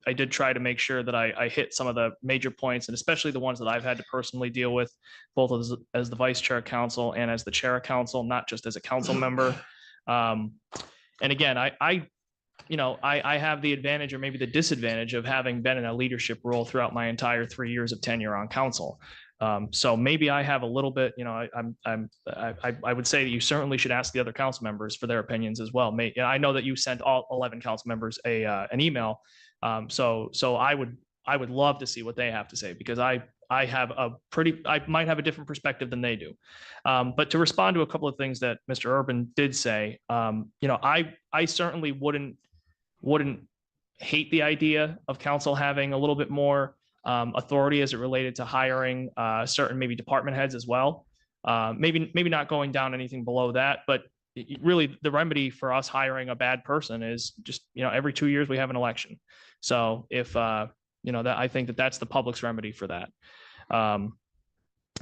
I did try to make sure that I hit some of the major points, and especially the ones that I've had to personally deal with, both as the vice chair of council and as the chair of council, not just as a council member. And again, I have the advantage or maybe the disadvantage of having been in a leadership role throughout my entire 3 years of tenure on council. So maybe I have a little bit, you know, I would say that you certainly should ask the other council members for their opinions as well. I know that you sent all 11 council members an email. So I would love to see what they have to say, because I might have a different perspective than they do. But to respond to a couple of things that Mr. Urban did say, you know, I certainly wouldn't hate the idea of council having a little bit more authority as it related to hiring certain maybe department heads as well. Maybe not going down anything below that, but really the remedy for us hiring a bad person is just, you know, every 2 years we have an election. So if you know, that I think that's the public's remedy for that.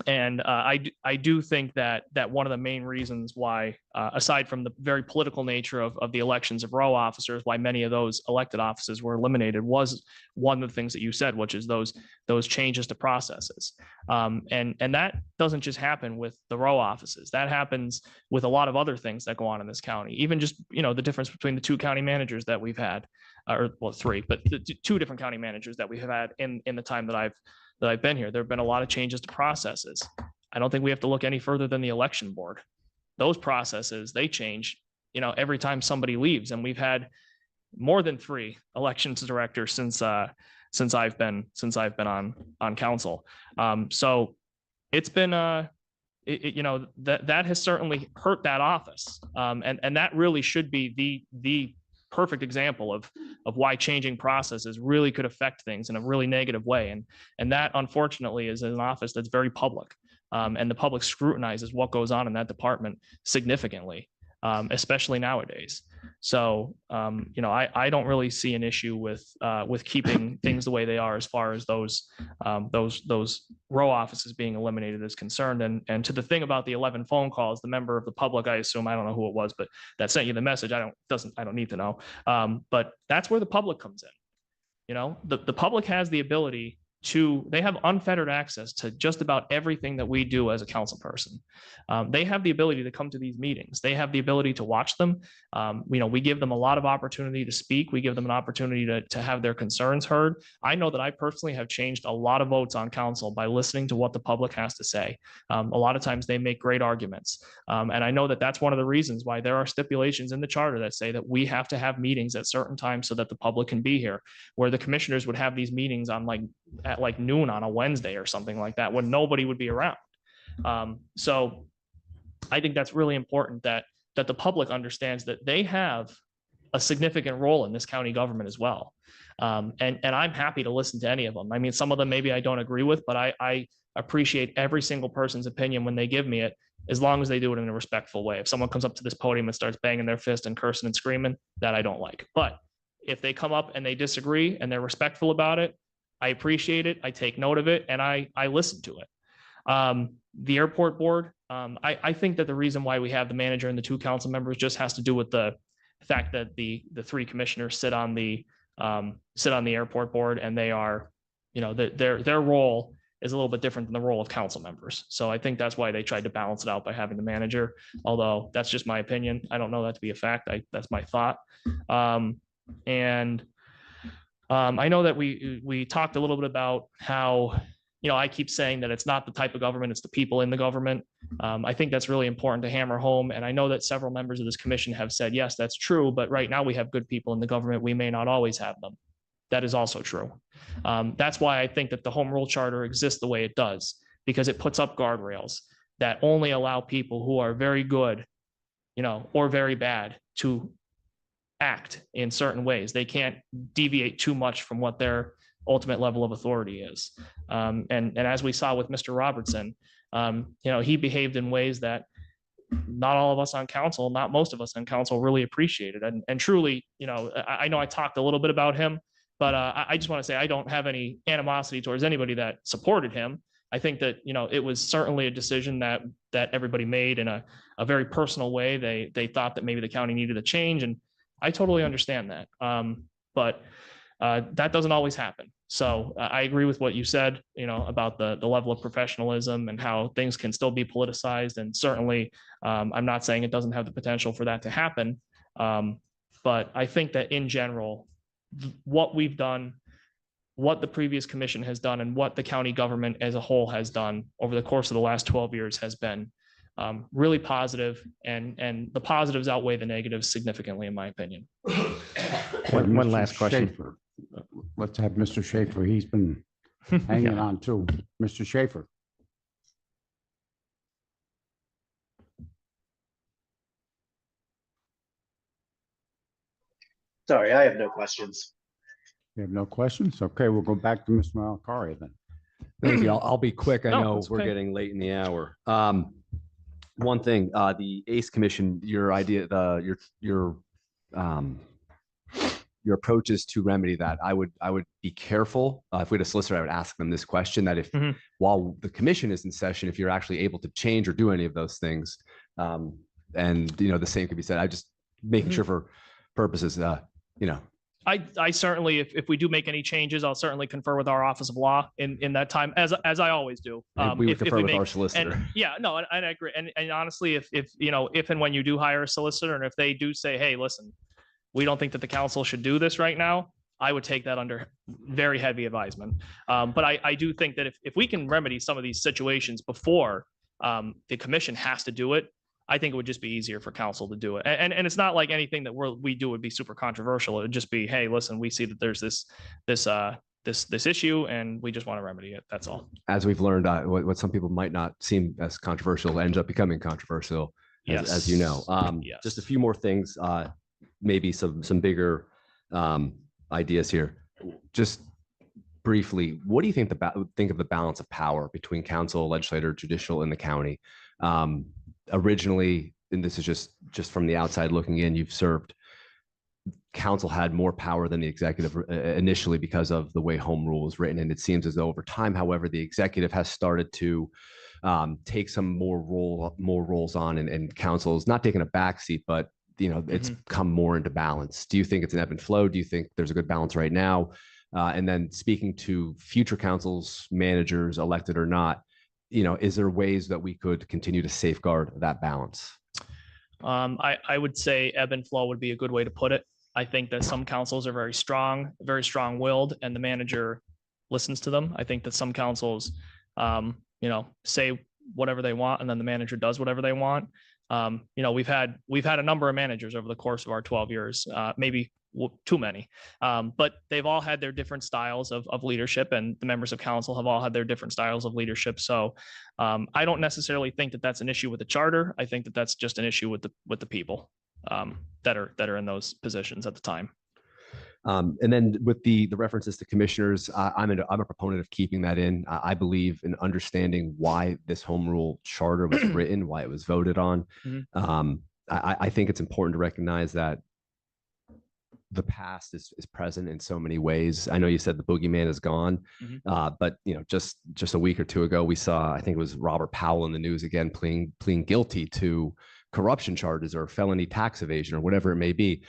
And I do think that one of the main reasons why, aside from the very political nature of the elections of row officers, why many of those elected offices were eliminated was one of the things that you said, which is those changes to processes. And that doesn't just happen with the row offices. That happens with a lot of other things that go on in this county. Even just, you know, the difference between the 2 county managers that we've had, or well, 3, but the 2 different county managers that we have had in the time that I've been here. There have been a lot of changes to processes. I don't think we have to look any further than the election board. Those processes, they change, you know, every time somebody leaves. And we've had more than 3 elections directors since I've been on council. So it's been you know, that has certainly hurt that office. And that really should be the perfect example of why changing processes really could affect things in a really negative way. And that, unfortunately, is an office that's very public. And the public scrutinizes what goes on in that department significantly, especially nowadays. So, you know, I don't really see an issue with keeping things the way they are as far as those row offices being eliminated is concerned. And to the thing about the 11 phone calls, the member of the public, I assume, I don't know who it was, but that sent you the message. I don't need to know. But that's where the public comes in. You know, the public has the ability they have unfettered access to just about everything that we do as a council person. They have the ability to come to these meetings. They have the ability to watch them. You know, we give them a lot of opportunity to speak. We give them an opportunity to have their concerns heard. I know that I personally have changed a lot of votes on council by listening to what the public has to say. A lot of times they make great arguments. And I know that that's one of the reasons why there are stipulations in the charter that say that we have to have meetings at certain times so that the public can be here, where the commissioners would have these meetings at like noon on a Wednesday or something like that, when nobody would be around. So I think that's really important that the public understands that they have a significant role in this county government as well. And I'm happy to listen to any of them. I mean, some of them maybe I don't agree with, but I appreciate every single person's opinion when they give me it, as long as they do it in a respectful way. If someone comes up to this podium and starts banging their fist and cursing and screaming, that I don't like. But if they come up and they disagree and they're respectful about it, I appreciate it. I take note of it and I listen to it. The airport board, I think that the reason why we have the manager and the 2 council members just has to do with the fact that the 3 commissioners sit on the airport board, and they are, you know, their role is a little bit different than the role of council members. So I think that's why they tried to balance it out by having the manager, although that's just my opinion. I don't know that to be a fact. That's my thought. I know that we talked a little bit about how, you know, I keep saying that it's not the type of government, it's the people in the government. I think that's really important to hammer home. And I know that several members of this commission have said, yes, that's true. But right now we have good people in the government. We may not always have them. That is also true. That's why I think that the home rule charter exists the way it does, because it puts up guardrails that only allow people who are very good, you know, or very bad to act in certain ways. They can't deviate too much from what their ultimate level of authority is. And as we saw with Mr. Robertson, you know, he behaved in ways that not all of us on council, not most of us on council really appreciated. And truly, you know I talked a little bit about him, but I just want to say I don't have any animosity towards anybody that supported him. I think that, you know, it was certainly a decision that everybody made in a very personal way. They thought that maybe the county needed a change, and I totally understand that. But that doesn't always happen. So I agree with what you said, you know, about the level of professionalism and how things can still be politicized. And certainly, I'm not saying it doesn't have the potential for that to happen. But I think that in general, what we've done, what the previous commission has done, and what the county government as a whole has done over the course of the last 12 years has been really positive, and the positives outweigh the negatives significantly, in my opinion. One last question. Let's have Mr. Schaefer. He's been hanging on too. Mr. Schaefer. Sorry, I have no questions. You have no questions? Okay, we'll go back to Mr. Malakari then. Thank you. I'll be quick. I No, know that's we're okay. getting late in the hour. One thing, the ACE Commission, your idea, your approaches to remedy that, I would be careful. If we had a solicitor, I would ask them this question: that if while the commission is in session, if you're actually able to change or do any of those things, and you know, the same could be said. I just making sure for purposes, you know. I certainly, if we do make any changes, I'll certainly confer with our Office of Law in that time, as I always do. We would If confer we with make- our solicitor. And yeah, no, and I agree. And honestly, if you know, if and when you do hire a solicitor, and if they do say, hey, listen, we don't think that the council should do this right now, I would take that under very heavy advisement. But I do think that if we can remedy some of these situations before the commission has to do it, I think it would just be easier for council to do it. And it's not like anything that we do would be super controversial. It would just be, hey, listen, we see that there's this issue, and we just want to remedy it. That's all. As we've learned, what some people might not seem as controversial ends up becoming controversial, as you know. Yes. Just a few more things, maybe some bigger ideas here. Just briefly, what do you think of the balance of power between council, legislature, judicial in the county? Originally, and this is just from the outside looking in, you've served, council had more power than the executive initially because of the way home rule is written. And it seems as though over time, however, the executive has started to take some more roles on, and council is not taking a backseat, but you know, it's come more into balance. Do you think it's an ebb and flow? Do you think there's a good balance right now? And then speaking to future councils, managers, elected or not, you know, is there ways that we could continue to safeguard that balance? I would say ebb and flow would be a good way to put it. I think that some councils are very strong-willed, and the manager listens to them. I think that some councils, you know, say whatever they want, and then the manager does whatever they want. You know, we've had a number of managers over the course of our 12 years, maybe too many, but they've all had their different styles of leadership, and the members of council have all had their different styles of leadership. So I don't necessarily think that that's an issue with the charter. I think that that's just an issue with the people. that are in those positions at the time. And then with the references to commissioners, I'm a proponent of keeping that in. I believe in understanding why this home rule charter was written, why it was voted on. I think it's important to recognize that the past is present in so many ways. I know you said the boogeyman is gone, but just a week or two ago, we saw, I think it was Robert Powell in the news again, pleading guilty to corruption charges or felony tax evasion or whatever it may be.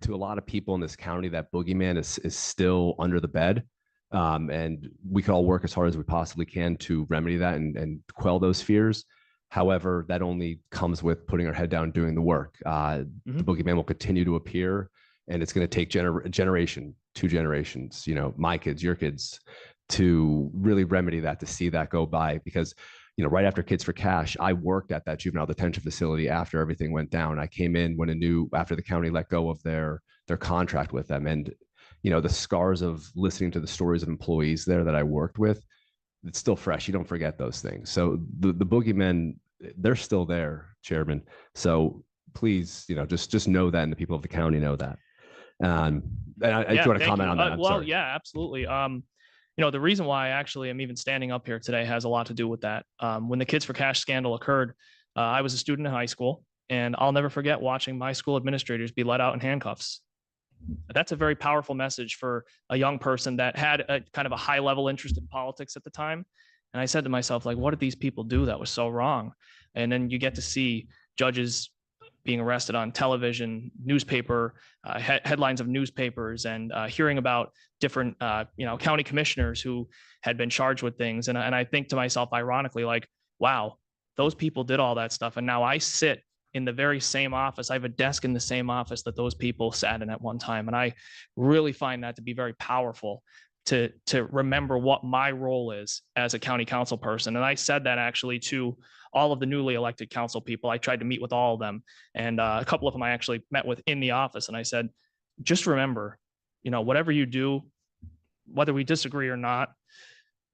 To a lot of people in this county, that boogeyman is still under the bed. And we can all work as hard as we possibly can to remedy that and quell those fears. However, that only comes with putting our head down and doing the work. The boogeyman will continue to appear, and it's going to take a generation, 2 generations, my kids, your kids, to really remedy that, to see that go by. Because right after Kids for Cash, I worked at that juvenile detention facility after everything went down. I came in after the county let go of their contract with them. And, the scars of listening to the stories of employees there that I worked with, it's still fresh. You don't forget those things. So the boogeymen, they're still there, Chairman. So please, just know that, and the people of the county know that. And I just want to comment on that. Well, yeah, absolutely. The reason why I actually am even standing up here today has a lot to do with that. When the Kids for Cash scandal occurred, I was a student in high school, and I'll never forget watching my school administrators be let out in handcuffs. That's a very powerful message for a young person that had a kind of a high level interest in politics at the time. And I said to myself, like, what did these people do that was so wrong? And then you get to see judges being arrested on television, newspaper, headlines of newspapers, and hearing about different, county commissioners who had been charged with things. And I think to myself, ironically, like, wow, those people did all that stuff. And now I sit in the very same office. I have a desk in the same office that those people sat in at one time. And I really find that to be very powerful to remember what my role is as a county council person. And I said that actually to all of the newly elected council people. I tried to meet with all of them, and a couple of them I actually met with in the office. And I said, just remember, whatever you do, whether we disagree or not,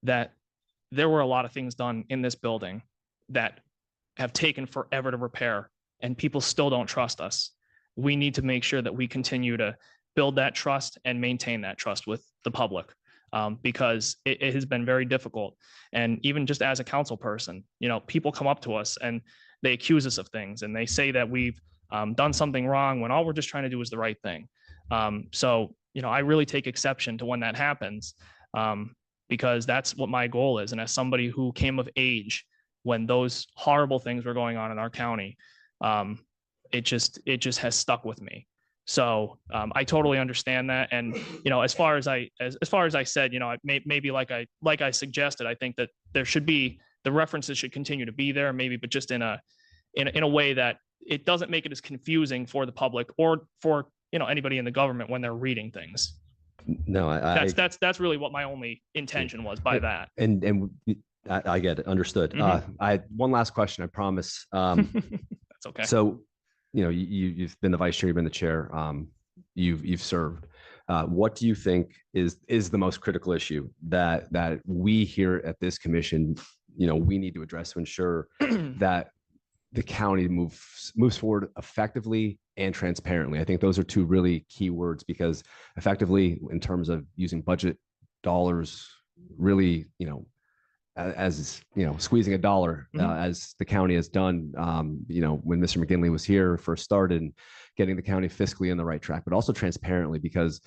that there were a lot of things done in this building that have taken forever to repair, and people still don't trust us. We need to make sure that we continue to build that trust and maintain that trust with the public. Because it has been very difficult. And even just as a council person, people come up to us and they accuse us of things, and they say that we've done something wrong when all we're just trying to do is the right thing. So I really take exception to when that happens, because that's what my goal is. And as somebody who came of age when those horrible things were going on in our county, it just has stuck with me. So I totally understand that. And, as far as I said, maybe like I suggested, I think that there should be, the references should continue to be there, maybe, but just in a way that it doesn't make it as confusing for the public or for, anybody in the government when they're reading things. No, that's really what my only intention was by that. And I get it. Understood. I had one last question, I promise. That's okay. So, you've been the vice chair, you've been the chair, you've served. What do you think is the most critical issue that we here at this commission, we need to address to ensure that the county moves forward effectively and transparently? I think those are 2 really key words, because effectively, in terms of using budget dollars, really, as squeezing a dollar, as the county has done, when Mr. McGinley was here, first started, and getting the county fiscally on the right track, but also transparently, because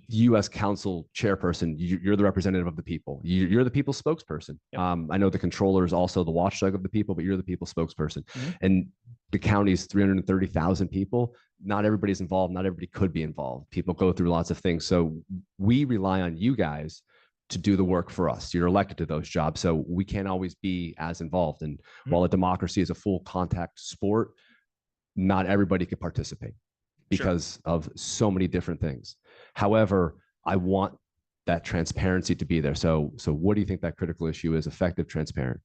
you as council chairperson, you're the representative of the people. You're the people's spokesperson. Yep. I know the controller is also the watchdog of the people, but you're the people's spokesperson. And the county's 330,000 people. Not everybody's involved. Not everybody could be involved. People go through lots of things. So we rely on you guys to do the work for us. You're elected to those jobs, so we can't always be as involved. And while a democracy is a full contact sport, not everybody could participate because of so many different things. However, I want that transparency to be there. So what do you think that critical issue is? Effective, transparent?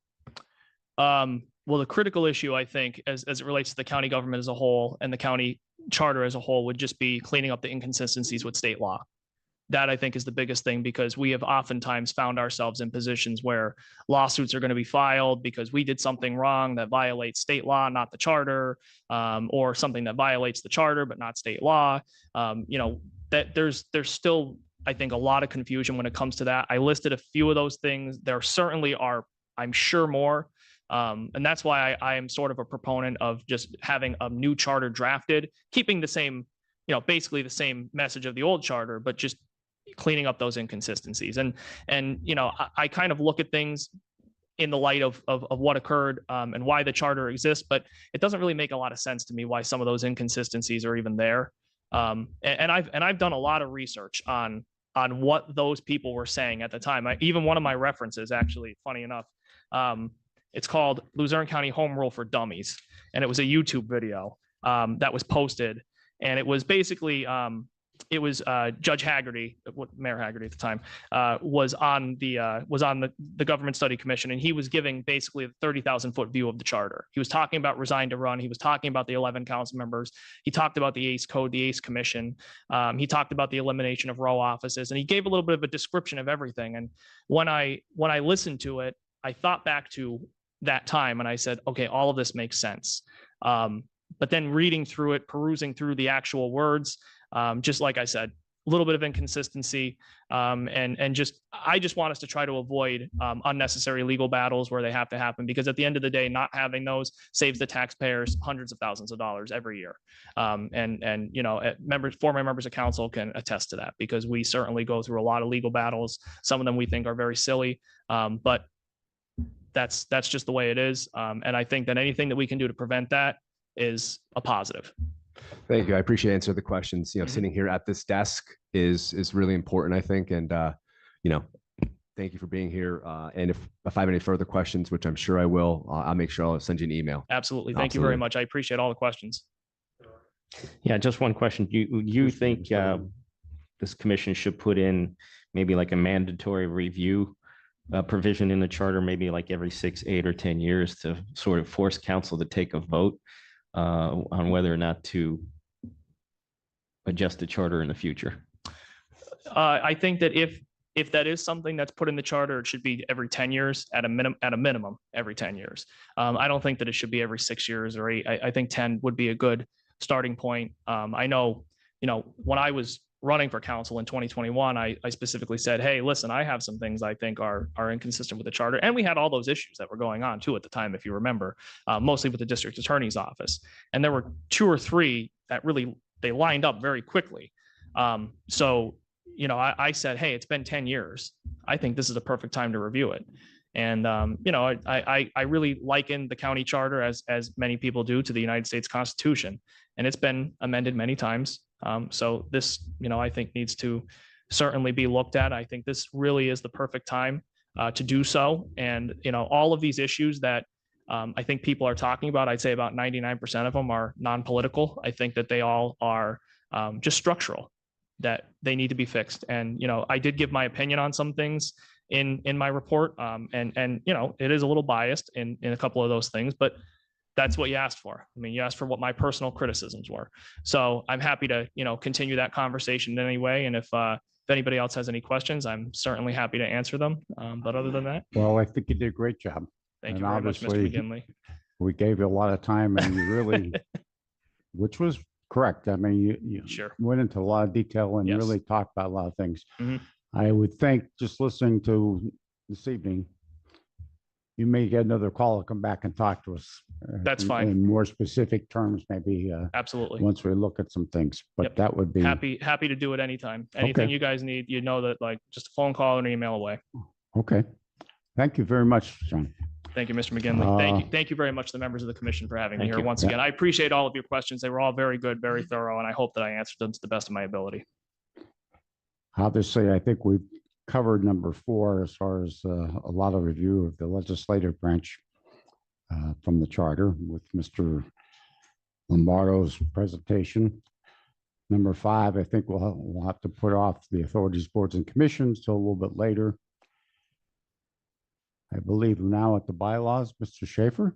Well, the critical issue, I think, as it relates to the county government as a whole and the county charter as a whole, would just be cleaning up the inconsistencies with state law. that I think is the biggest thing, because we have oftentimes found ourselves in positions where lawsuits are going to be filed because we did something wrong that violates state law, not the charter, or something that violates the charter but not state law. That there's still, I think, a lot of confusion when it comes to that. I listed a few of those things. There certainly are, I'm sure, more. And that's why I am sort of a proponent of just having a new charter drafted, keeping the same, basically the same message of the old charter, but just cleaning up those inconsistencies. And I kind of look at things in the light of what occurred and why the charter exists, but it doesn't really make a lot of sense to me why some of those inconsistencies are even there. And I've done a lot of research on what those people were saying at the time. Even one of my references, actually, funny enough, it's called Luzerne County Home Rule for Dummies. And it was a YouTube video that was posted. And it was basically, Judge Haggerty, Mayor Haggerty at the time, was on the Government Study Commission, and he was giving basically a 30,000-foot view of the charter. He was talking about resign to run. He was talking about the 11 council members. He talked about the ACE code, the ACE commission. He talked about the elimination of row offices, and he gave a little bit of a description of everything. And when I listened to it, I thought back to that time, and I said, okay, all of this makes sense. But then reading through it, perusing through the actual words, just like I said, a little bit of inconsistency, and I just want us to try to avoid unnecessary legal battles where they have to happen, because at the end of the day, not having those saves the taxpayers hundreds of thousands of dollars every year. Former members of council can attest to that, because we certainly go through a lot of legal battles. Some of them we think are very silly, but that's just the way it is. And I think that anything that we can do to prevent that is a positive. Thank you. I appreciate answering the questions. Sitting here at this desk is really important, I think. And, thank you for being here. And if I have any further questions, which I'm sure I will, I'll make sure I'll send you an email. Absolutely. Thank you very much. I appreciate all the questions. Yeah, just one question. You think this commission should put in maybe like a mandatory review provision in the charter, maybe like every 6, 8, or 10 years, to sort of force council to take a vote on whether or not to adjust the charter in the future? I think that if that is something that's put in the charter, it should be every 10 years at a minimum every 10 years. I don't think that it should be every 6 years or 8. I think 10 would be a good starting point. I know, when I was running for council in 2021, I specifically said, hey, listen, I have some things I think are inconsistent with the charter. And we had all those issues that were going on too at the time, if you remember, mostly with the district attorney's office. And there were 2 or 3 that really, they lined up very quickly. So, I said, hey, it's been 10 years. I think this is a perfect time to review it. And, I really liken the county charter, as many people do, to the United States Constitution. And it's been amended many times. So this, I think needs to certainly be looked at. I think this really is the perfect time to do so. And, all of these issues that I think people are talking about, I'd say about 99% of them are non-political. I think that they all are just structural, that they need to be fixed. And, I did give my opinion on some things in my report. And it is a little biased in a couple of those things, but that's what you asked for. I mean, you asked for what my personal criticisms were. So I'm happy to, continue that conversation in any way. And if anybody else has any questions, I'm certainly happy to answer them. But other than that. Well, I think you did a great job. Thank you very much, Mr. McGinley. We gave you a lot of time, and you really, which was correct. I mean, you Sure. went into a lot of detail and Yes. really talked about a lot of things. Mhm. I would think, just listening to this evening, you may get another call to come back and talk to us. That's fine. In more specific terms, maybe. Absolutely. Once we look at some things, but Yep. that would be. Happy to do it anytime. Anything Okay. you guys need, that, like, just a phone call or an email away. Okay. Thank you very much, John. Thank you, Mr. McGinley. Thank you very much, the members of the commission, for having me Thank here you. once again. I appreciate all of your questions. They were all very good, very thorough, and I hope that I answered them to the best of my ability. Obviously, I think we've covered number 4 as far as a lot of review of the legislative branch from the charter with Mr. Lombardo's presentation. Number 5, I think we'll have to put off the authorities, boards, and commissions till a little bit later. I believe we're now at the bylaws. Mr. Schaefer?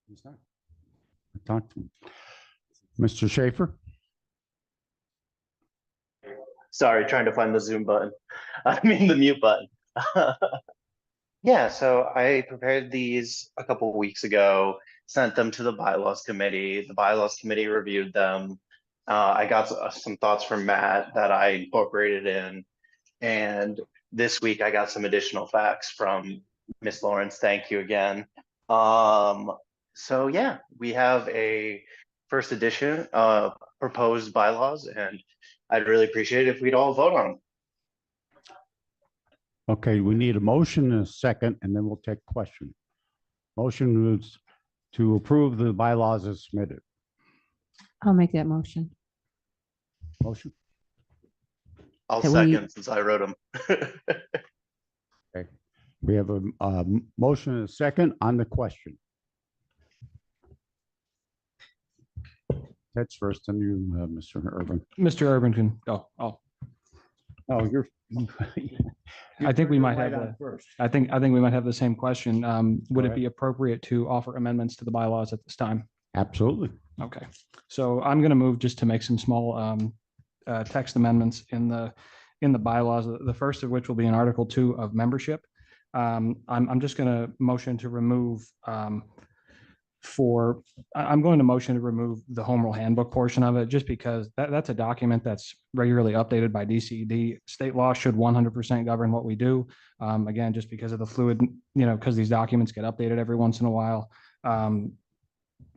He's not. talked to him. Mr. Schaefer? Sorry, trying to find the Zoom button. I mean, the mute button. Yeah, so I prepared these a couple weeks ago, sent them to the bylaws committee. The bylaws committee reviewed them. I got some thoughts from Matt that I incorporated in. And this week I got some additional facts from Miss Lawrence. Thank you again. So yeah, we have a first edition of proposed bylaws, and I'd really appreciate it if we'd all vote on them. Okay, we need a motion and a second, and then we'll take questions. Motion is to approve the bylaws as submitted. I'll make that motion. Motion, I'll Can we- second since I wrote them. we have a motion and a second on the question. That's first, and you, Mr. Urban. Mr. Urban can go. Oh, Oh, you're. I think we might have, Right on first. I think we might have the same question. Would Go it be appropriate to offer amendments to the bylaws at this time? Absolutely. Okay, so I'm going to move just to make some small text amendments in the bylaws. The first of which will be in Article 2 of membership. I'm just going to motion to remove I'm going to motion to remove the home rule handbook portion of it, just because that's a document that's regularly updated by DCED. State law should 100% govern what we do. Again, just because of the fluid, because these documents get updated every once in a while.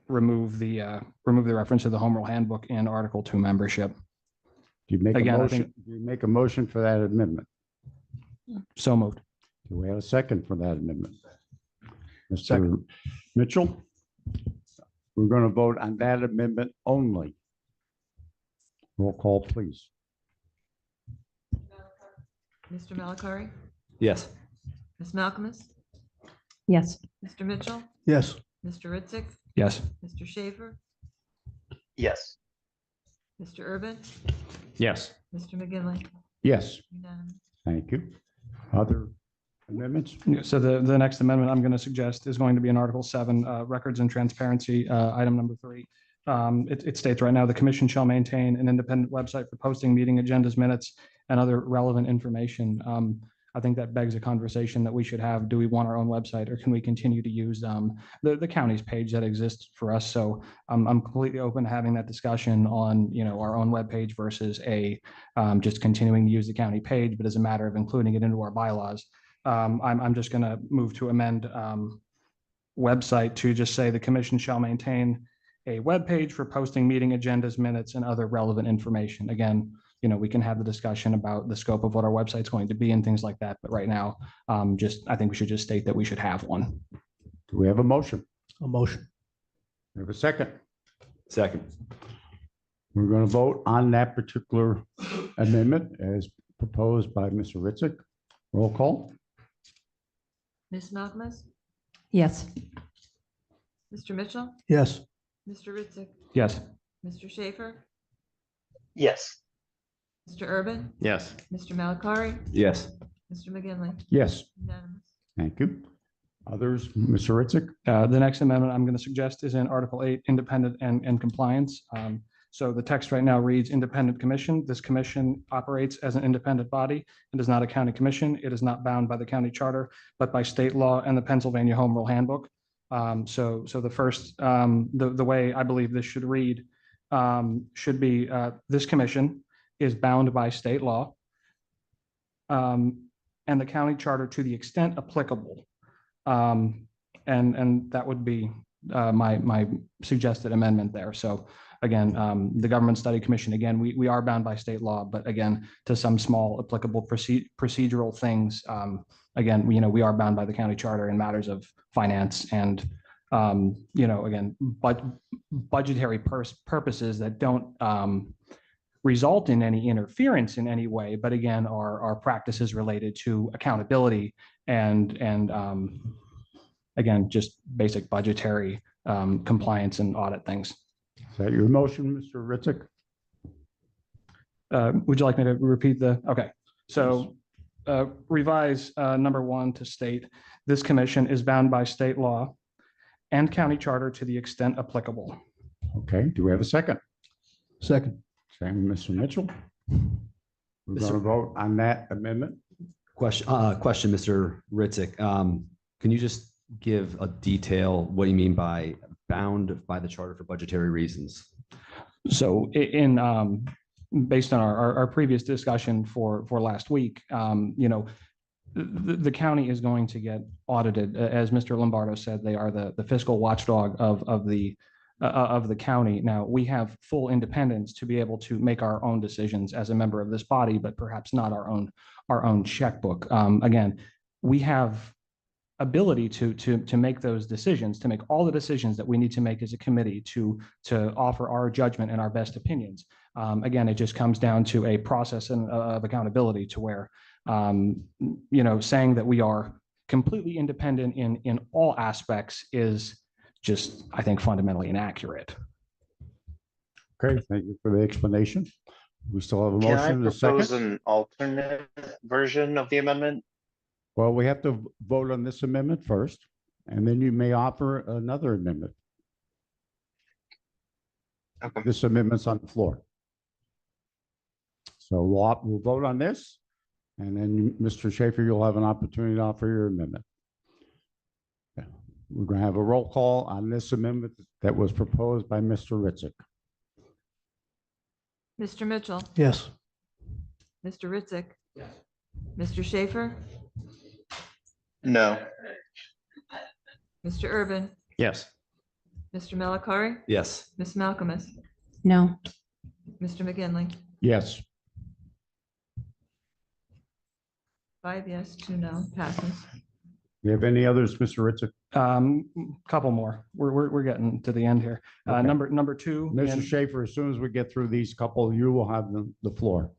Remove the reference to the home rule handbook in Article 2 membership. Do you make a Again, I motion? Do you make a motion for that amendment? So moved. Do we have a second for that amendment? Mr. Mitchell? We're going to vote on that amendment only. Roll call, please. Mr. Malakari, Yes. Ms. Malcolmus, Yes. Mr. Mitchell, Yes. Mr. Ritzick, Yes. Mr. Schaefer, Yes. Mr. Urban, Yes. Mr. McGinley. Yes, Unanimous. thank you. Other amendments? Yeah, so the next amendment I'm going to suggest is going to be in Article 7, Records and Transparency, item number 3. It states right now, the commission shall maintain an independent website for posting meeting agendas, minutes, and other relevant information. I think that begs a conversation that we should have. Do we want our own website, or can we continue to use the county's page that exists for us? So I'm completely open to having that discussion on our own webpage versus just continuing to use the county page, but as a matter of including it into our bylaws. I'm just going to move to amend website to just say the commission shall maintain a web page for posting meeting agendas, minutes, and other relevant information. Again, we can have the discussion about the scope of what our website's going to be and things like that. But right now, I think we should just state that we should have one. Do we have a motion? A motion. We have a second. Second. We're going to vote on that particular amendment as proposed by Mr. Ritzick. Roll call. Ms. Malcolmus, Yes. Mr. Mitchell, Yes. Mr. Ritzick, Yes. Mr. Schaefer, Yes. Mr. Urban, Yes. Mr. Malakari, Yes. Mr. McGinley. Yes, Unanimous. thank you. Others, Mr. Ritzick? The next amendment I'm going to suggest is in Article 8, independent and compliance. So the text right now reads independent commission. This commission operates as an independent body and is not a county commission. It is not bound by the county charter, but by state law and the Pennsylvania Home Rule Handbook. So the first, the way I believe this should read should be this commission is bound by state law and the county charter to the extent applicable. And that would be my suggested amendment there. So again, the Government Study Commission, again, we are bound by state law, but again, to some small applicable procedural things, again, we are bound by the county charter in matters of finance and, again, budgetary purposes that don't result in any interference in any way, but again, are practices related to accountability and again, just basic budgetary compliance and audit things. Is that your motion, Mr. Ritzick? Would you like me to repeat okay. So revise number 1 to state this commission is bound by state law and county charter to the extent applicable. Okay, do we have a second? Second. Second, Mr. Mitchell. We're going to vote on that amendment. Question, Mr. Ritzik. Can you just give a detail what you mean by bound by the charter for budgetary reasons? So based on our previous discussion for last week, the county is going to get audited. As Mr. Lombardo said, they are the fiscal watchdog of the county. Now, we have full independence to be able to make our own decisions as a member of this body, but perhaps not our own checkbook. Again, we have ability to make those decisions, to make all the decisions that we need to make as a committee to offer our judgment and our best opinions. Again, it just comes down to a process of accountability to where, saying that we are completely independent in all aspects is just, I think, fundamentally inaccurate. Okay, thank you for the explanation. We still have a Can I motion, a propose second. an alternate version of the amendment? Well, we have to vote on this amendment first, and then you may offer another amendment. Okay. This amendment's on the floor. So we'll vote on this, and then Mr. Schaefer, you'll have an opportunity to offer your amendment. Yeah. We're going to have a roll call on this amendment that was proposed by Mr. Ritzik. Mr. Mitchell, Yes. Mr. Ritzik. Mr. Schaefer, No. Mr. Urban, Yes. Mr. Malakari, Yes. Ms. Malcolmus, No. Mr. McGinley. Yes. 5 yes, 2 no, passes. Do you have any others, Mr. Ritzik? Couple more. We're getting to the end here. Okay. Number two. Mr. in- Schaefer, as soon as we get through these couple, you will have the floor.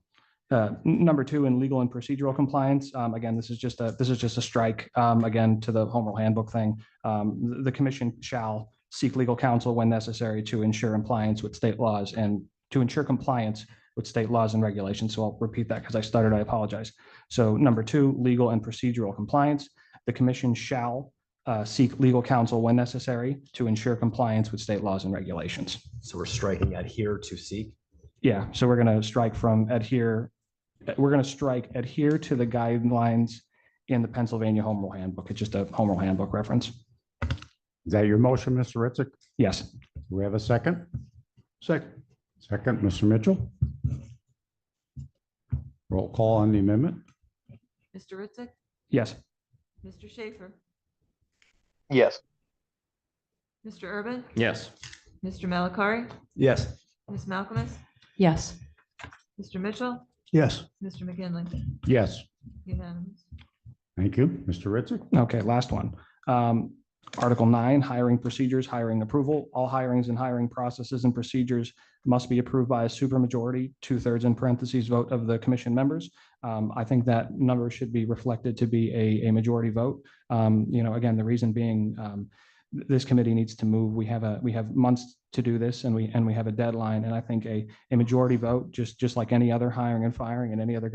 Number two, in legal and procedural compliance. Again, this is just a strike, again, to the home rule handbook thing. The commission shall seek legal counsel when necessary to ensure compliance with state laws and regulations. So I'll repeat that because I stuttered. I apologize. So number two, legal and procedural compliance. The commission shall seek legal counsel when necessary to ensure compliance with state laws and regulations. So we're striking adhere to seek. Yeah, so we're going to strike from adhere. We're going to strike adhere to the guidelines in the Pennsylvania Home Rule Handbook. It's just a Home Rule Handbook reference. Is that your motion, Mr. Ritzik? Yes. Do we have a second? Second. Second, Mr. Mitchell. Roll call on the amendment. Mr. Ritzik, Yes. Mr. Schaefer, Yes. Mr. Urban, Yes. Mr. Malakari, Yes. Ms. Malcolmus, Yes. Mr. Mitchell, Yes. Mr. McGinley. Yes, Unanimous. thank you. Mr. Ritzik? Okay, last one. Article 9, hiring procedures, hiring approval. All hirings and hiring processes and procedures must be approved by a supermajority, 2/3 in parentheses vote of the commission members. I think that number should be reflected to be a majority vote. Again, the reason being, this committee needs to move. We have months to do this, and we have a deadline. And I think a majority vote, just like any other hiring and firing in any other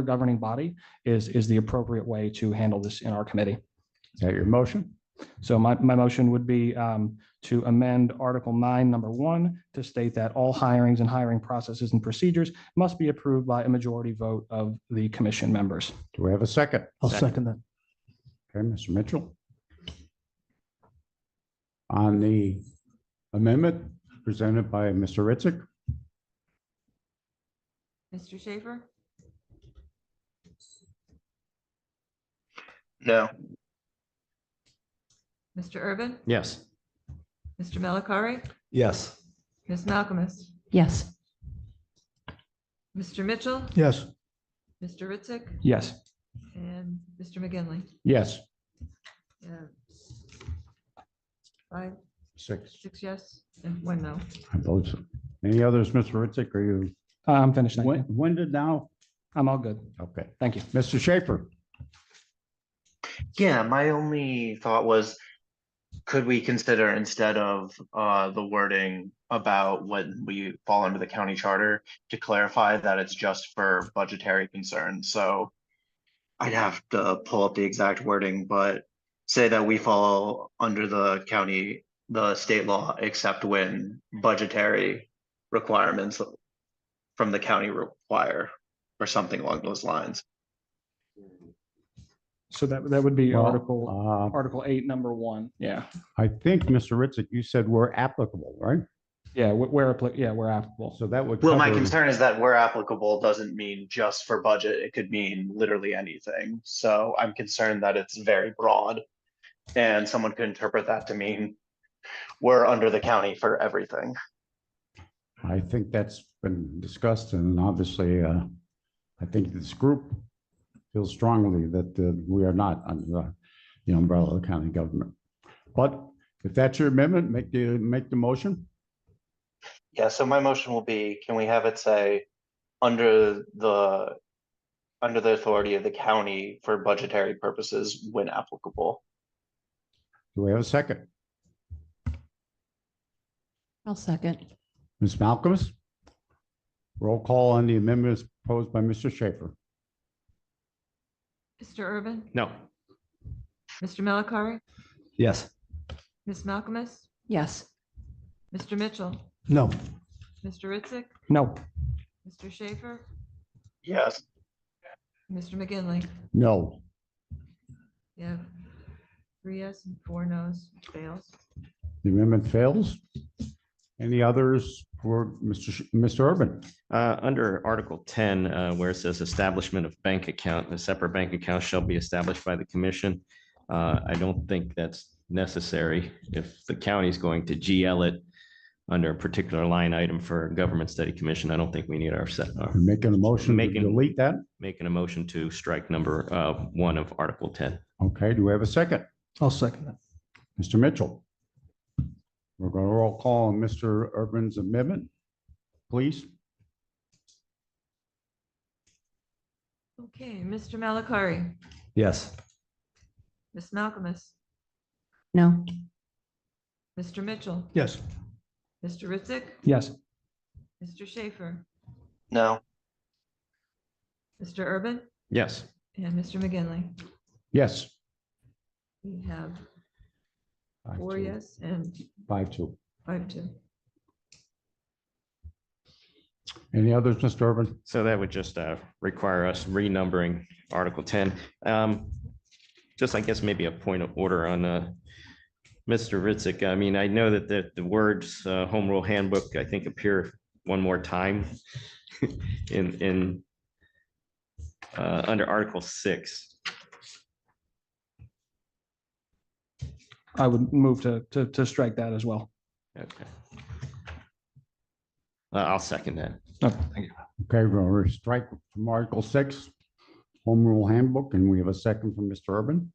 governing body, is the appropriate way to handle this in our committee. Is that your motion? So my motion would be to amend Article 9, number 1, to state that all hirings and hiring processes and procedures must be approved by a majority vote of the commission members. Do we have a second? I'll second that. Okay, Mr. Mitchell. On the amendment presented by Mr. Ritzik? Mr. Schaefer, No. Mr. Urban, Yes. Mr. Malakari, Yes. Ms. Malcolmus, Yes. Mr. Mitchell, Yes. Mr. Ritzik, Yes. and Mr. McGinley. Yes. Yeah. 5, 6. 6 yes, and 1 no. I believe so. Any others, Mr. Ritzik? Are you I'm finished. Thank you. winded now? I'm all good. Okay. Thank you. Mr. Schaefer? Yeah, my only thought was, could we consider, instead of the wording about when we fall under the county charter, to clarify that it's just for budgetary concerns? So I'd have to pull up the exact wording, but say that we fall under the state law, except when budgetary requirements from the county require, or something along those lines. So that would be Well, Article 8, number 1. Yeah. I think, Mr. Ritzik, you said we're applicable, right? Yeah, we're applicable. So that would. Well, my cover- concern is that where applicable doesn't mean just for budget. It could mean literally anything. So I'm concerned that it's very broad and someone could interpret that to mean we're under the county for everything. I think that's been discussed, and obviously, I think this group feels strongly that we are not under the umbrella of the county government. But if that's your amendment, make the motion. Yeah, so my motion will be, can we have it say under the authority of the county for budgetary purposes when applicable? Do we have a second? I'll second. Ms. Malcolm? Roll call on the amendments proposed by Mr. Schaefer. Mr. Urban, No. Mr. Malakari, Yes. Ms. Malcolmus, Yes. Mr. Mitchell, No. Mr. Ritzik, No. Mr. Schaefer, Yes. Mr. McGinley. No. Yeah. 3 yes and 4 no's, fails. The amendment fails. Any others for Mr. Urban? Under Article 10, where it says establishment of bank account, a separate bank account shall be established by the commission. I don't think that's necessary. If the county is going to GL it under a particular line item for government study commission, I don't think we need our Making a motion to delete that? making a motion to strike number 1 of Article 10. Okay, do we have a second? I'll second that. Mr. Mitchell? We're going to roll call on Mr. Urban's amendment, please. Okay, Mr. Malakari, Yes. Ms. Malcolmus, No. Mr. Mitchell, Yes. Mr. Ritzik, Yes. Mr. Schaefer, No. Mr. Urban, Yes. and Mr. McGinley. Yes. We have 4 5-2. yes and 5-2. 5-2. Any others, Mr. Urban? So that would just require us renumbering Article 10. Just, I guess, maybe a point of order on Mr. Ritzik. I mean, I know that the words Home Rule Handbook, I think, appear one more time in under Article 6. I would move to strike that as well. Okay. I'll second that. Okay, thank you. Okay, we're going to strike from Article 6, Home Rule Handbook, and we have a second from Mr. Urban.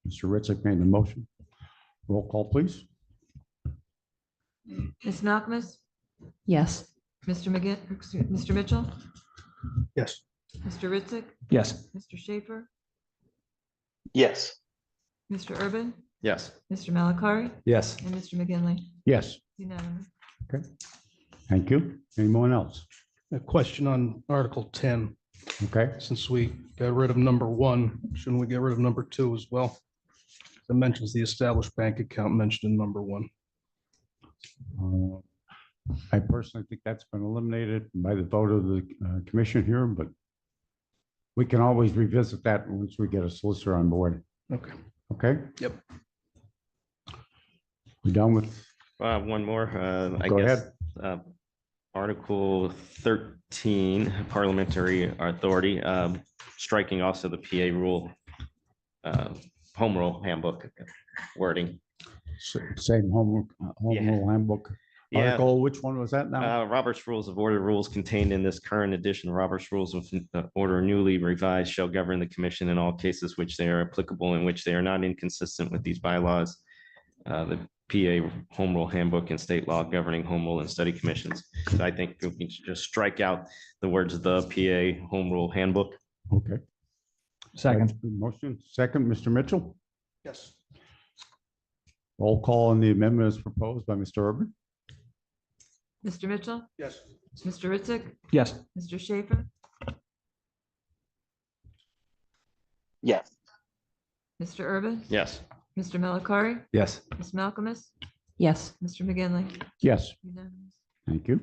Mr. Ritzik made the motion. Roll call, please. Ms. Malcolmus, Yes. Mr. Mitchell, Yes. Mr. Ritzik, Yes. Mr. Schaefer, Yes. Mr. Urban, Yes. Mr. Malakari, Yes. and Mr. McGinley. Yes. Unanimous. Okay. Thank you. Anyone else? A question on Article 10. Okay. Since we got rid of number 1, shouldn't we get rid of number 2 as well? It mentions the established bank account mentioned in number 1. I personally think that's been eliminated by the vote of the commission here, but we can always revisit that once we get a solicitor on board. Okay. Okay? Yep. We done with? One more, I Go guess. ahead. Article 13, Parliamentary Authority, striking also the PA rule, Home Rule Handbook wording. Same home Yeah. rule handbook. Yeah. Article, which one was that now? Robert's Rules of Order rules contained in this current edition, Robert's Rules of Order newly revised shall govern the commission in all cases which they are applicable in which they are not inconsistent with these bylaws. The PA Home Rule Handbook and state law governing home rule and study commissions. So I think we can just strike out the words of the PA Home Rule Handbook. Okay. Second. Motion, second, Mr. Mitchell. Yes. Roll call on the amendment as proposed by Mr. Urban. Mr. Mitchell, Yes. Mr. Ritzik, Yes. Mr. Schaefer, Yes. Mr. Urban? Yes. Mr. Malakari? Yes. Ms. Malcolmus? Yes. Mr. McGinley? Yes, Unanimous. thank you.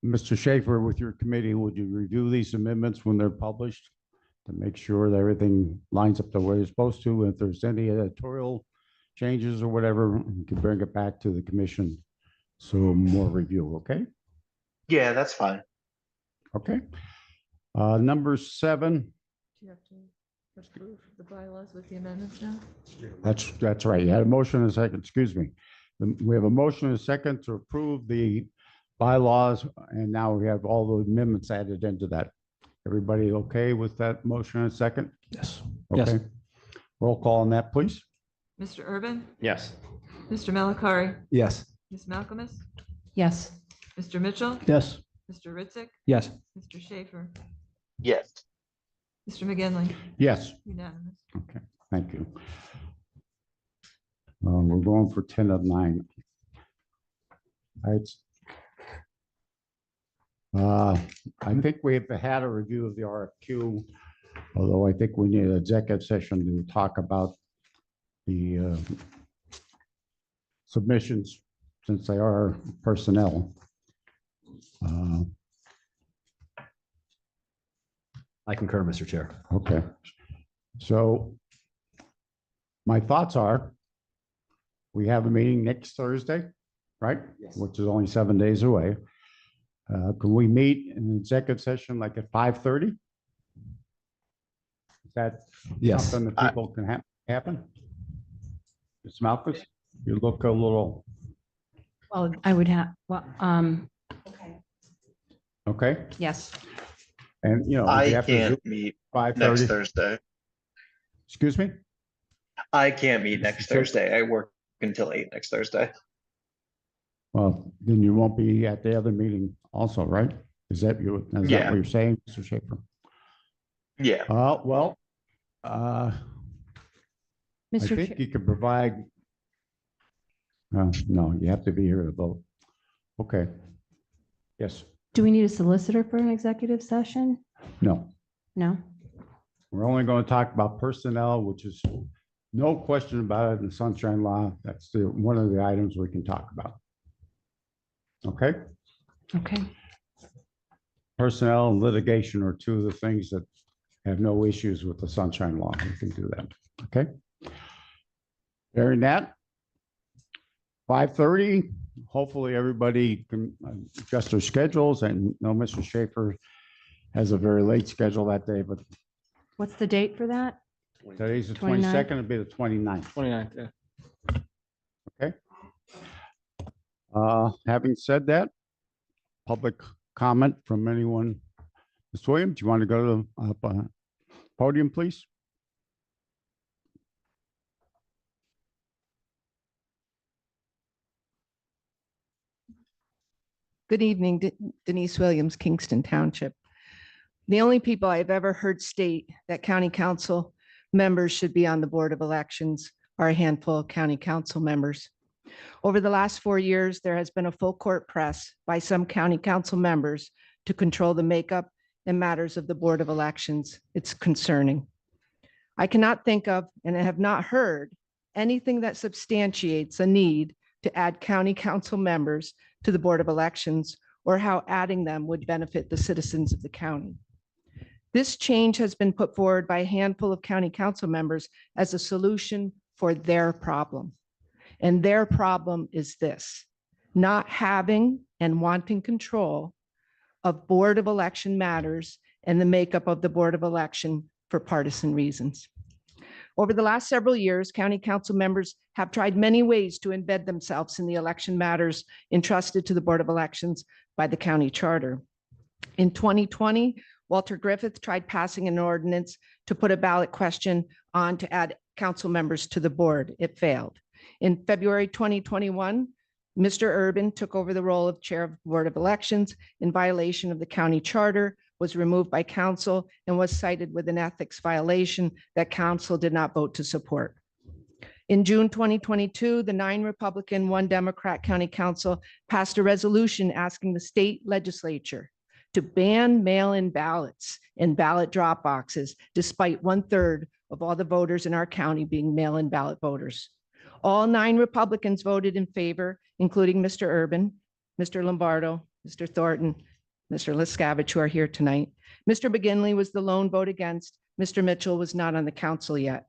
Mr. Schaefer, with your committee, would you review these amendments when they're published to make sure that everything lines up the way it's supposed to? If there's any editorial changes or whatever, you can bring it back to the commission. So more review, okay? Yeah, that's fine. Okay. Number 7, Do you have to approve the bylaws with the amendments now? that's right. You had a motion and a second, excuse me. We have a motion and a second to approve the bylaws, and now we have all the amendments added into that. Everybody okay with that motion and second? Yes. Yes. Okay. Roll call on that, please. Mr. Urban? Yes. Mr. Malakari? Yes. Ms. Malcolmus? Yes. Mr. Mitchell? Yes. Mr. Ritzick? Yes. Mr. Schaefer? Yes. Mr. McGinley? Yes. Unanimous. Okay, thank you. We're going for 10 of 9. All right. I think we have had a review of the RFQ, although I think we need an executive session to talk about the submissions since they are personnel. I concur, Mr. Chair. Okay. So my thoughts are, we have a meeting next Thursday, right? Yes. Which is only 7 days away. Can we meet in an executive session like at 5:30? Is that Yes. something that people can happen? Ms. Malcolm, you look a little, Well, I would have, okay, yes. and you know. I can't meet next 5:30. Thursday. Excuse me? I can't meet next Sure. Thursday. I work until 8 next Thursday. Well, then you won't be at the other meeting also, right? Is that what Yeah. you're saying, Mr. Schaefer? Yeah. Well, I Mr. think Chair, you can provide. No, you have to be here to vote. Okay. Yes, do we need a solicitor for an executive session? no, No? we're only going to talk about personnel, which is no question about it in the sunshine law. That's one of the items we can talk about. Okay, Okay. personnel and litigation are two of the things that have no issues with the sunshine law. We can do that. Okay. Hearing that, 5:30, hopefully everybody can adjust their schedules, and no, Mr. Schaefer has a very late schedule that day, but What's the date for that? today's the 29th? 22nd, it'll be the 29th. 29th, yeah. Having said that, public comment from anyone. Ms. Williams, do you want to go to the podium, please? Good evening, Denise Williams, Kingston Township. The only people I've ever heard state that county council members should be on the Board of Elections are a handful of county council members. Over the last 4 years, there has been a full court press by some county council members to control the makeup and matters of the Board of Elections. It's concerning. I cannot think of and have not heard anything that substantiates a need to add county council members to the Board of Elections or how adding them would benefit the citizens of the county. This change has been put forward by a handful of county council members as a solution for their problem. And their problem is this: not having and wanting control of Board of Election matters and the makeup of the Board of Election for partisan reasons. Over the last several years, county council members have tried many ways to embed themselves in the election matters entrusted to the Board of Elections by the county charter. In 2020, Walter Griffith tried passing an ordinance to put a ballot question on to add council members to the board. It failed. In February 2021, Mr. Urban took over the role of chair of the Board of Elections in violation of the county charter, was removed by council, and was cited with an ethics violation that council did not vote to support. In June 2022, the 9 Republican, 1 Democrat county council passed a resolution asking the state legislature to ban mail-in ballots and ballot drop boxes, despite 1/3 of all the voters in our county being mail-in ballot voters. All 9 Republicans voted in favor, including Mr. Urban, Mr. Lombardo, Mr. Thornton, Mr. Liscavige, who are here tonight. Mr. McGinley was the lone vote against. Mr. Mitchell was not on the council yet.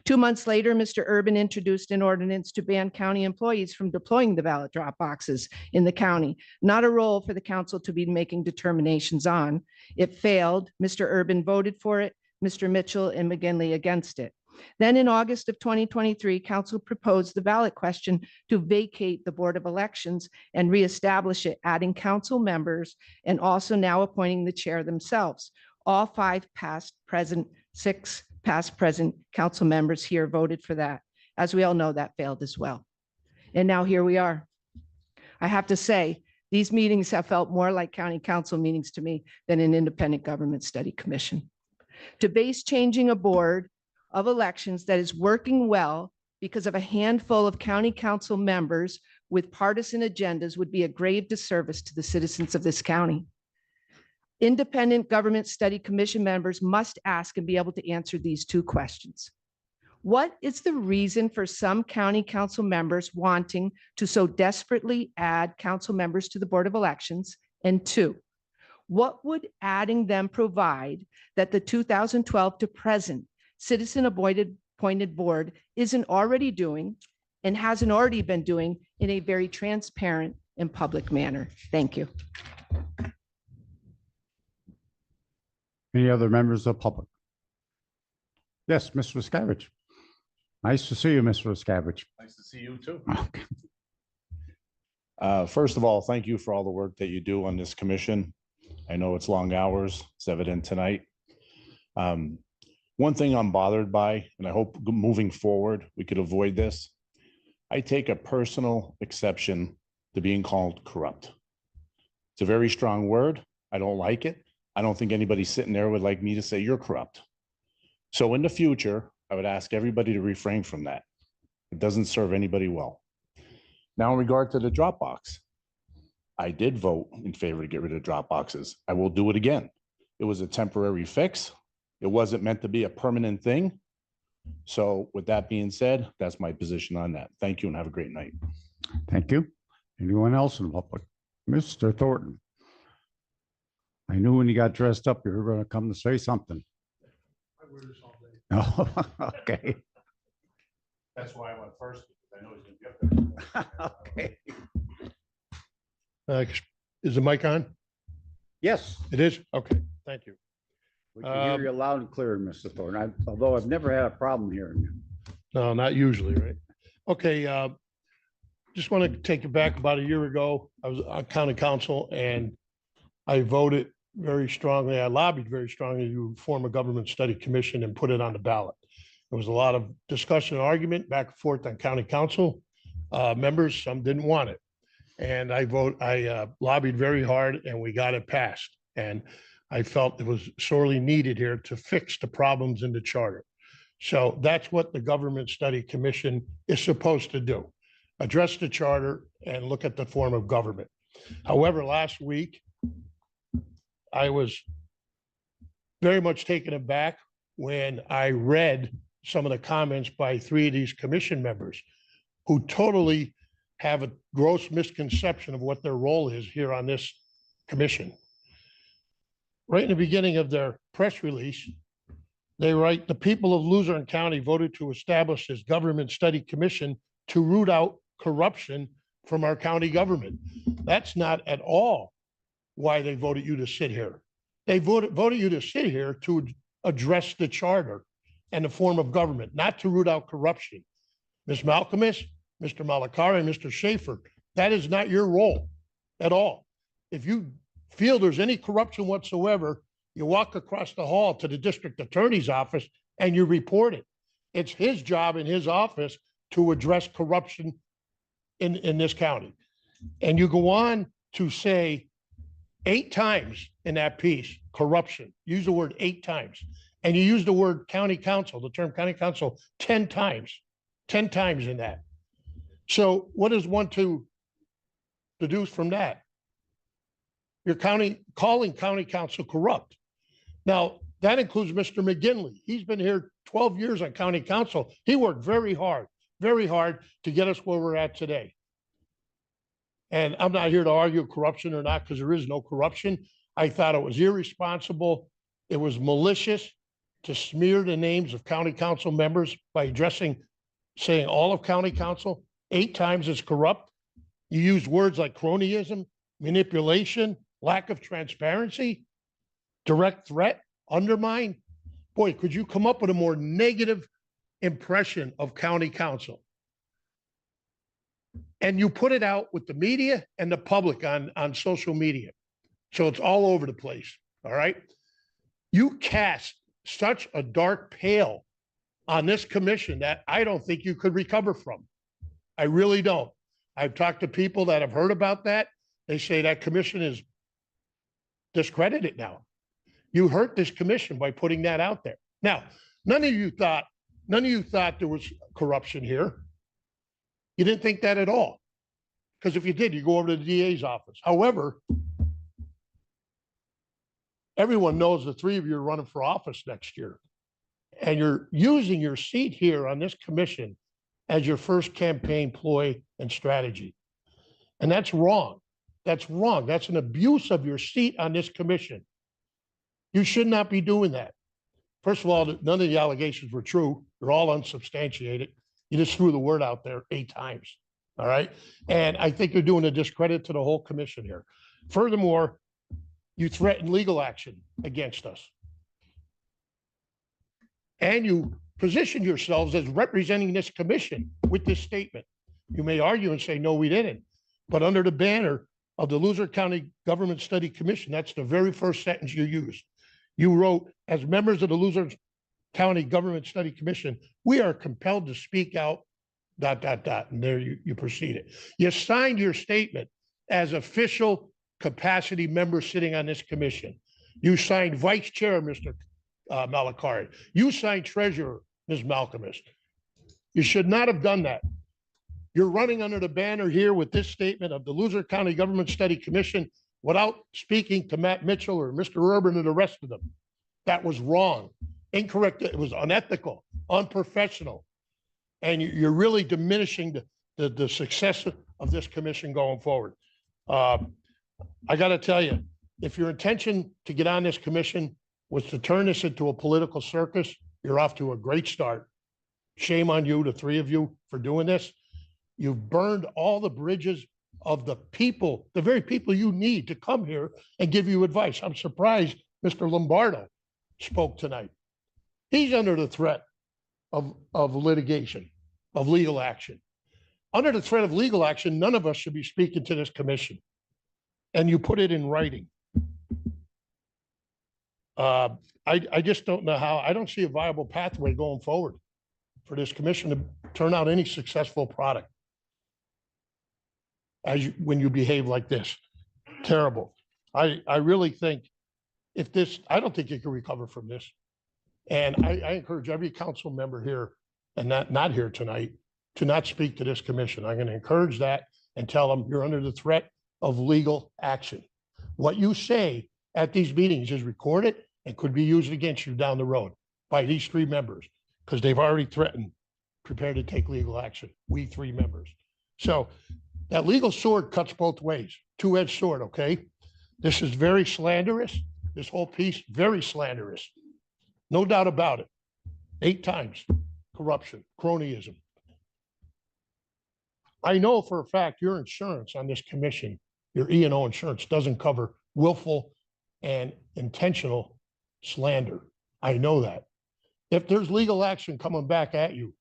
2 months later, Mr. Urban introduced an ordinance to ban county employees from deploying the ballot drop boxes in the county, not a role for the council to be making determinations on. It failed. Mr. Urban voted for it, Mr. Mitchell and McGinley against it. Then in August of 2023, council proposed the ballot question to vacate the Board of Elections and reestablish it, adding council members and also now appointing the chair themselves. All 5 past, present, 6 past, present council members here voted for that. As we all know, that failed as well. And now here we are. I have to say, these meetings have felt more like county council meetings to me than an independent government study commission. To base changing a board of elections that is working well because of a handful of county council members with partisan agendas would be a grave disservice to the citizens of this county. Independent government study commission members must ask and be able to answer these 2 questions. What is the reason for some county council members wanting to so desperately add council members to the Board of Elections? And 2, what would adding them provide that the 2012 to present citizen appointed board isn't already doing and hasn't already been doing in a very transparent and public manner? Thank you. Any other members of the public? Yes, Mr. Liscavige. Nice to see you, Mr. Liscavige. Nice to see you too. Okay. First of all, thank you for all the work that you do on this commission. I know it's long hours. It's evident tonight. One thing I'm bothered by, and I hope moving forward, we could avoid this. I take a personal exception to being called corrupt. It's a very strong word. I don't like it. I don't think anybody sitting there would like me to say you're corrupt. So in the future, I would ask everybody to refrain from that. It doesn't serve anybody well. Now, in regard to the drop box, I did vote in favor to get rid of drop boxes. I will do it again. It was a temporary fix. It wasn't meant to be a permanent thing. So with that being said, that's my position on that. Thank you and have a great night. Thank you. Anyone else in the public? Mr. Thornton. I knew when you got dressed up, you were going to come to say something. I wear this all day. Oh, okay. That's why I went first, because I know he's going to get there. Okay. Is the mic on? Yes. It is? Okay, thank you. We can hear you loud and clear, Mr. Thornton. Although I've never had a problem hearing you. No, not usually, right? Okay, just want to take you back about a year ago. I was on county council and I voted very strongly. I lobbied very strongly to form a government study commission and put it on the ballot. There was a lot of discussion and argument back and forth on county council members. Some didn't want it. And I lobbied very hard and we got it passed. And I felt it was sorely needed here to fix the problems in the charter. So that's what the Government Study Commission is supposed to do. Address the charter and look at the form of government. However, last week, I was very much taken aback when I read some of the comments by 3 of these commission members who totally have a gross misconception of what their role is here on this commission. Right in the beginning of their press release, they write, the people of Luzerne County voted to establish this government study commission to root out corruption from our county government. That's not at all why they voted you to sit here. They voted you to sit here to address the charter and the form of government, not to root out corruption. Ms. Malcolmus, Mr. Malakari, Mr. Schaefer, that is not your role at all. If you feel there's any corruption whatsoever, you walk across the hall to the district attorney's office and you report it. It's his job in his office to address corruption in this county. And you go on to say 8 times in that piece, corruption, use the word 8 times. And you use the word county council, the term county council 10 times in that. So what does one to deduce from that? You're calling county council corrupt. Now, that includes Mr. McGinley. He's been here 12 years on county council. He worked very hard to get us where we're at today. And I'm not here to argue corruption or not, because there is no corruption. I thought it was irresponsible. It was malicious to smear the names of county council members by saying all of county council 8 times as corrupt. You use words like cronyism, manipulation, lack of transparency, direct threat, undermine. Boy, could you come up with a more negative impression of county council? And you put it out with the media and the public on social media. So it's all over the place, all right? You cast such a dark pale on this commission that I don't think you could recover from. I really don't. I've talked to people that have heard about that. They say that commission is discredited now. You hurt this commission by putting that out there. Now, none of you thought there was corruption here. You didn't think that at all. Because if you did, you go over to the DA's office. However, everyone knows the 3 of you are running for office next year. And you're using your seat here on this commission as your first campaign ploy and strategy. And that's wrong. That's wrong. That's an abuse of your seat on this commission. You should not be doing that. First of all, none of the allegations were true. They're all unsubstantiated. You just threw the word out there 8 times. All right. And I think you're doing a discredit to the whole commission here. Furthermore, you threaten legal action against us. And you position yourselves as representing this commission with this statement. You may argue and say, no, we didn't. But under the banner of the Luzerne County Government Study Commission, that's the very first sentence you used. You wrote, as members of the Luzerne County Government Study Commission, we are compelled to speak out, ... And there you proceeded. You signed your statement as official capacity member sitting on this commission. You signed vice chair, Mr. Malakari. You signed treasurer, Ms. Malcolmus. You should not have done that. You're running under the banner here with this statement of the Luzerne County Government Study Commission without speaking to Matt Mitchell or Mr. Urban or the rest of them. That was wrong, incorrect. It was unethical, unprofessional. And you're really diminishing the success of this commission going forward. I got to tell you, if your intention to get on this commission was to turn this into a political circus, you're off to a great start. Shame on you, the 3 of you, for doing this. You've burned all the bridges of the people, the very people you need to come here and give you advice. I'm surprised Mr. Lombardo spoke tonight. He's under the threat of litigation, of legal action. Under the threat of legal action, none of us should be speaking to this commission. And you put it in writing. I just don't know how. I don't see a viable pathway going forward for this commission to turn out any successful product when you behave like this. Terrible. I really think I don't think you can recover from this. And I encourage every council member here and not here tonight to not speak to this commission. I'm going to encourage that and tell them you're under the threat of legal action. What you say at these meetings is recorded and could be used against you down the road by these 3 members, because they've already threatened, prepared to take legal action. We 3 members. So that legal sword cuts both ways, 2-edged sword. Okay. This is very slanderous. This whole piece, very slanderous. No doubt about it. 8 times corruption, cronyism. I know for a fact your insurance on this commission, your E&O insurance, doesn't cover willful and intentional slander. I know that. If there's legal action coming back at you,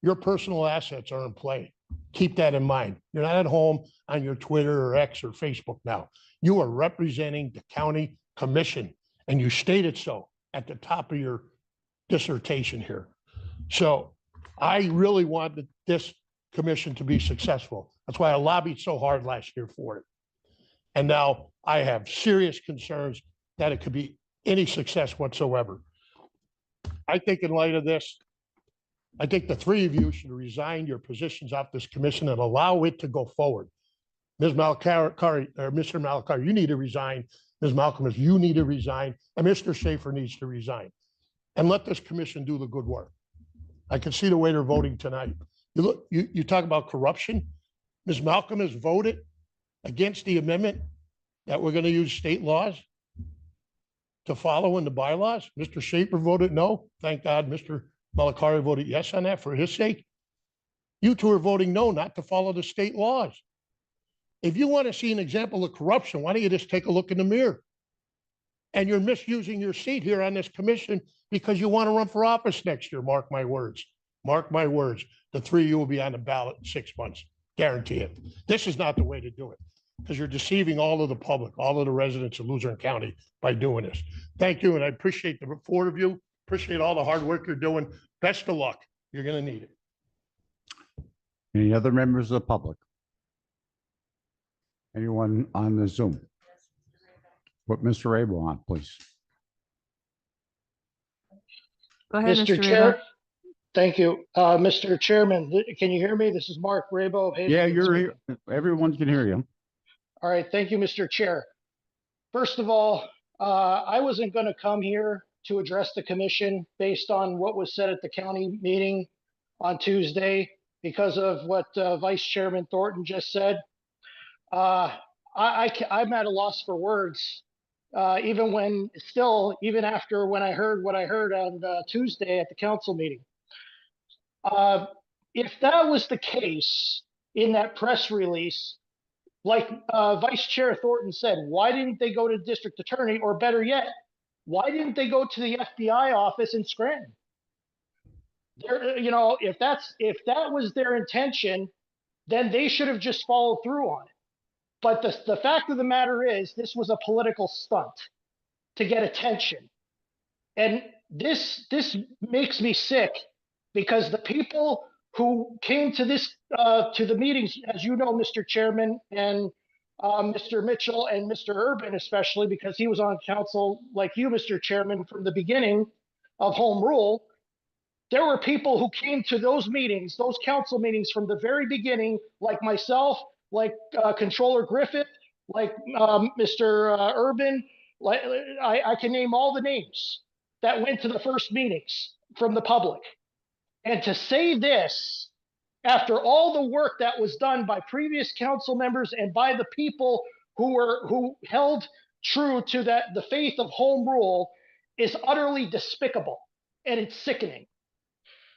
your personal assets are in play. Keep that in mind. You're not at home on your Twitter or X or Facebook now. You are representing the county commission, and you stated so at the top of your dissertation here. So I really wanted this commission to be successful. That's why I lobbied so hard last year for it. And now I have serious concerns that it could be any success whatsoever. I think in light of this, I think the 3 of you should resign your positions off this commission and allow it to go forward. Ms. Malakari, or Mr. Malakari, you need to resign. Ms. Malcolm, you need to resign, and Mr. Schaefer needs to resign. And let this commission do the good work. I can see the way they're voting tonight. You look, you talk about corruption. Ms. Malcolm has voted against the amendment that we're going to use state laws to follow in the bylaws. Mr. Schaefer voted no. Thank God Mr. Malakari voted yes on that for his sake. You two are voting no, not to follow the state laws. If you want to see an example of corruption, why don't you just take a look in the mirror? And you're misusing your seat here on this commission because you want to run for office next year. Mark my words. Mark my words. The three of you will be on the ballot in 6 months. Guarantee it. This is not the way to do it because you're deceiving all of the public, all of the residents of Luzerne County by doing this. Thank you. And I appreciate the four of you. Appreciate all the hard work you're doing. Best of luck. You're going to need it. Any other members of the public? Anyone on the Zoom? Put Mr. Rabel on, please. Go ahead, Mr. Mr. Chair, Reba. thank you. Mr. Chairman, can you hear me? This is Mark Rabo. Yeah, you're here. Everyone can hear you. All right, thank you, Mr. Chair. First of all, I wasn't going to come here to address the commission based on what was said at the county meeting on Tuesday because of what Vice Chairman Thornton just said. I'm at a loss for words, even after when I heard what I heard on Tuesday at the council meeting. If that was the case in that press release, like Vice Chair Thornton said, why didn't they go to district attorney, or better yet, why didn't they go to the FBI office in Scranton? If that was their intention, then they should have just followed through on it. But the fact of the matter is, this was a political stunt to get attention. And this makes me sick because the people who came to to the meetings, as you know, Mr. Chairman, and Mr. Mitchell and Mr. Urban, especially because he was on council like you, Mr. Chairman, from the beginning of Home Rule, there were people who came to those meetings, those council meetings from the very beginning, like myself, like Controller Griffith, like Mr. Urban, like I can name all the names that went to the first meetings from the public. And to say this after all the work that was done by previous council members and by the people who held true to the faith of Home Rule is utterly despicable, and it's sickening.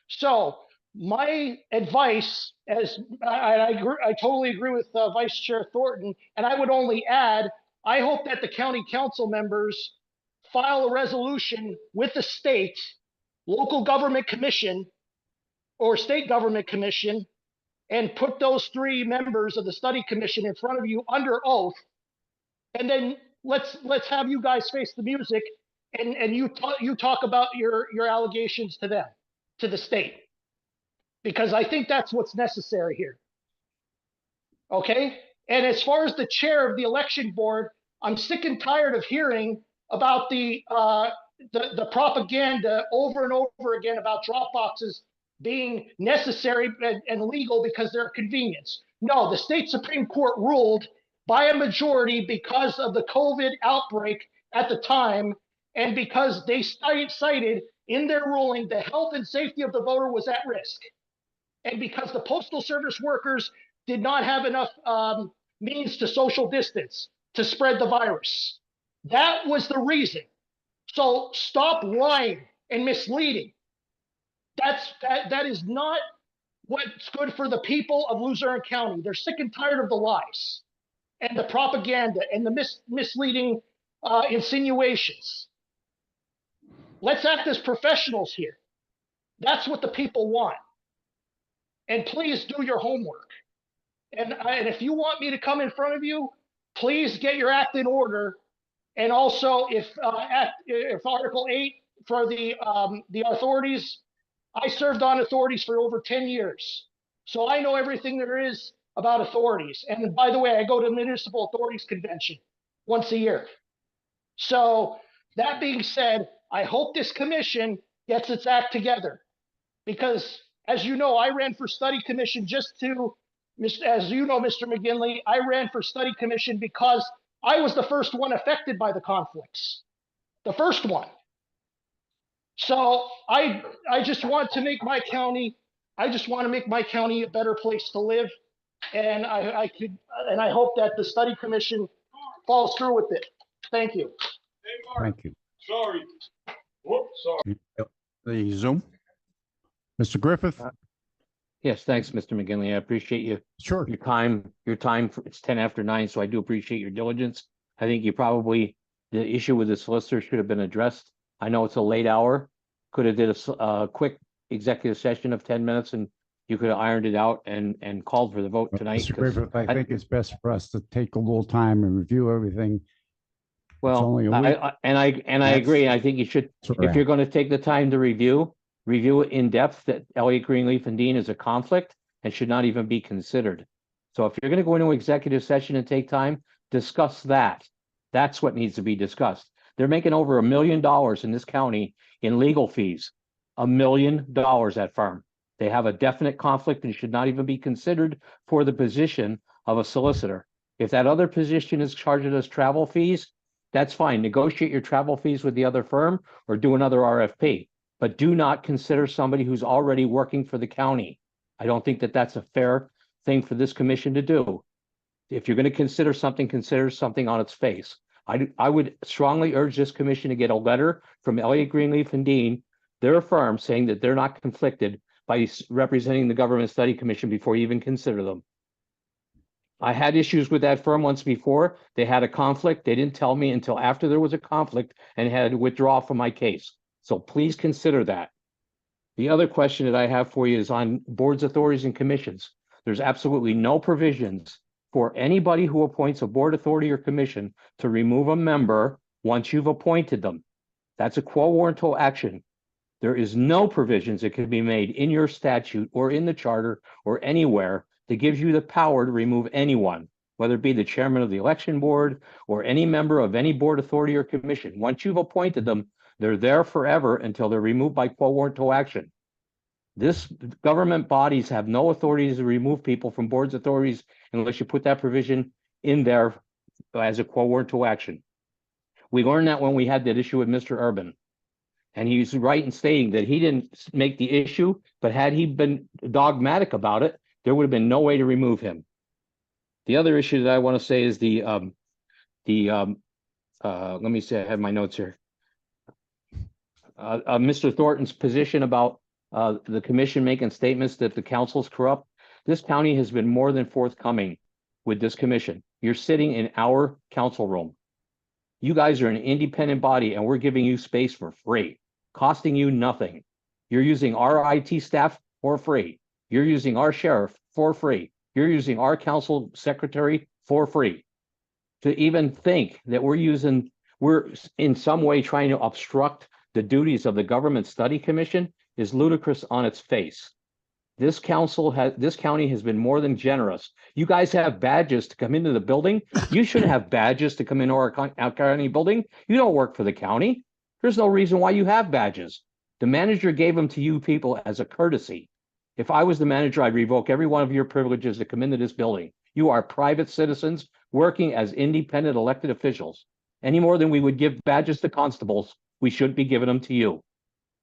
So my advice, as I totally agree with Vice Chair Thornton, and I would only add, I hope that the county council members file a resolution with the state, local government commission, or state government commission, and put those three members of the study commission in front of you under oath, and then let's have you guys face the music, and you talk about your allegations to them, to the state, because I think that's what's necessary here. Okay? And as far as the chair of the election board, I'm sick and tired of hearing about the propaganda over and over again about drop boxes being necessary and legal because they're a convenience. No, the state Supreme Court ruled by a majority because of the COVID outbreak at the time, and because they cited in their ruling the health and safety of the voter was at risk, and because the Postal Service workers did not have enough means to social distance to spread the virus. That was the reason. So stop lying and misleading. That is not what's good for the people of Luzerne County. They're sick and tired of the lies and the propaganda and the misleading insinuations. Let's act as professionals here. That's what the people want. And please do your homework. And if you want me to come in front of you, please get your act in order. And also, if Article 8 for the authorities, I served on authorities for over 10 years. So I know everything there is about authorities. And by the way, I go to the Municipal Authorities Convention once a year. So that being said, I hope this commission gets its act together, because as you know, I ran for study commission just to As you know, Mr. McGinley, I ran for study commission because I was the first one affected by the conflicts. The first one. So I just want to make my county, I just want to make my county a better place to live. And I hope that the study commission follows through with it. Thank you. Thank you. Sorry. Whoops, sorry. The Zoom. Mr. Griffith? Yes, thanks, Mr. McGinley. I appreciate you. Sure. Your time, it's 10 after 9, so I do appreciate your diligence. I think the issue with the solicitor should have been addressed. I know it's a late hour. Could have did a quick executive session of 10 minutes and you could have ironed it out and called for the vote tonight. Mr. Griffith, I think it's best for us to take a little time and review everything. Well, only a week. I agree. I think you should, if you're going to take the time to review it in depth, that Elliott, Greenleaf, and Dean is a conflict and should not even be considered. So if you're going to go into executive session and take time, discuss that. That's what needs to be discussed. They're making over $1 million in this county in legal fees. $1 million, that firm. They have a definite conflict and should not even be considered for the position of a solicitor. If that other position is charged as travel fees, that's fine. Negotiate your travel fees with the other firm or do another RFP. But do not consider somebody who's already working for the county. I don't think that that's a fair thing for this commission to do. If you're going to consider something on its face. I would strongly urge this commission to get a letter from Elliott, Greenleaf, and Dean, their firm, saying that they're not conflicted by representing the Government Study Commission before you even consider them. I had issues with that firm once before. They had a conflict. They didn't tell me until after there was a conflict and had to withdraw from my case. So please consider that. The other question that I have for you is on boards, authorities, and commissions. There's absolutely no provisions for anybody who appoints a board, authority, or commission to remove a member once you've appointed them. That's a quo warranto action. There is no provisions that can be made in your statute or in the charter or anywhere that gives you the power to remove anyone, whether it be the chairman of the election board or any member of any board, authority, or commission. Once you've appointed them, they're there forever until they're removed by quo warranto action. This government bodies have no authority to remove people from boards, authorities, unless you put that provision in there as a quo warranto action. We learned that when we had that issue with Mr. Urban. And he's right in stating that he didn't make the issue, but had he been dogmatic about it, there would have been no way to remove him. The other issue that I want to say is let me see, I have my notes here. Mr. Thornton's position about the commission making statements that the council's corrupt. This county has been more than forthcoming with this commission. You're sitting in our council room. You guys are an independent body and we're giving you space for free, costing you nothing. You're using our IT staff for free. You're using our sheriff for free. You're using our council secretary for free. To even think that we're in some way trying to obstruct the duties of the Government Study Commission is ludicrous on its face. This county has been more than generous. You guys have badges to come into the building. You should have badges to come into our county building. You don't work for the county. There's no reason why you have badges. The manager gave them to you people as a courtesy. If I was the manager, I'd revoke every one of your privileges to come into this building. You are private citizens working as independent elected officials. Any more than we would give badges to constables, we shouldn't be giving them to you.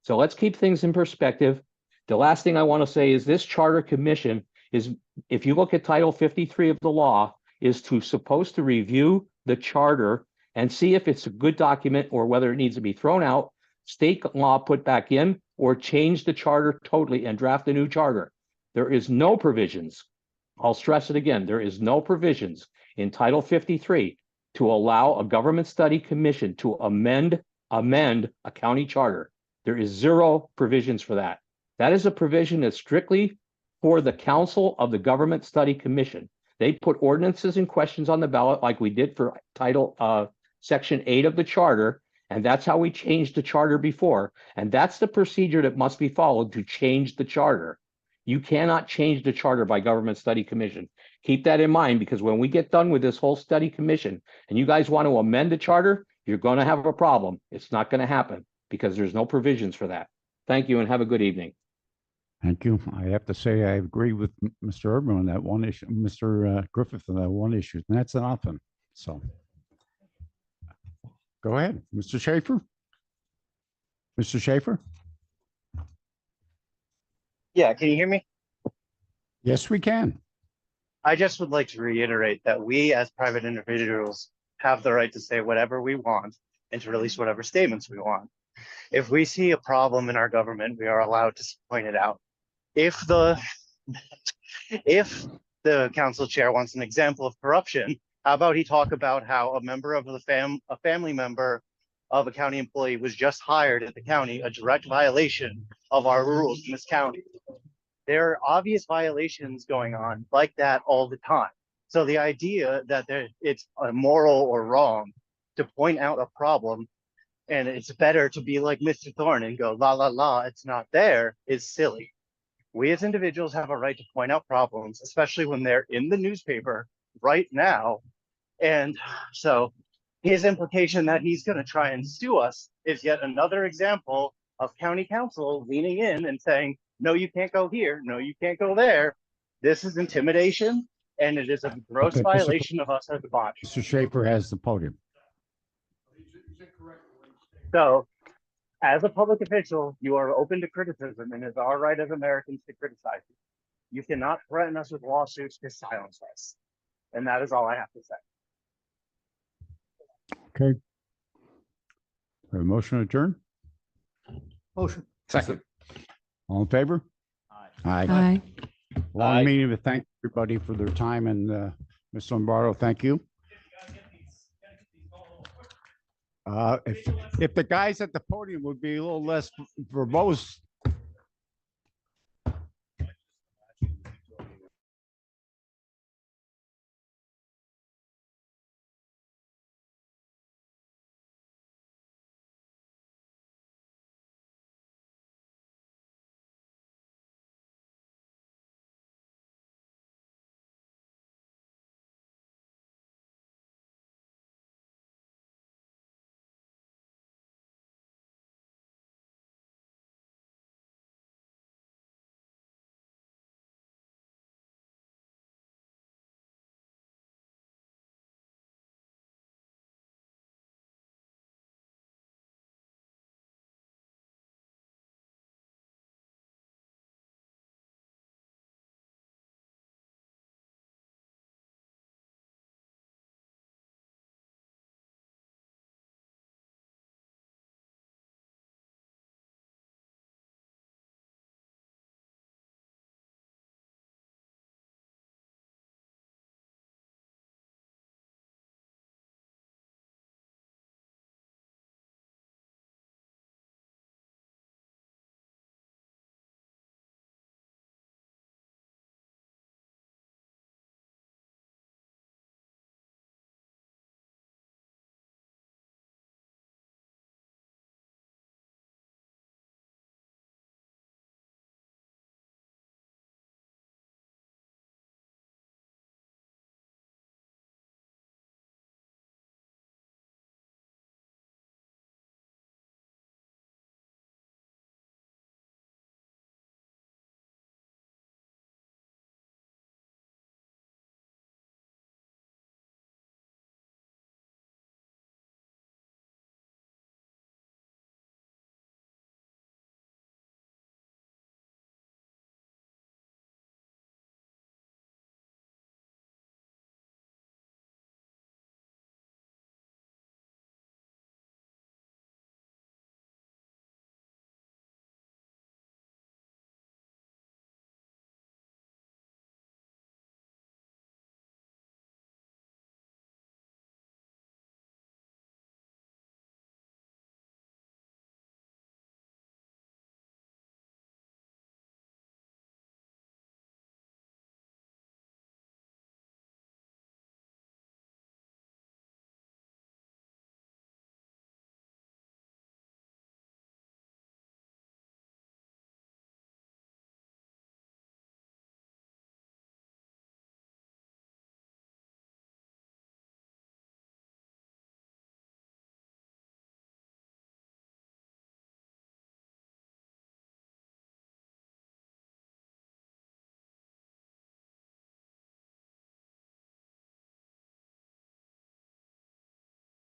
So let's keep things in perspective. The last thing I want to say is this charter commission is, if you look at Title 53 of the law, is supposed to review the charter and see if it's a good document or whether it needs to be thrown out, state law put back in, or change the charter totally and draft a new charter. There is no provisions. I'll stress it again. There is no provisions in Title 53 to allow a government study commission to amend a county charter. There is zero provisions for that. That is a provision that's strictly for the Council of the Government Study Commission. They put ordinances and questions on the ballot like we did for Section 8 of the charter, and that's how we changed the charter before. And that's the procedure that must be followed to change the charter. You cannot change the charter by Government Study Commission. Keep that in mind, because when we get done with this whole study commission and you guys want to amend the charter, you're going to have a problem. It's not going to happen because there's no provisions for that. Thank you and have a good evening. Thank you. I have to say, I agree with Mr. Urban on that one issue, Mr. Griffith on that one issue, and that's nothing. So. Go ahead, Mr. Schaefer. Mr. Schaefer? Yeah, can you hear me? Yes, we can. I just would like to reiterate that we as private individuals have the right to say whatever we want and to release whatever statements we want. If we see a problem in our government, we are allowed to point it out. If the council chair wants an example of corruption, how about he talk about how a member of the family member of a county employee was just hired at the county, a direct violation of our rules in this county. There are obvious violations going on like that all the time. So the idea that it's immoral or wrong to point out a problem and it's better to be like Mr. Thorne and go, la, la, la, it's not there, is silly. We as individuals have a right to point out problems, especially when they're in the newspaper right now. And so his implication that he's going to try and sue us is yet another example of county council leaning in and saying, no, you can't go here. No, you can't go there. This is intimidation, and it is a gross Okay, violation of us as a body. Mr. Schaefer has the podium. So, as a public official, you are open to criticism, and it's our right as Americans to criticize you. You cannot threaten us with lawsuits to silence us. And that is all I have to say. Okay. A motion to adjourn? Motion. Second. All in favor? Aye. Aye. Long meeting, but thank everybody for their time, and Ms. Lombardo, thank you. If the guys at the podium would be a little less verbose,